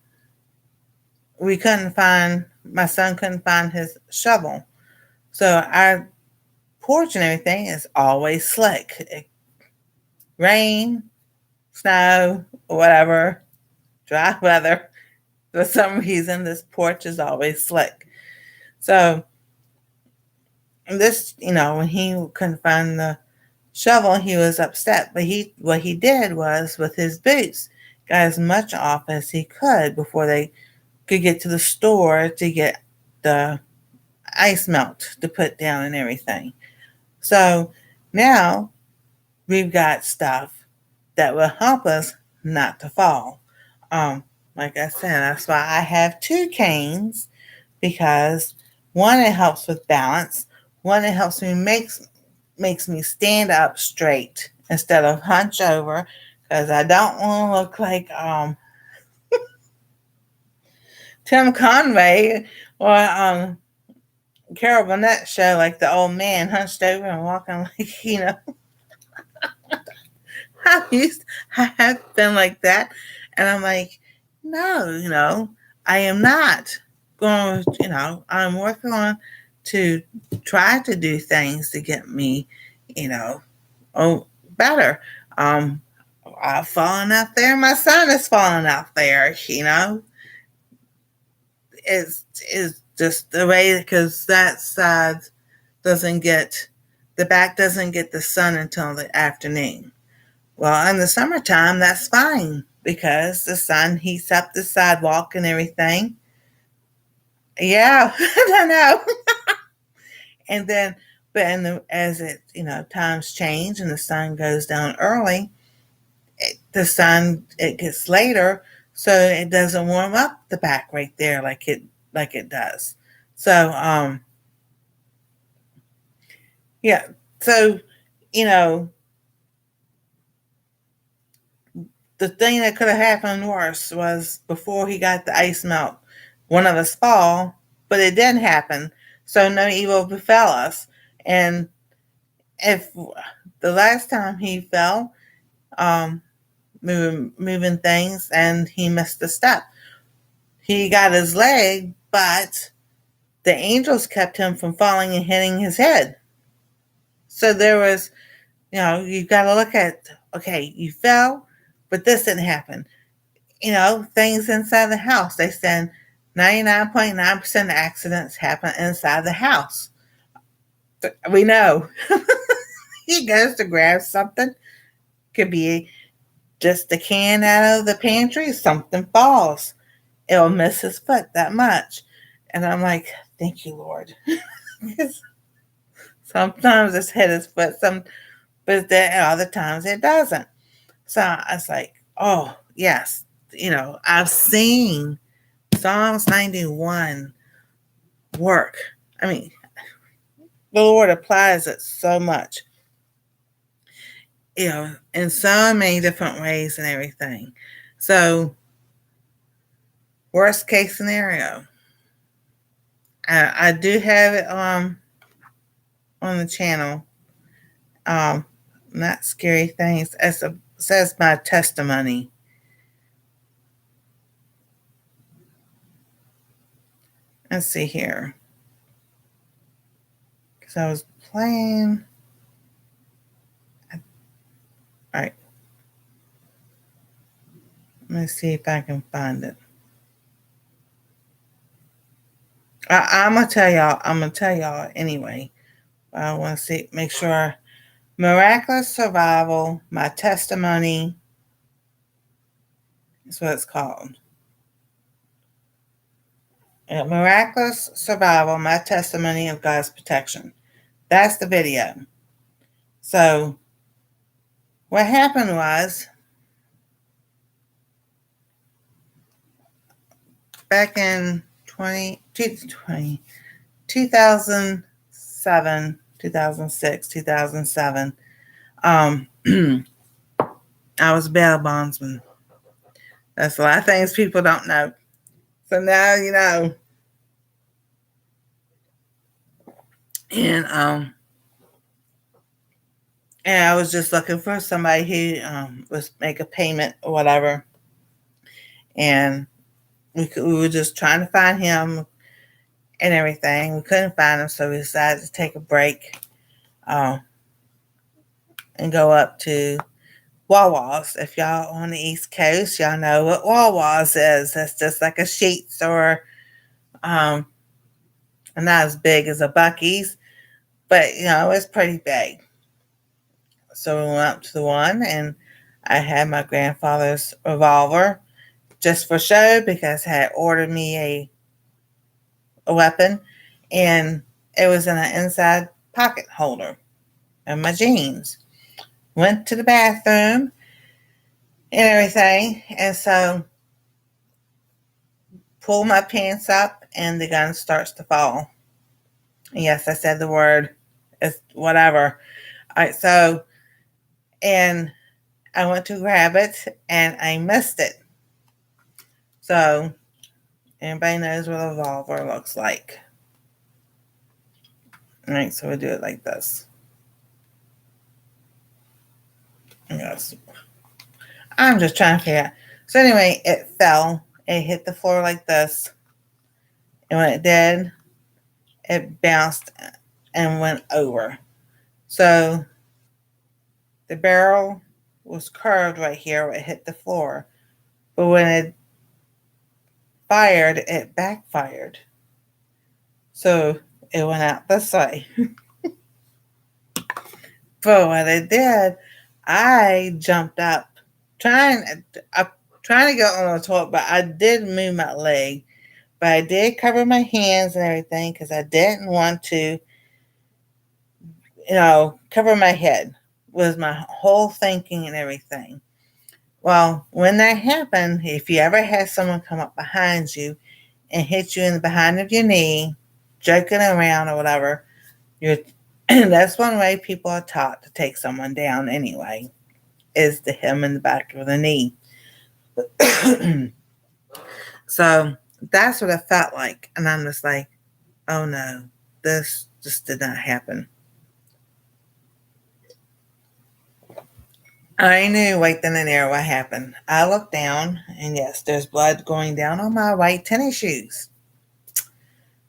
my son couldn't find his shovel. So our porch and everything is always slick. Rain, snow, whatever, dry weather. For some reason, this porch is always slick. So when he couldn't find the shovel, he was upset. But what he did was with his boots, got as much off as he could before they could get to the store to get the ice melt to put down and everything. So now we've got stuff that will help us not to fall. Like I said, that's why I have two canes, because one, it helps with balance. One, it helps me makes me stand up straight instead of hunch over, because I don't want to look like Tim Conway or Carol Burnett show, like the old man hunched over and walking like I have been like that, and I'm like, no, I am not going. I'm working on to try to do things to get me, you know, better. Um, I've fallen out there. My son is falling out there. It's just the way, because that side doesn't get the back doesn't get the sun until the afternoon. Well, in the summertime, that's fine because the sun heats up the sidewalk and everything. Yeah, I know. And then, but as it times change and the sun goes down early, it gets later, so it doesn't warm up the back right there like it does. So yeah, so you know the thing that could have happened worse was before he got the ice melt, one of us fall, but it didn't happen, so no evil befell us. And if the last time he fell, um, moving things, and he missed a step, he got his leg, but the angels kept him from falling and hitting his head. So there was, you've got to look at, okay, you fell, but this didn't happen. Things inside the house. They said 99.9% of accidents happen inside the house. We know. He goes to grab something. Could be just a can out of the pantry. Something falls. It'll miss his foot that much. And I'm like, thank you, Lord. Sometimes it's hit his foot, but then other times it doesn't. So I was like, oh, yes. I've seen Psalms 91 work. I mean, the Lord applies it so much, in so many different ways and everything. So, worst case scenario, I do have it on the channel. Not scary things. As it says my testimony. Let's see here. Because I was playing. All right. Let me see if I can find it. I'm gonna tell y'all. I'm gonna tell y'all anyway. I want to make sure. Miraculous survival. My testimony is what it's called. Miraculous survival. My testimony of God's protection. That's the video. So what happened was, back in 2007, 2006, 2007, I was a bail bondsman. That's a lot of things people don't know. So now you know. And and I was just looking for somebody who was make a payment or whatever. And we were just trying to find him and everything. We couldn't find him, so we decided to take a break uh, and go up to Wawa's. If y'all on the East Coast, y'all know what Wawa's is. That's just like a Sheetz or um, not as big as a Buc-ee's, but you know it's pretty big. So we went up to the one, and I had my grandfather's revolver just for show because he had ordered me a weapon, and it was in an inside pocket holder in my jeans. Went to the bathroom and everything, and so pull my pants up, and the gun starts to fall. And yes, I said the word. It's whatever. All right, so and I went to grab it, and I missed it. So anybody knows what a revolver looks like. All right, so we do it like this. Yes. I'm just trying to figure out. So anyway, it fell. It hit the floor like this. And when it did, it bounced and went over. So the barrel was curved right here where it hit the floor. But when it fired, it backfired. So it went out this way. But when it did, I jumped up, trying trying to get on the toilet, but I did move my leg. But I did cover my hands and everything because I didn't want to, cover my head was my whole thinking and everything. Well, when that happened, if you ever had someone come up behind you and hit you in the behind of your knee, joking around or whatever, you're that's one way people are taught to take someone down anyway, is to hit them in the back of the knee. So that's what it felt like. And I'm just like, oh no, this just did not happen. I knew right then and there what happened. I looked down, and yes, there's blood going down on my white tennis shoes.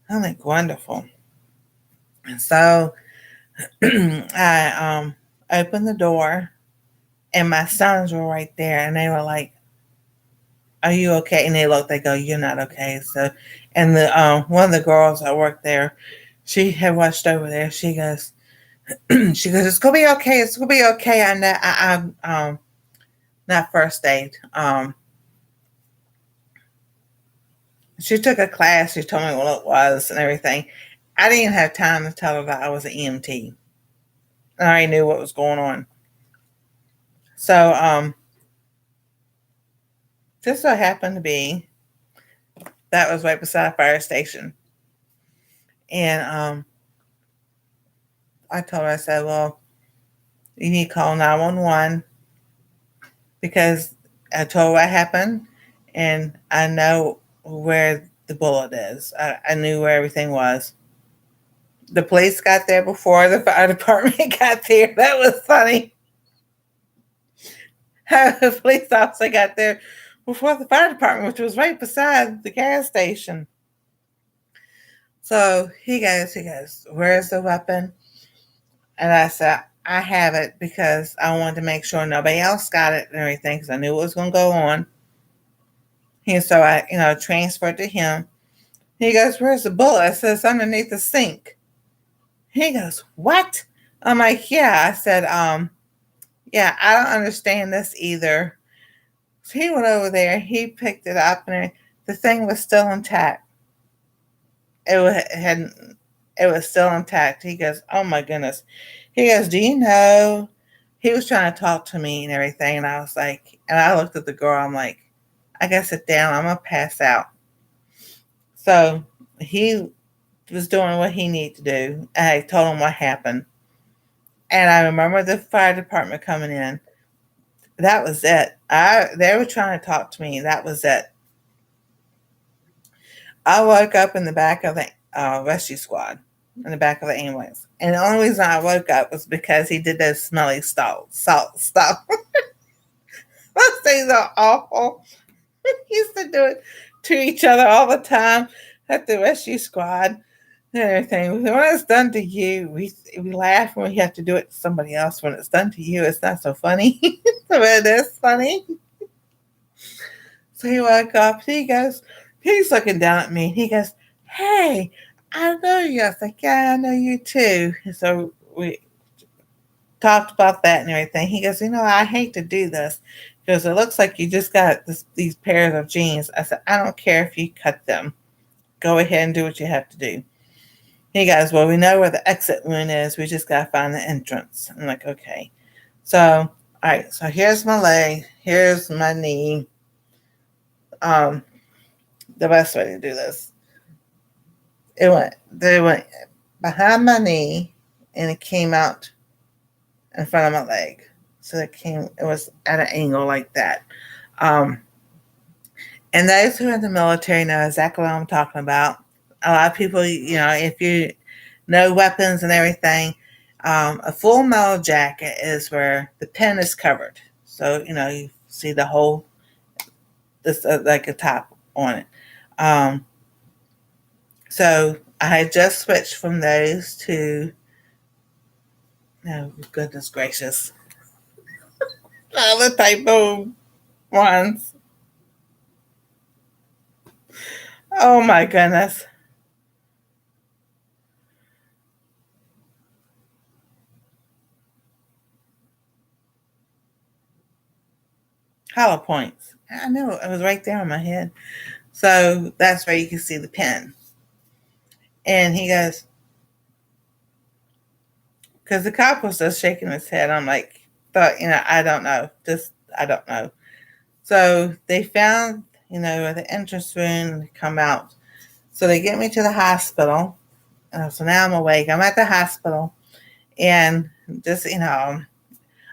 I'm like, wonderful. And so I opened the door, and my sons were right there, and they were like, "Are you okay?" And they looked. They go, "You're not okay." So, and the one of the girls that worked there, she had watched over there. She goes, "It's gonna be okay. It's gonna be okay." I know. Not first aid. She took a class. She told me what it was and everything. I didn't have time to tell her that I was an EMT. I already knew what was going on. So, just so happened to be that was right beside a fire station. And I told her, I said, well, you need to call 911 because I told her what happened, and I know where the bullet is. I knew where everything was. The police got there before the fire department got there. That was funny. The police officer got there before the fire department, which was right beside the gas station. So he goes, where's the weapon? And I said, I have it because I wanted to make sure nobody else got it and everything because I knew what was going to go on. And so I, transferred to him. He goes, where's the bullet? I said, it's underneath the sink. He goes, what? I'm like, yeah. I said, yeah, I don't understand this either. So he went over there, he picked it up, and the thing was still intact. It was still intact. He goes, oh my goodness. He goes, do you know? He was trying to talk to me and everything. And I was like, and I looked at the girl. I'm like, I got to sit down. I'm going to pass out. So he was doing what he needed to do. I told him what happened. And I remember the fire department coming in. That was it. They were trying to talk to me. That was it. I woke up in the back of the rescue squad, in the back of the ambulance. And the only reason I woke up was because he did those smelly salt stuff. Those things are awful. He used to do it to each other all the time at the rescue squad and everything. When it's done to you, we laugh when we have to do it to somebody else. When it's done to you, it's not so funny. But it is funny. So he woke up. He's looking down at me. He goes, hey, I know you. I was like, yeah, I know you too. And so we talked about that and everything. He goes, I hate to do this because it looks like you just got these pairs of jeans. I said, I don't care if you cut them. Go ahead and do what you have to do. He goes, well, we know where the exit wound is. We just got to find the entrance. I'm like, okay. So, all right. So here's my leg. Here's my knee. The best way to do this. They went behind my knee and it came out in front of my leg. So it was at an angle like that. Um, and those who are in the military know exactly what I'm talking about. A lot of people, if you know weapons and everything, a full metal jacket is where the pin is covered. So, you see the whole, this like a top on it. So I had just switched from those to, oh, goodness gracious, other type of ones. Oh my goodness. Hollow points. I knew it was right there on my head. So that's where you can see the pin. And he goes, because the cop was just shaking his head. I'm like, I don't know. I don't know. So they found, where the entrance wound come out. So they get me to the hospital. So now I'm awake. I'm at the hospital. And just, I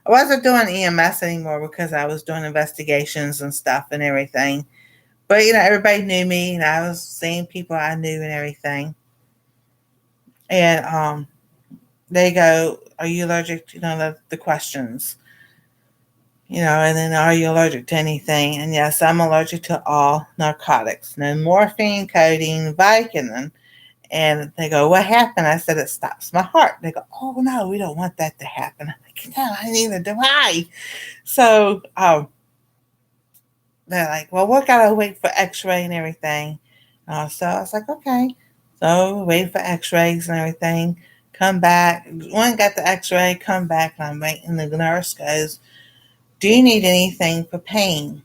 wasn't doing EMS anymore because I was doing investigations and stuff and everything. But, everybody knew me and I was seeing people I knew and everything. And they go, are you allergic to, the questions? And then are you allergic to anything? And yes, I'm allergic to all narcotics. No morphine, codeine, Vicodin. And they go, what happened? I said, it stops my heart. They go, oh no, we don't want that to happen. I'm like, no, neither do I. So they're like, well, we gotta wait for x-ray and everything. So I was like, okay. So wait for x-rays and everything. Come back. One got the x-ray, come back, and I'm waiting. The nurse goes, do you need anything for pain?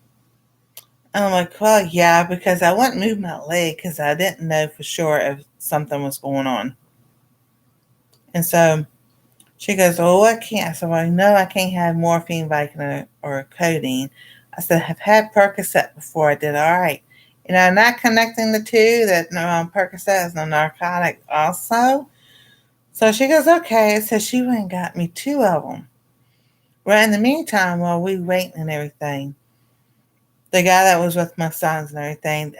And I'm like, well, yeah, because I wouldn't move my leg because I didn't know for sure if something was going on. And so she goes, well, what can't? I said, well, no, I can't have morphine, Vicodin, or codeine. I said, I've had Percocet before. I did all right. Not connecting the two, that Percocet is no narcotic also. So she goes, okay. So she went and got me two of them. Well, in the meantime, while we waiting and everything, the guy that was with my sons and everything,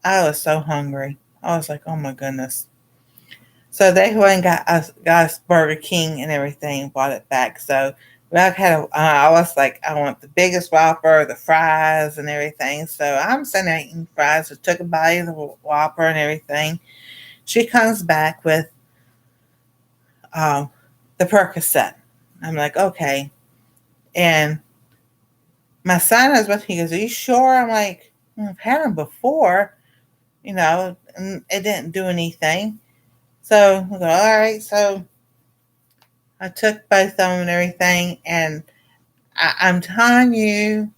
I was so hungry. I was like, oh my goodness. So they went and got us Burger King and everything, bought it back. So I was like, I want the biggest Whopper, the fries and everything. So I'm sitting there eating fries. So took a bite of the Whopper and everything. She comes back with um, the Percocet. I'm like, okay. And my son is with me. He goes, are you sure? I'm like, I've had them before, and it didn't do anything. So I go, all right. So I took both of them and everything. And I'm telling you,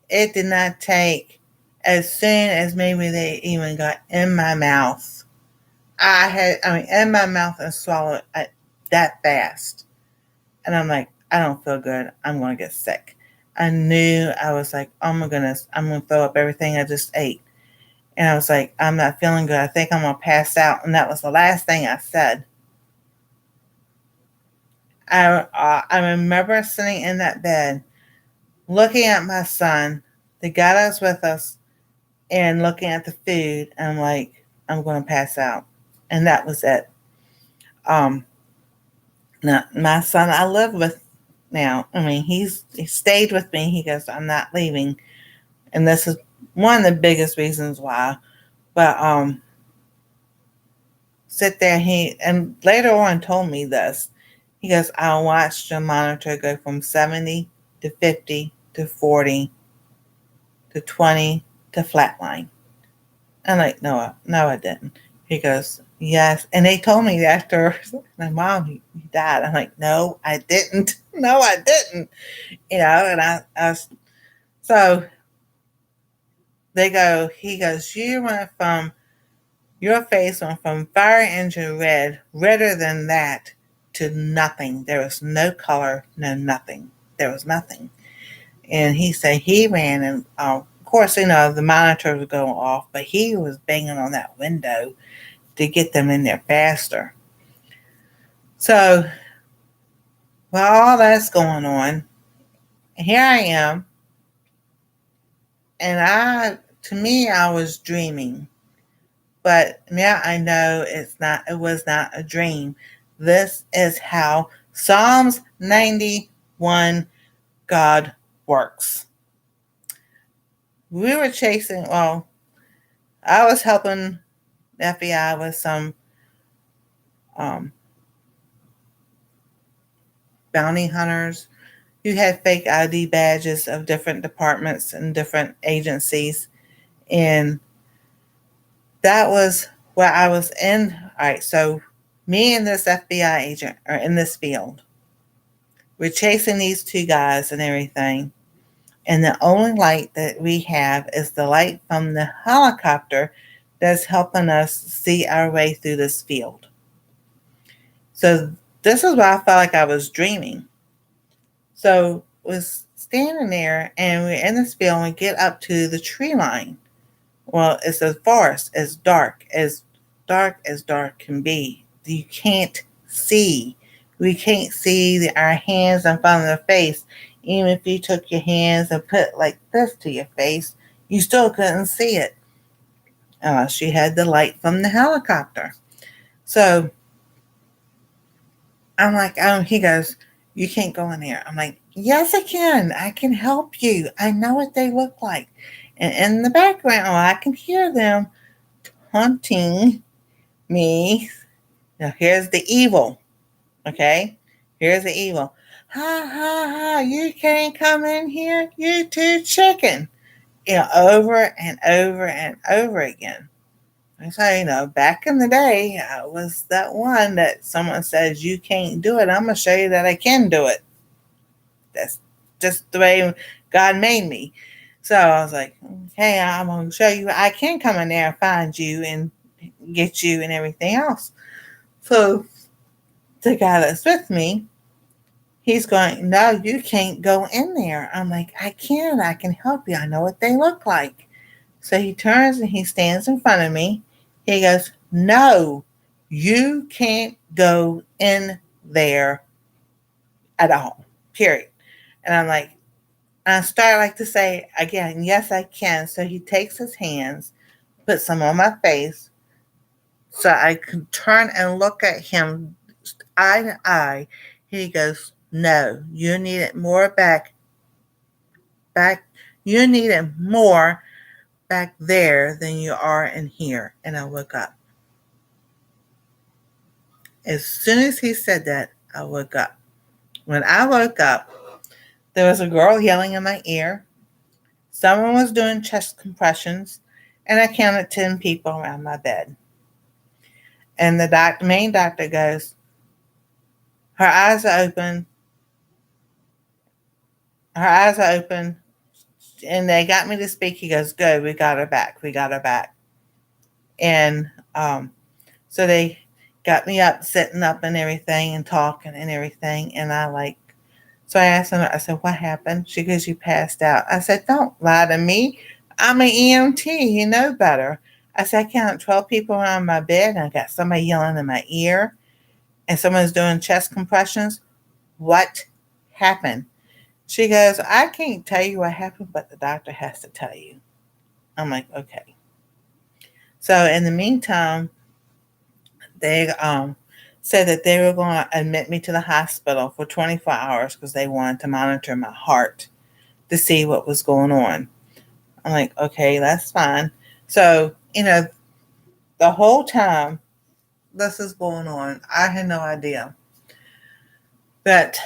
it did not take as soon as maybe they even got in my mouth. In my mouth and swallowed it that fast. And I'm like, I don't feel good. I'm going to get sick. I knew. I was like, oh my goodness, I'm going to throw up everything I just ate. And I was like, I'm not feeling good. I think I'm going to pass out. And that was the last thing I said. I remember sitting in that bed, looking at my son, the guy that was with us, and looking at the food. And I'm like, I'm going to pass out. And that was it. Um, Now, my son I live with now, I mean, he stayed with me. He goes, I'm not leaving. And this is one of the biggest reasons why. But sit there, and later on told me this. He goes, I watched your monitor go from 70 to 50 to 40 to 20 to flatline. I'm like, no, I didn't. He goes, yes. And they told me after my mom he died. I'm like, no, I didn't. No, I didn't. And so he goes, your face went from fire engine red, redder than that, to nothing. There was no color, no nothing. There was nothing. And he said he ran, and of course, the monitors were going off, but he was banging on that window to get them in there faster. So while all that's going on, here I am, and to me, I was dreaming. But now I know it was not a dream. This is how Psalms 91 God works. We were I was helping the FBI with some um, bounty hunters who had fake ID badges of different departments and different agencies. And that was where I was in. All right, so me and this FBI agent are in this field. We're chasing these two guys and everything. And the only light that we have is the light from the helicopter that's helping us see our way through this field. So this is why I felt like I was dreaming. So was standing there and we're in this field and we get up to the tree line. Well, it's a forest, as dark as dark can be. You can't see. We can't see our hands in front of the face. Even if you took your hands and put like this to your face, you still couldn't see it unless you had the light from the helicopter. So I'm like, he goes, you can't go in there. I'm like, yes, I can. I can help you. I know what they look like. And in the background, I can hear them taunting me. Now, here's the evil. Okay? Here's the evil. Ha, ha, ha. You can't come in here. You too chicken. Over and over and over again. So, back in the day, I was that one that someone says you can't do it. I'm going to show you that I can do it. That's just the way God made me. So I was like, okay, I'm going to show you I can come in there and find you and get you and everything else. So the guy that's with me, he's going, no, you can't go in there. I'm like, I can help you. I know what they look like. So he turns and he stands in front of me. He goes, no, you can't go in there at all, period. And I'm like, I start like to say again, yes, I can. So he takes his hands, puts them on my face so I can turn and look at him eye to eye. He goes, no, you need it more back. You need it more back there than you are in here. And I woke up. As soon as he said that, I woke up. When I woke up, there was a girl yelling in my ear. Someone was doing chest compressions, and I counted 10 people around my bed. And the main doctor goes, her eyes are open. Her eyes are open. And they got me to speak. He goes, good, we got her back. And so they got me up, sitting up and everything and talking and everything. And so I asked her, I said, what happened? She goes, you passed out. I said, don't lie to me. I'm an EMT. You know better. I said, I counted 12 people around my bed and I got somebody yelling in my ear and someone's doing chest compressions. What happened? She goes, I can't tell you what happened, but the doctor has to tell you. I'm like, okay. So in the meantime, they said that they were going to admit me to the hospital for 24 hours because they wanted to monitor my heart to see what was going on. I'm like, okay, that's fine. So, the whole time this is going on, I had no idea that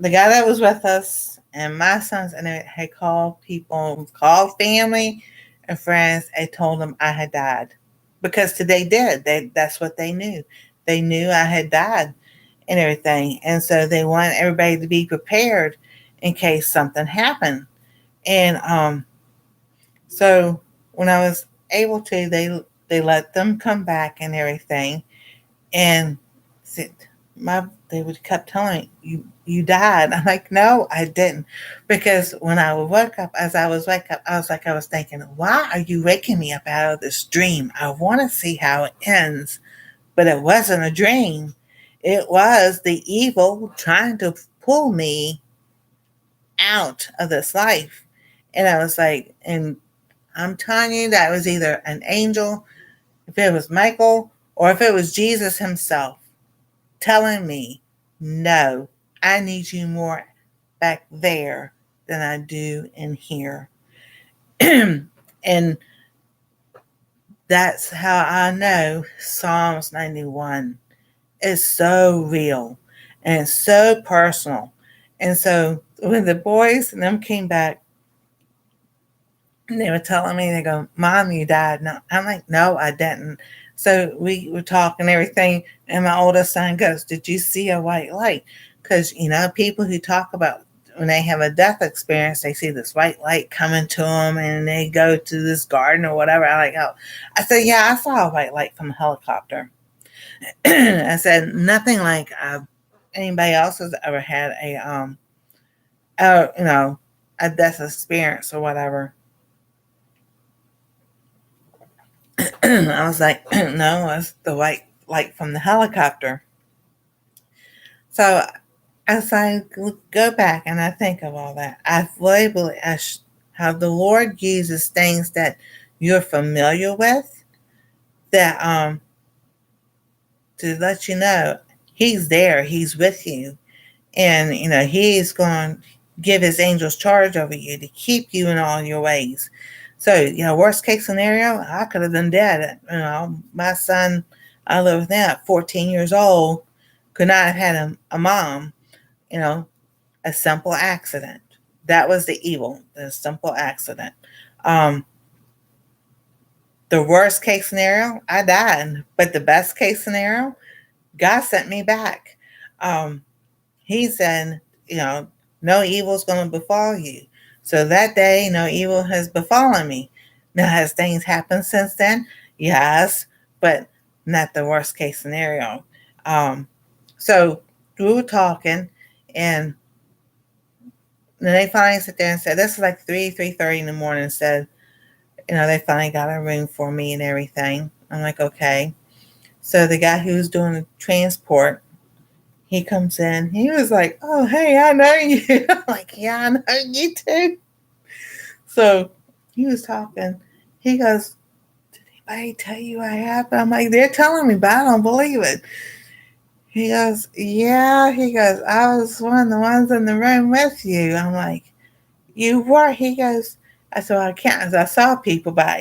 the guy that was with us and my sons and it had called people, called family and friends, and told them I had died. Because they did. That's what they knew. They knew I had died and everything. And so they wanted everybody to be prepared in case something happened. And so when I was able to, they let them come back and everything. And said, they would kept telling me, you died. I'm like, no, I didn't. Because when I would wake up, as I was wake up, I was thinking, why are you waking me up out of this dream? I want to see how it ends. But it wasn't a dream. It was the evil trying to pull me out of this life. And I was like, and I'm telling you, that was either an angel, if it was Michael, or if it was Jesus himself telling me, no, I need you more back there than I do in here. And that's how I know Psalms 91 is so real and so personal. And so when the boys and them came back, and they were telling me, they go, Mom, you died. No, I'm like, no, I didn't. So we were talking everything, and my oldest son goes, did you see a white light? Because, people who talk about when they have a death experience, they see this white light coming to them, and they go to this garden or whatever. I said, yeah, I saw a white light from a helicopter. I said, nothing like anybody else has ever had a death experience or whatever. I was like, no, it's the white light from the helicopter. So as I go back and I think of all that, I really believe how the Lord uses things that you're familiar with that to let you know He's there, He's with you, and He's going to give His angels charge over you to keep you in all your ways. So, worst case scenario, I could have been dead. My son, I live with him at 14 years old, could not have had a mom, you know, a simple accident. That was the evil, the simple accident. Um, the worst case scenario, I died. But the best case scenario, God sent me back. Um, he said, no evil is going to befall you. So that day, no evil has befallen me. Now, has things happened since then? Yes, but not the worst case scenario. Um, so we were talking, and then they finally sit there and said, this is like 3:30 in the morning, and said, they finally got a room for me and everything. I'm like, okay. So the guy who was doing the transport, he comes in. He was like, oh, hey, I know you. I'm like, yeah, I know you too. So he was talking. He goes, did anybody tell you what happened? I'm like, they're telling me, but I don't believe it. He goes, yeah. He goes, I was one of the ones in the room with you. I'm like, you were? He goes, I said, I can't. I saw people, but,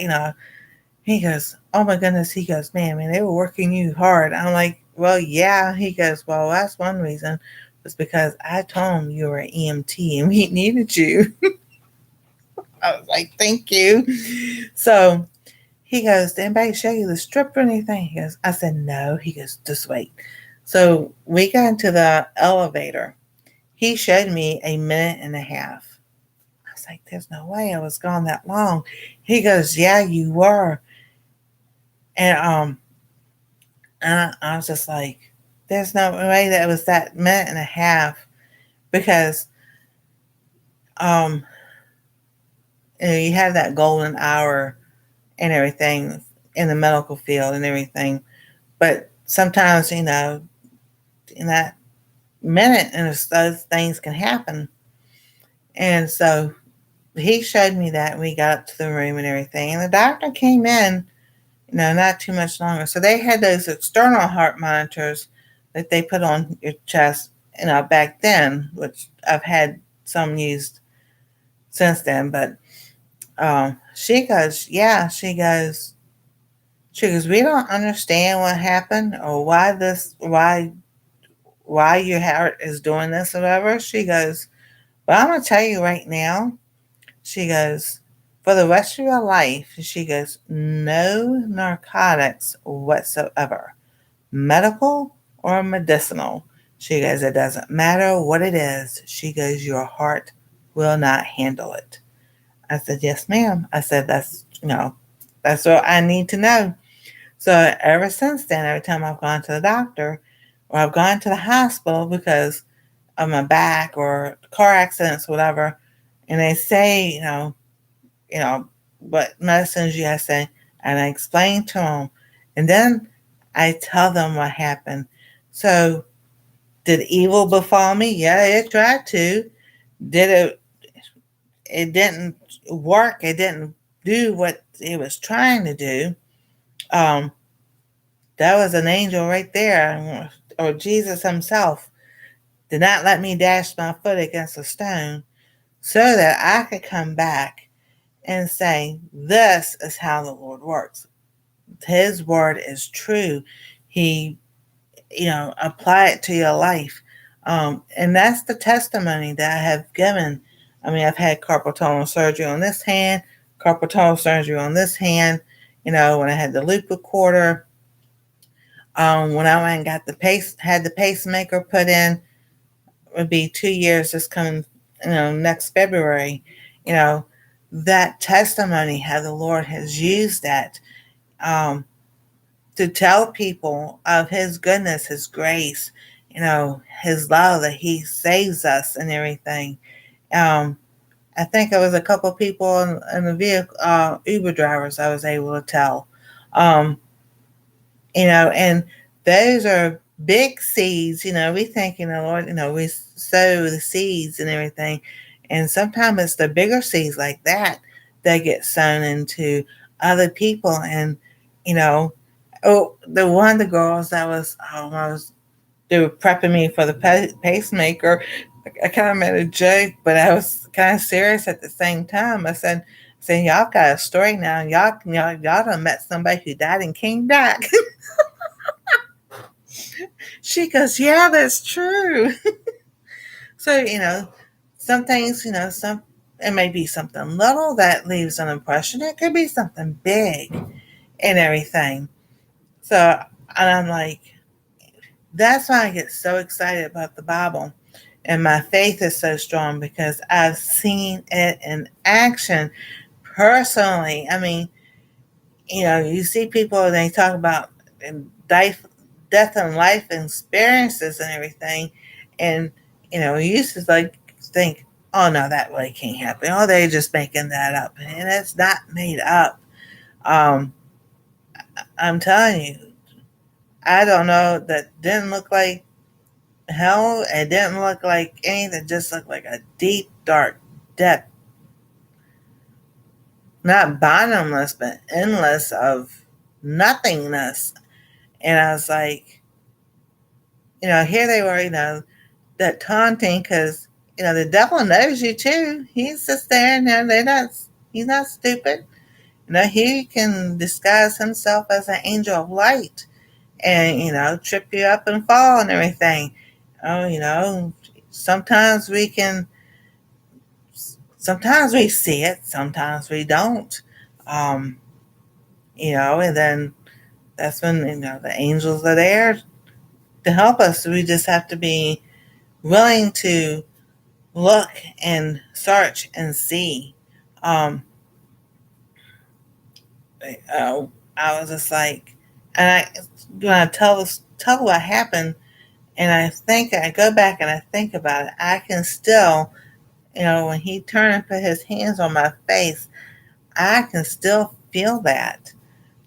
he goes, oh my goodness. He goes, man, they were working you hard. I'm like, well, yeah. He goes, well, that's one reason. Was because I told him you were an EMT and we needed you. I was like, thank you. So he goes, did anybody show you the strip or anything? He goes, I said, no. He goes, just wait. So we got into the elevator. He showed me a minute and a half. I was like, there's no way I was gone that long. He goes, yeah, you were. And And I was just like, there's no way that it was that minute and a half because um, you have that golden hour and everything in the medical field and everything. But sometimes, in that minute, and those things can happen. And so he showed me that, and we got up to the room and everything. And the doctor came in, not too much longer. So they had those external heart monitors that they put on your chest, back then, which I've had some used since then. But she goes, yeah, she goes, we don't understand what happened or why your heart is doing this or whatever. She goes, but I'm gonna tell you right now. She goes, for the rest of your life, she goes, no narcotics whatsoever, medical or medicinal. She goes, it doesn't matter what it is. She goes, your heart will not handle it. I said, yes, ma'am. I said, that's what I need to know. So ever since then, every time I've gone to the doctor or I've gone to the hospital because of my back or car accidents, whatever, and they say, what medicines you have to say, and I explain to them, and then I tell them what happened. So, did evil befall me? Yeah, it tried to. Did it? It didn't work. It didn't do what it was trying to do. Um, that was an angel right there, or Jesus Himself did not let me dash my foot against a stone, so that I could come back and say, "This is how the Lord works." His word is true. He, apply it to your life. And that's the testimony that I have given. I mean, I've had carpal tunnel surgery on this hand, carpal tunnel surgery on this hand. When I had the loop recorder, when I went and got had the pacemaker put in, it would be 2 years this coming, next February. You know, that testimony, how the Lord has used that. Um, to tell people of His goodness, His grace, His love, that He saves us and everything. Um, I think it was a couple of people in the vehicle, Uber drivers, I was able to tell. Um, and those are big seeds. We think, Lord, we sow the seeds and everything. And sometimes it's the bigger seeds like that get sown into other people. And, you know, one of the girls that they were prepping me for the pacemaker. I kind of made a joke, but I was kind of serious at the same time. I said, y'all got a story now. Y'all done met somebody who died and came back. She goes, yeah, that's true. So, some things, it may be something little that leaves an impression. It could be something big and everything. So, and I'm like, that's why I get so excited about the Bible. And my faith is so strong because I've seen it in action personally. I mean, you see people and they talk about death and life experiences and everything. And, you used to think, oh no, that really can't happen. Oh, they're just making that up. And it's not made up. Um, I'm telling you, I don't know, that didn't look like hell. It didn't look like anything. It just looked like a deep, dark depth. Not bottomless, but endless of nothingness. And I was like, here they were, that taunting because, the devil knows you too. He's just there. He's not stupid. He can disguise himself as an angel of light and, trip you up and fall and everything. Oh, sometimes we can, sometimes we see it, sometimes we don't. Um, and then that's when, the angels are there to help us. We just have to be willing to look and search and see. Um, I was just like, And when I tell what happened, and I go back and I think about it, I can still, when he turned and put his hands on my face, I can still feel that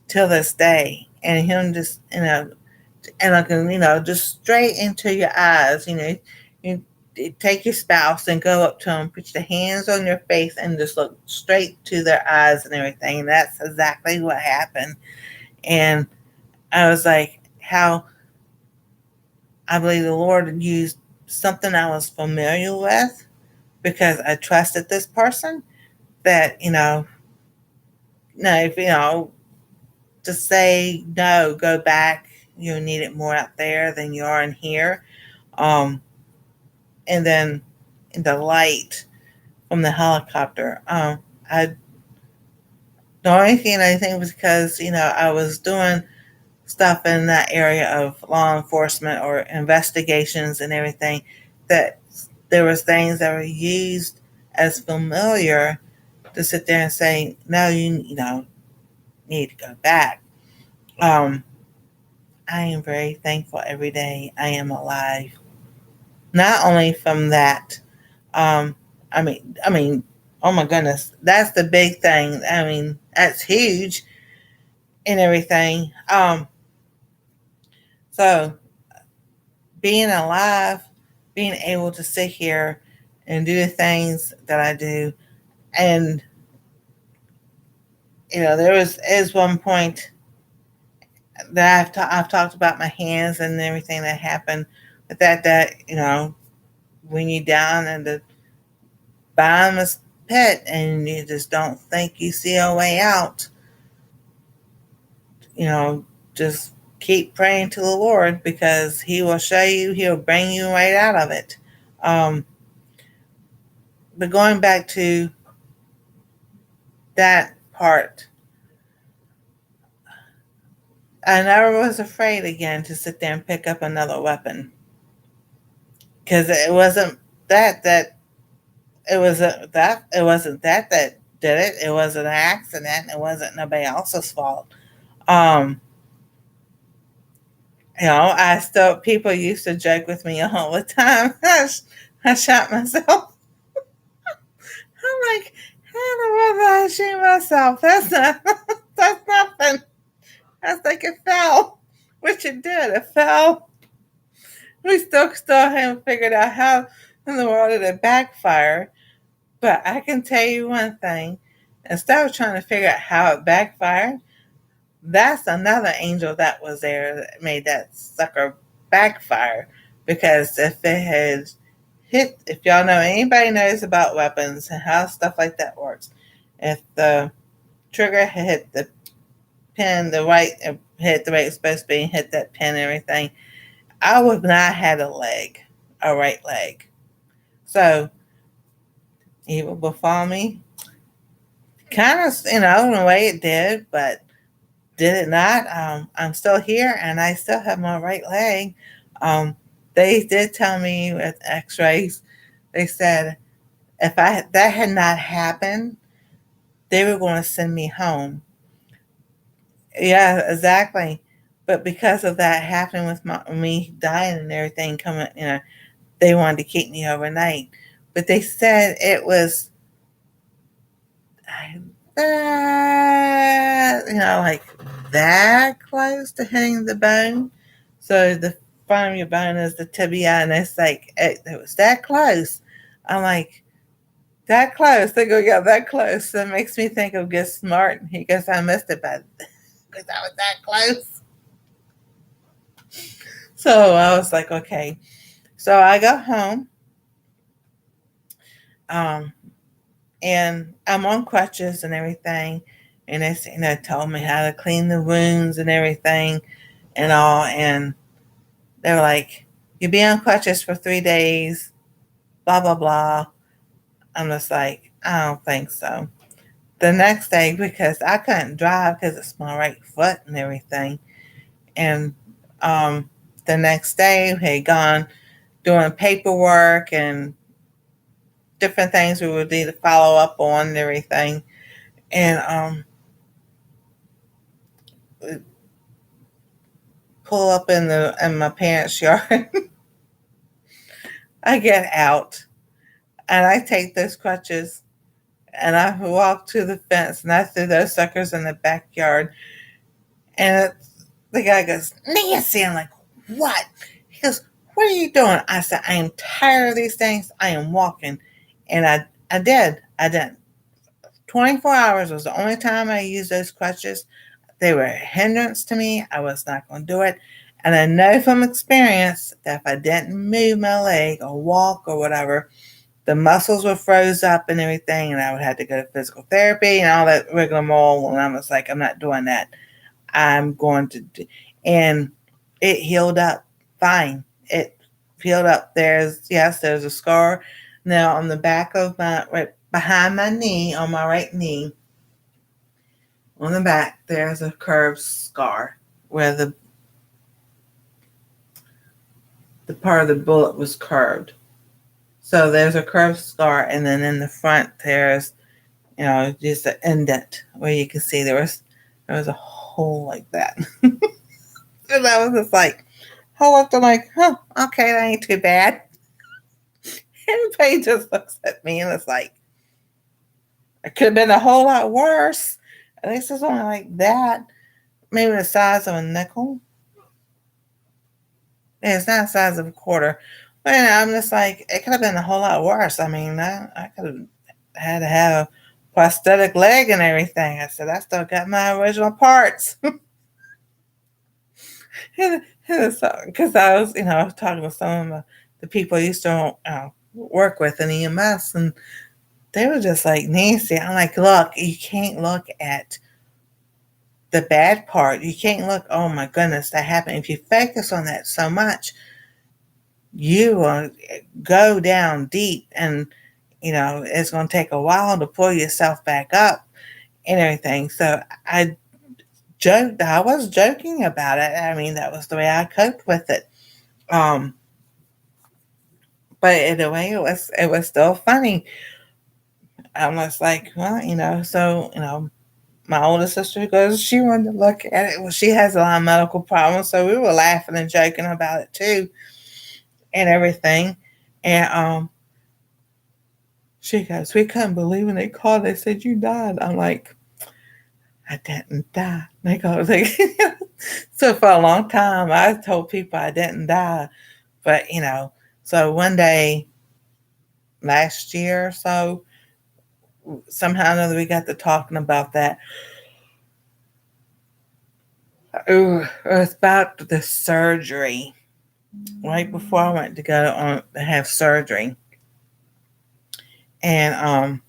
till this day. And him just, and I can, just straight into your eyes, you take your spouse and go up to them, put your hands on your face, and just look straight to their eyes and everything. And that's exactly what happened. And I was like, how I believe the Lord used something I was familiar with because I trusted this person that, no, if, to say, no, go back, you need it more out there than you are in here. Um, and then the light from the helicopter. I The only thing I think was because, I was doing stuff in that area of law enforcement or investigations and everything, that there was things that were used as familiar to sit there and say, no, you need to go back. Um, I am very thankful every day I am alive. Not only from that, um, I mean, oh my goodness, that's the big thing. I mean, that's huge and everything. So being alive, being able to sit here and do the things that I do. And, there is one point that I've talked about my hands and everything that happened, but when you're down in the bottomless pit and you just don't think you see a way out, you know, just keep praying to the Lord because He will show you, He'll bring you right out of it. Um, but going back to that part, I never was afraid again to sit there and pick up another weapon because it wasn't that it wasn't that did it. It was an accident. It wasn't nobody else's fault. Um, I still people used to joke with me all the time. I shot myself. I'm like, how in the world did I shoot myself? That's not that's nothing. That's like it fell, which it did. It fell. We still haven't figured out how in the world did it backfire. But I can tell you one thing. Instead of trying to figure out how it backfired, that's another angel that was there that made that sucker backfire. Because if it had hit, if y'all know anybody knows about weapons and how stuff like that works, if the trigger had hit the pin the right, hit the way it's supposed to be, and hit that pin and everything, I would not have a right leg. So evil befall me, kind of, in a way it did, but did it not? I'm still here and I still have my right leg. Um, they did tell me with X-rays. They said if that had not happened, they were going to send me home. Yeah, exactly. But because of that happening with me dying and everything coming, they wanted to keep me overnight. But they said it was like that close to hitting the bone. So the front of your bone is the tibia, and it's like it was that close. I'm like, that close. They go, yeah, that close. That makes me think of Get Smart. He goes, I missed it, but because I was that close. So I was like, okay. So I go home, um, and I'm on crutches and everything. And they, told me how to clean the wounds and everything and all. And they were like, you'll be on crutches for 3 days, blah, blah, blah. I'm just like, I don't think so. The next day, because I couldn't drive because it's my right foot and everything. And the next day, we had gone doing paperwork and different things we would need to follow up on and everything. And pull up in my parents' yard. I get out and I take those crutches and I walk to the fence and I threw those suckers in the backyard. And the guy goes, Nancy. I'm like, what? He goes, what are you doing? I said, I am tired of these things. I am walking. And I did. I did. 24 hours was the only time I used those crutches. They were a hindrance to me. I was not going to do it. And I know from experience that if I didn't move my leg or walk or whatever, the muscles were froze up and everything, and I would have to go to physical therapy and all that rigmarole. And I was like, I'm not doing that. I'm going to do, and it healed up fine. It healed up. There's a scar now on the back of right behind my knee, on my right knee. On the back, there's a curved scar where the part of the bullet was curved. So there's a curved scar, and then in the front there's, just an indent where you can see there was a hole like that. And I was just like, I looked, I'm like, okay, that ain't too bad. Everybody just looks at me and it's like, it could have been a whole lot worse. At least it's only like that. Maybe the size of a nickel. Yeah, it's not the size of a quarter. But I'm just like, it could have been a whole lot worse. I mean, I could have had to have a prosthetic leg and everything. I said, I still got my original parts. Because I was, talking with some of the people I used to work with in EMS, and they were just like, Nancy, I'm like, look, you can't look at the bad part. You can't look, oh my goodness, that happened. If you focus on that so much, you will go down deep, and it's going to take a while to pull yourself back up and everything. So I was joking about it. I mean, that was the way I coped with it. But in a way, it was still funny. I was like, well, so my older sister goes, she wanted to look at it. Well, she has a lot of medical problems, so we were laughing and joking about it too, and everything. And she goes, we couldn't believe when they called. They said you died. I'm like, I didn't die. They go, so for a long time, I told people I didn't die. But, so one day last year or so, somehow or another, we got to talking about that. It was about the surgery. Right before I went to go on to have surgery. And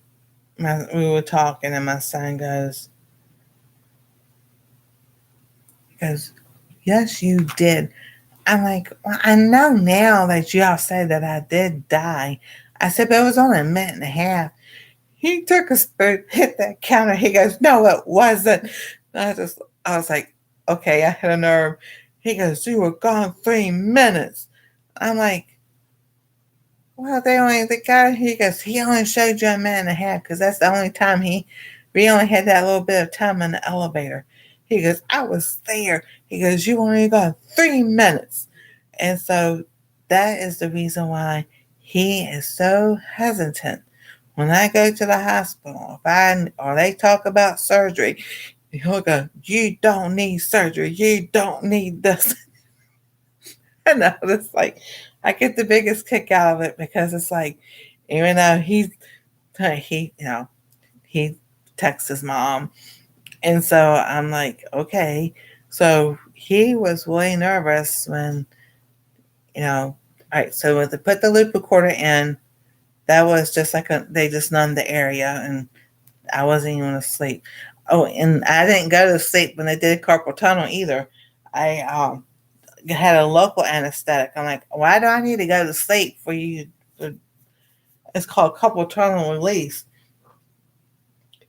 we were talking, and my son goes, yes, you did. I'm like, well, I know now that y'all say that I did die. I said, but it was only a minute and a half. He took a spoon, hit that counter. He goes, no, it wasn't. I was like, okay, I had a nerve. He goes, you were gone 3 minutes. I'm like, well, the guy, he goes, he only showed you a minute and a half because that's the only time we only had that little bit of time in the elevator. He goes, I was there. He goes, you only got 3 minutes. And so that is the reason why he is so hesitant. When I go to the hospital, or they talk about surgery, he'll go, you don't need surgery. You don't need this. And it's like, I get the biggest kick out of it because it's like, even though he texts his mom. And so I'm like, okay. So he was really nervous when, all right, so when they put the loop recorder in, that was just like they just numbed the area, and I wasn't even asleep. Oh, and I didn't go to sleep when they did carpal tunnel either. I had a local anesthetic. I'm like, why do I need to go to sleep for you? It's called carpal tunnel release.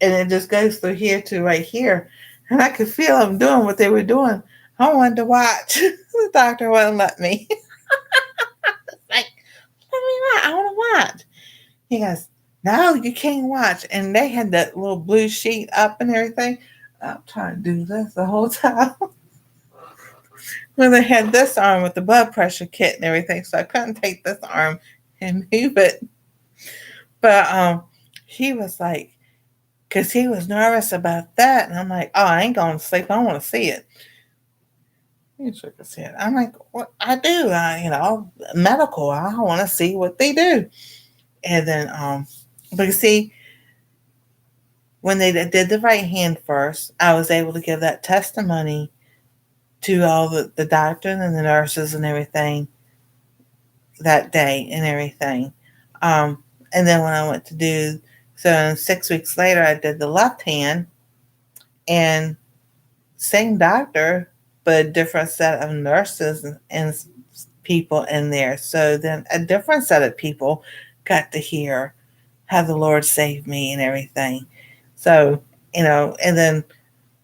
And it just goes through here to right here. And I could feel them doing what they were doing. I wanted to watch. The doctor wouldn't let me. Like, let me watch. I want to watch. He goes, no, you can't watch. And they had that little blue sheet up and everything. I'm trying to do this the whole time. Well, they had this arm with the blood pressure kit and everything, so I couldn't take this arm and move it. But he was like, because he was nervous about that, and I'm like, oh, I ain't going to sleep. I want to see it. He shook his head. I'm like, what? I do. Medical. I want to see what they do. And then, but you see, when they did the right hand first, I was able to give that testimony to all the doctors and the nurses and everything that day and everything. And then when I went to do, so 6 weeks later, I did the left hand, and same doctor, but a different set of nurses and people in there. So then a different set of people got to hear how the Lord saved me and everything. So, and then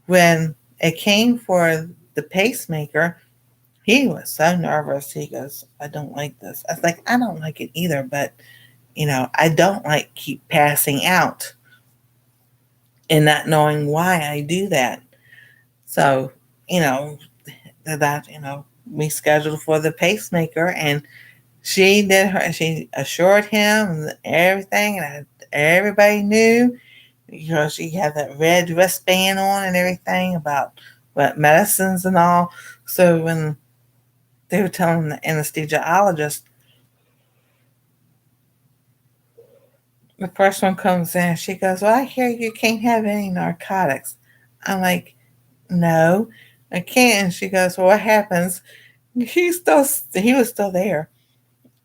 when it came for the pacemaker, he was so nervous. He goes, I don't like this. I was like, I don't like it either, but I don't like keep passing out and not knowing why I do that. So, you know, we scheduled for the pacemaker, and she assured him and everything, and everybody knew, she had that red wristband on and everything about what medicines and all. So when they were telling the anesthesiologist, the first one comes in, she goes, well, I hear you can't have any narcotics. I'm like, no, I can't. And she goes, well, what happens? He was still there.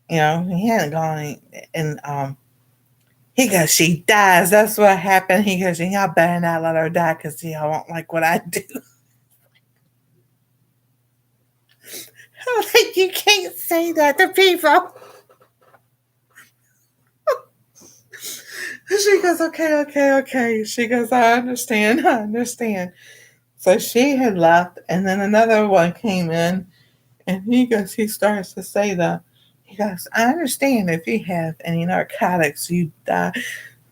He hadn't gone. And he goes, she dies. That's what happened. He goes, y'all better not let her die because y'all won't like what I do. I'm like, you can't say that to people. She goes, okay. She goes, I understand. So she had left, and then another one came in, and he starts to say that. He goes, I understand if you have any narcotics, you die.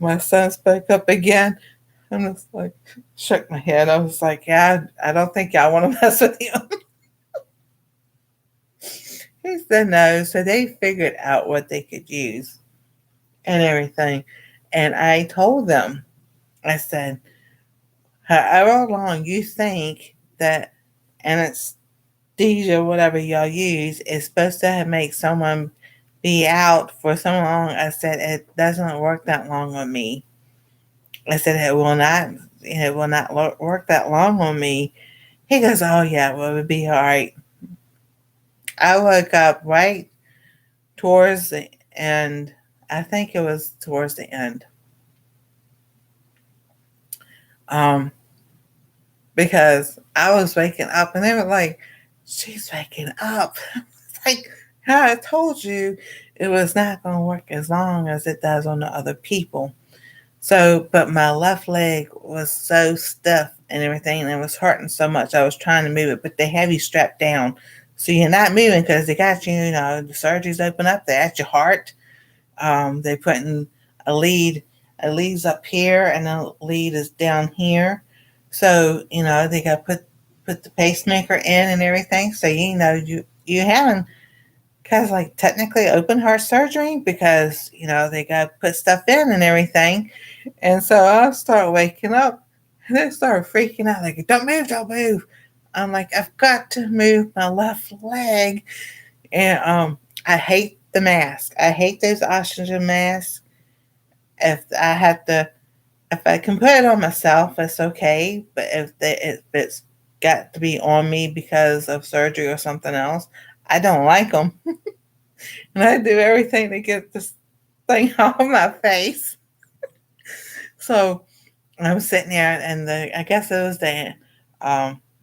My son spoke up again. I'm just like, shook my head. I was like, yeah, I don't think y'all want to mess with him. He said no. So they figured out what they could use and everything. And I told them, I said, however long you think that anesthesia, whatever y'all use, is supposed to make someone be out for so long, I said, it doesn't work that long on me. I said, it will not work that long on me. He goes, oh yeah, well, it'll be all right. I woke up right towards the end. I think it was towards the end. Because I was waking up and they were like, she's waking up. It's like, how I told you it was not going to work as long as it does on the other people. So, but my left leg was so stiff and everything, and it was hurting so much. I was trying to move it, but they have you strapped down. So you're not moving because they got you, the surgeries open up. They're at your heart. They putting a lead's up here, and the lead is down here. So they got to put the pacemaker in and everything. So you haven't kind of like technically open heart surgery because they got to put stuff in and everything. And so I start waking up, and they start freaking out like, don't move. I'm like, I've got to move my left leg. And I hate the mask. I hate those oxygen masks. If I can put it on myself, it's okay. But if it's got to be on me because of surgery or something else, I don't like them. And I do everything to get this thing off my face. So I was sitting there, and I guess it was the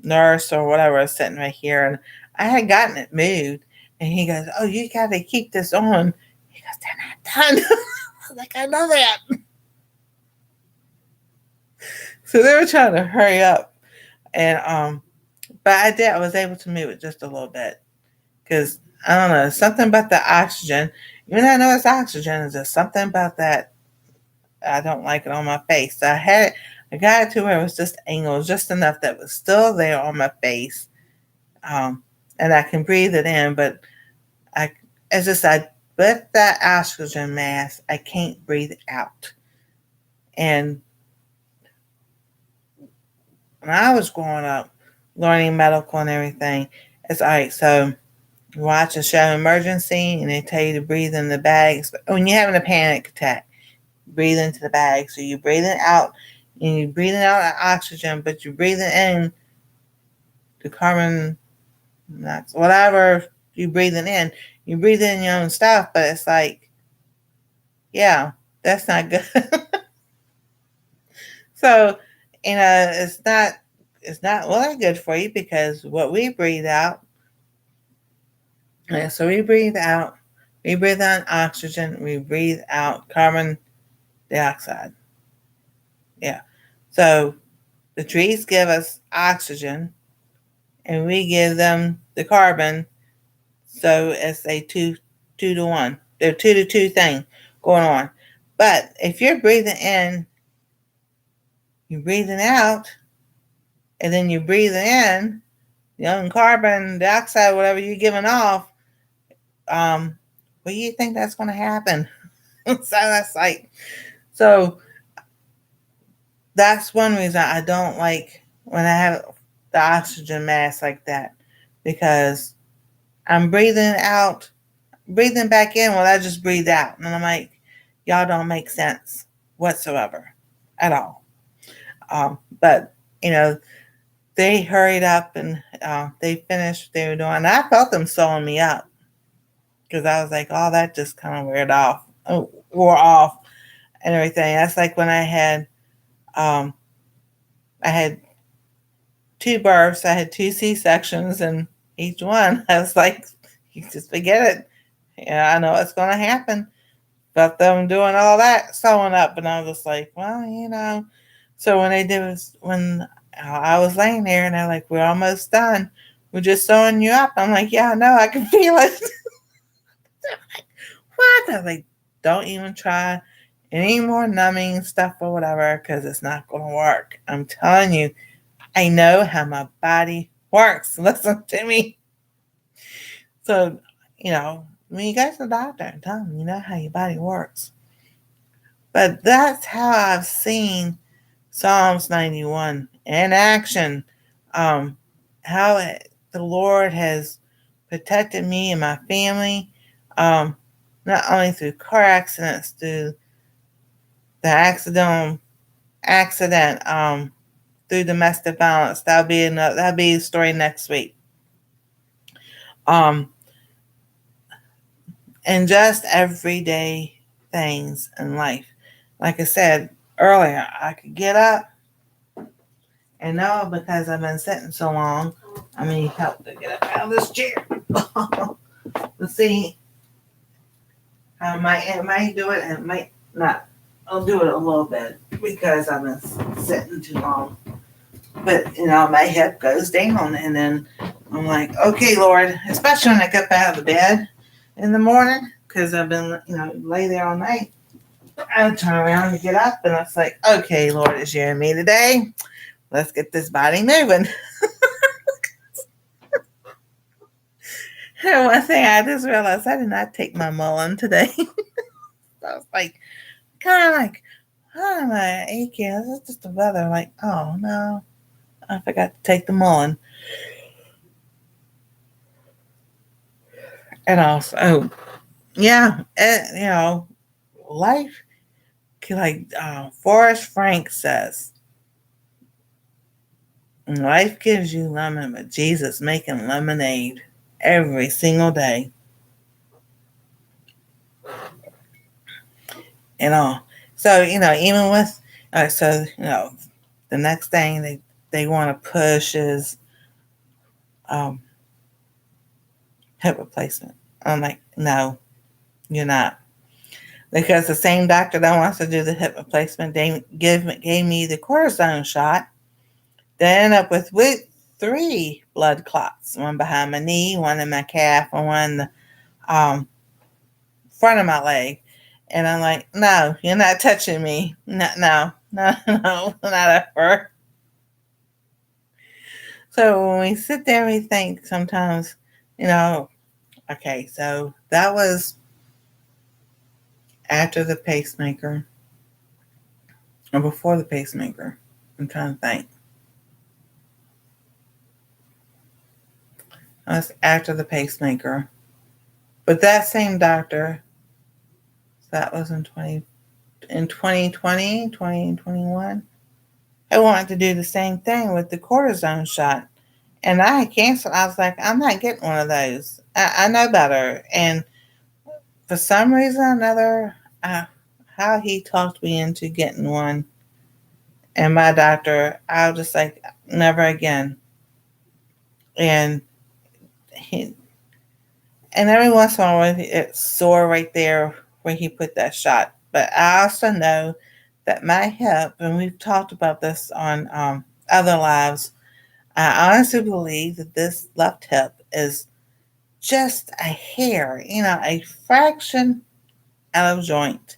nurse or whatever was sitting right here, and I had gotten it moved. And he goes, oh, you got to keep this on. He goes, they're not done. I was like, I know that. So they were trying to hurry up. And but I was able to move it just a little bit. Because, I don't know, something about the oxygen. Even though I know it's oxygen, is there something about that I don't like it on my face. So I got it to where it was just angled just enough that was still there on my face. and I can breathe it in, but I, it's just I with that oxygen mask, I can't breathe out. And when I was growing up, learning medical and everything, it's all right. So you watch a show emergency, and they tell you to breathe in the bags. When you're having a panic attack, breathe into the bag. So you're breathing out, and you're breathing out oxygen, but you're breathing in the carbon, whatever you're breathing in. You breathe in your own stuff, but it's like, yeah, that's not good. So, it's not really good for you because what we breathe out, yeah, so we breathe out oxygen, we breathe out carbon dioxide. Yeah. So the trees give us oxygen and we give them the carbon. So it's a two to one. They're 2-to-2 thing going on. But if you're breathing in, you're breathing out, and then you're breathing in, carbon dioxide, whatever you're giving off, what do you think that's going to happen? So that's one reason I don't like when I have the oxygen mask like that, because I'm breathing out, breathing back in when I just breathe out. And I'm like, y'all don't make sense whatsoever at all. But, they hurried up and they finished what they were doing. And I felt them sewing me up because I was like, oh, that just kind of wore off and everything. That's like when I had 2 births, I had 2 C-sections, and each one I was like, you just forget it. Yeah, I know what's going to happen. But them doing all that sewing up, and I was just like, well. So when when I was laying there, and they're like, we're almost done. We're just sewing you up. I'm like, yeah, I know, I can feel it. What? I was like, don't even try any more numbing stuff or whatever, because it's not going to work. I'm telling you, I know how my body works. Listen to me. So, when you go to the doctor and tell them, you know how your body works. But that's how I've seen Psalms 91 in action. How the Lord has protected me and my family, not only through car accidents, through the accident, through domestic violence. That'll be a story next week. And just everyday things in life. Like I said earlier, I could get up, and now because I've been sitting so long, I need help to get up out of this chair. Let's see. I might do it, and it might not. I'll do it a little bit because I've been sitting too long. But my hip goes down, and then I'm like, okay, Lord, especially when I get out of the bed in the morning, because I've been, lay there all night. I turn around to get up, and it's like, okay, Lord, it's you and me today. Let's get this body moving. And one thing I just realized, I did not take my mullein today. So I was like, why am I aching? It's just the weather. Like, oh no, I forgot to take the mullein. And also, yeah, life, like Forrest Frank says, life gives you lemon, but Jesus making lemonade every single day. So even with the next thing they want to push is hip replacement. I'm like, no, you're not. Because the same doctor that wants to do the hip replacement, they gave me the cortisone shot. They end up with 3 blood clots, one behind my knee, one in my calf, and one in the front of my leg. And I'm like, no, you're not touching me. No, not ever. So when we sit there, we think sometimes, You know, okay, so that was after the pacemaker or before the pacemaker. I'm trying to think. That was after the pacemaker. But that same doctor, that was in 2020, 2021. I wanted to do the same thing with the cortisone shot. And I had canceled. I was like, I'm not getting one of those. I know better. And for some reason or another, how he talked me into getting one. And my doctor, I was just like, never again. And he, and every once in a while, it's sore right there where he put that shot. But I also know that my hip, and we've talked about this on other lives, I honestly believe that this left hip is just a hair, a fraction out of joint.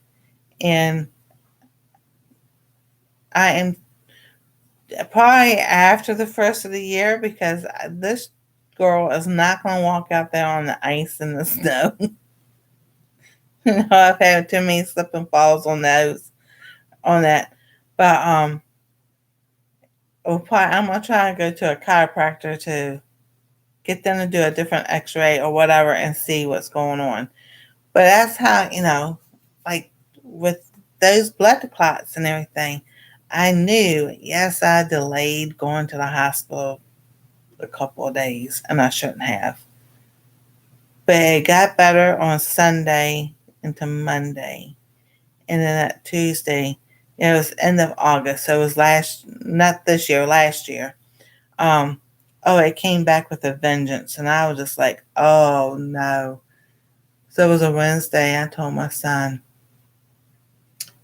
And I am probably after the first of the year because this girl is not going to walk out there on the ice and the snow. I've had too many slip and falls on those, on that. But I'm gonna try and go to a chiropractor to get them to do a different X-ray or whatever and see what's going on. But that's how, like with those blood clots and everything, I knew, yes, I delayed going to the hospital a couple of days and I shouldn't have. But it got better on Sunday into Monday. And then that Tuesday, it was end of August. So it was not this year, last year. Um, oh, it came back with a vengeance. And I was just like, oh no. So it was a Wednesday. I told my son,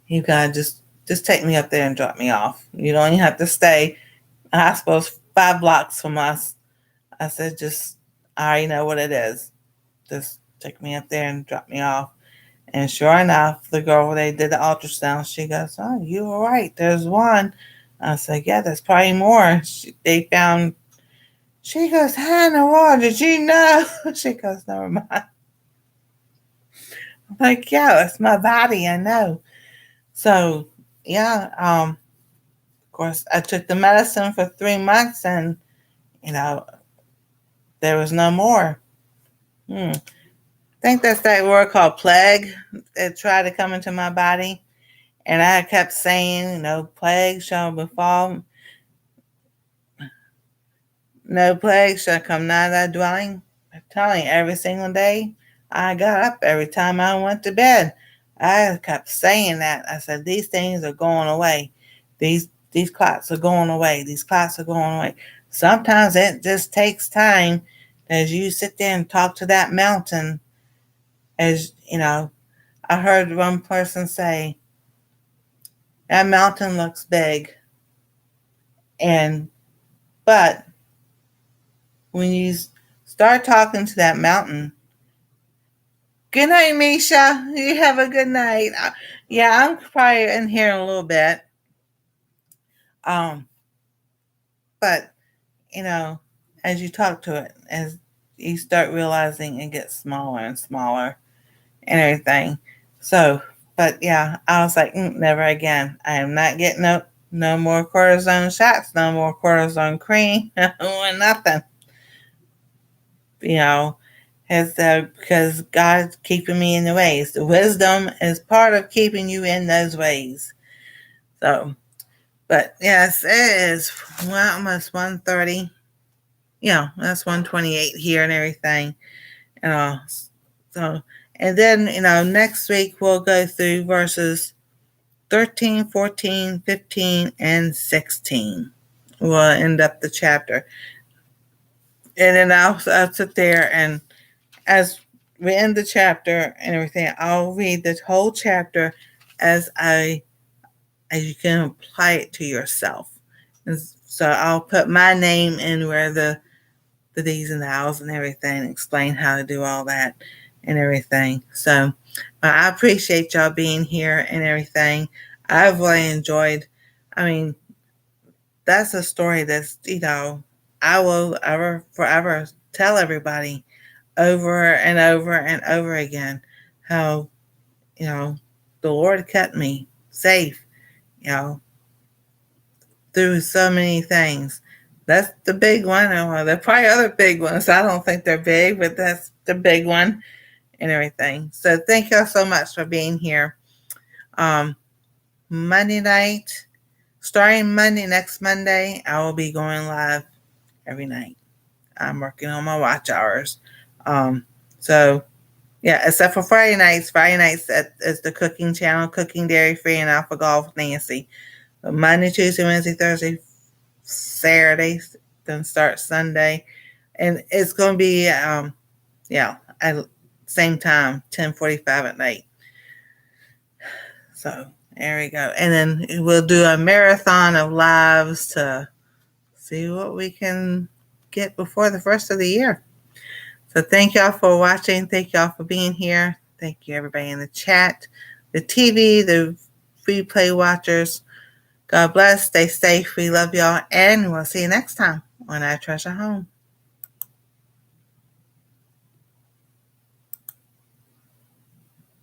you gotta just take me up there and drop me off. You don't even have to stay. The hospital's 5 blocks from us. I said, I already know what it is. Just take me up there and drop me off. And sure enough, the girl where they did the ultrasound, she goes, oh, you were right. There's one. I said, yeah, there's probably more. They found, she goes, how in the world did you know? She goes, never mind. I'm like, yeah, it's my body. I know. So, yeah, of course, I took the medicine for 3 months and, you know, there was no more. I think that's that word called plague that tried to come into my body. And I kept saying, plague shall befall, no plague shall come nigh thy dwelling. I'm telling you, every single day I got up every time I went to bed. I kept saying that. I said, these things are going away. These clots are going away. These clots are going away. Sometimes it just takes time as you sit there and talk to that mountain. As you know, I heard one person say, that mountain looks big. And but when you start talking to that mountain, good night, Misha. You have a good night. Yeah, I'm probably in here in a little bit. Um, but you know, as you talk to it, as you start realizing it gets smaller and smaller and everything. So, but yeah, I was like, never again. I am not getting no more cortisone shots, no more cortisone cream, or nothing. You know, because God's keeping me in the ways. The wisdom is part of keeping you in those ways. So, but yes, it is almost 1:30. Yeah, that's 1:28 here and everything. So, and then, next week we'll go through verses 13, 14, 15, and 16. We'll end up the chapter. And then I'll sit there and as we end the chapter and everything, I'll read the whole chapter as as you can apply it to yourself. And so I'll put my name in where the these and the hows and everything, explain how to do all that and everything. So I appreciate y'all being here and everything. I've really enjoyed. I mean, that's a story that's I will ever forever tell everybody. over and over and over again how, the Lord kept me safe, you know, through so many things. That's the big one. Well, there are probably other big ones. I don't think they're big, but that's the big one and everything. So thank y'all so much for being here. Monday night, starting next Monday, I will be going live every night. I'm working on my watch hours. So yeah, except for Friday nights. Friday nights is the cooking channel, Cooking Dairy Free and Alpha Golf with Nancy. But Monday, Tuesday, Wednesday, Thursday, Saturday, then start Sunday. And it's going to be, at same time, 10:45 at night. So there we go. And then we'll do a marathon of lives to see what we can get before the first of the year. So thank y'all for watching. Thank y'all for being here. Thank you, everybody in the chat, the TV, the replay watchers. God bless. Stay safe. We love y'all. And we'll see you next time on Our Treasure Home.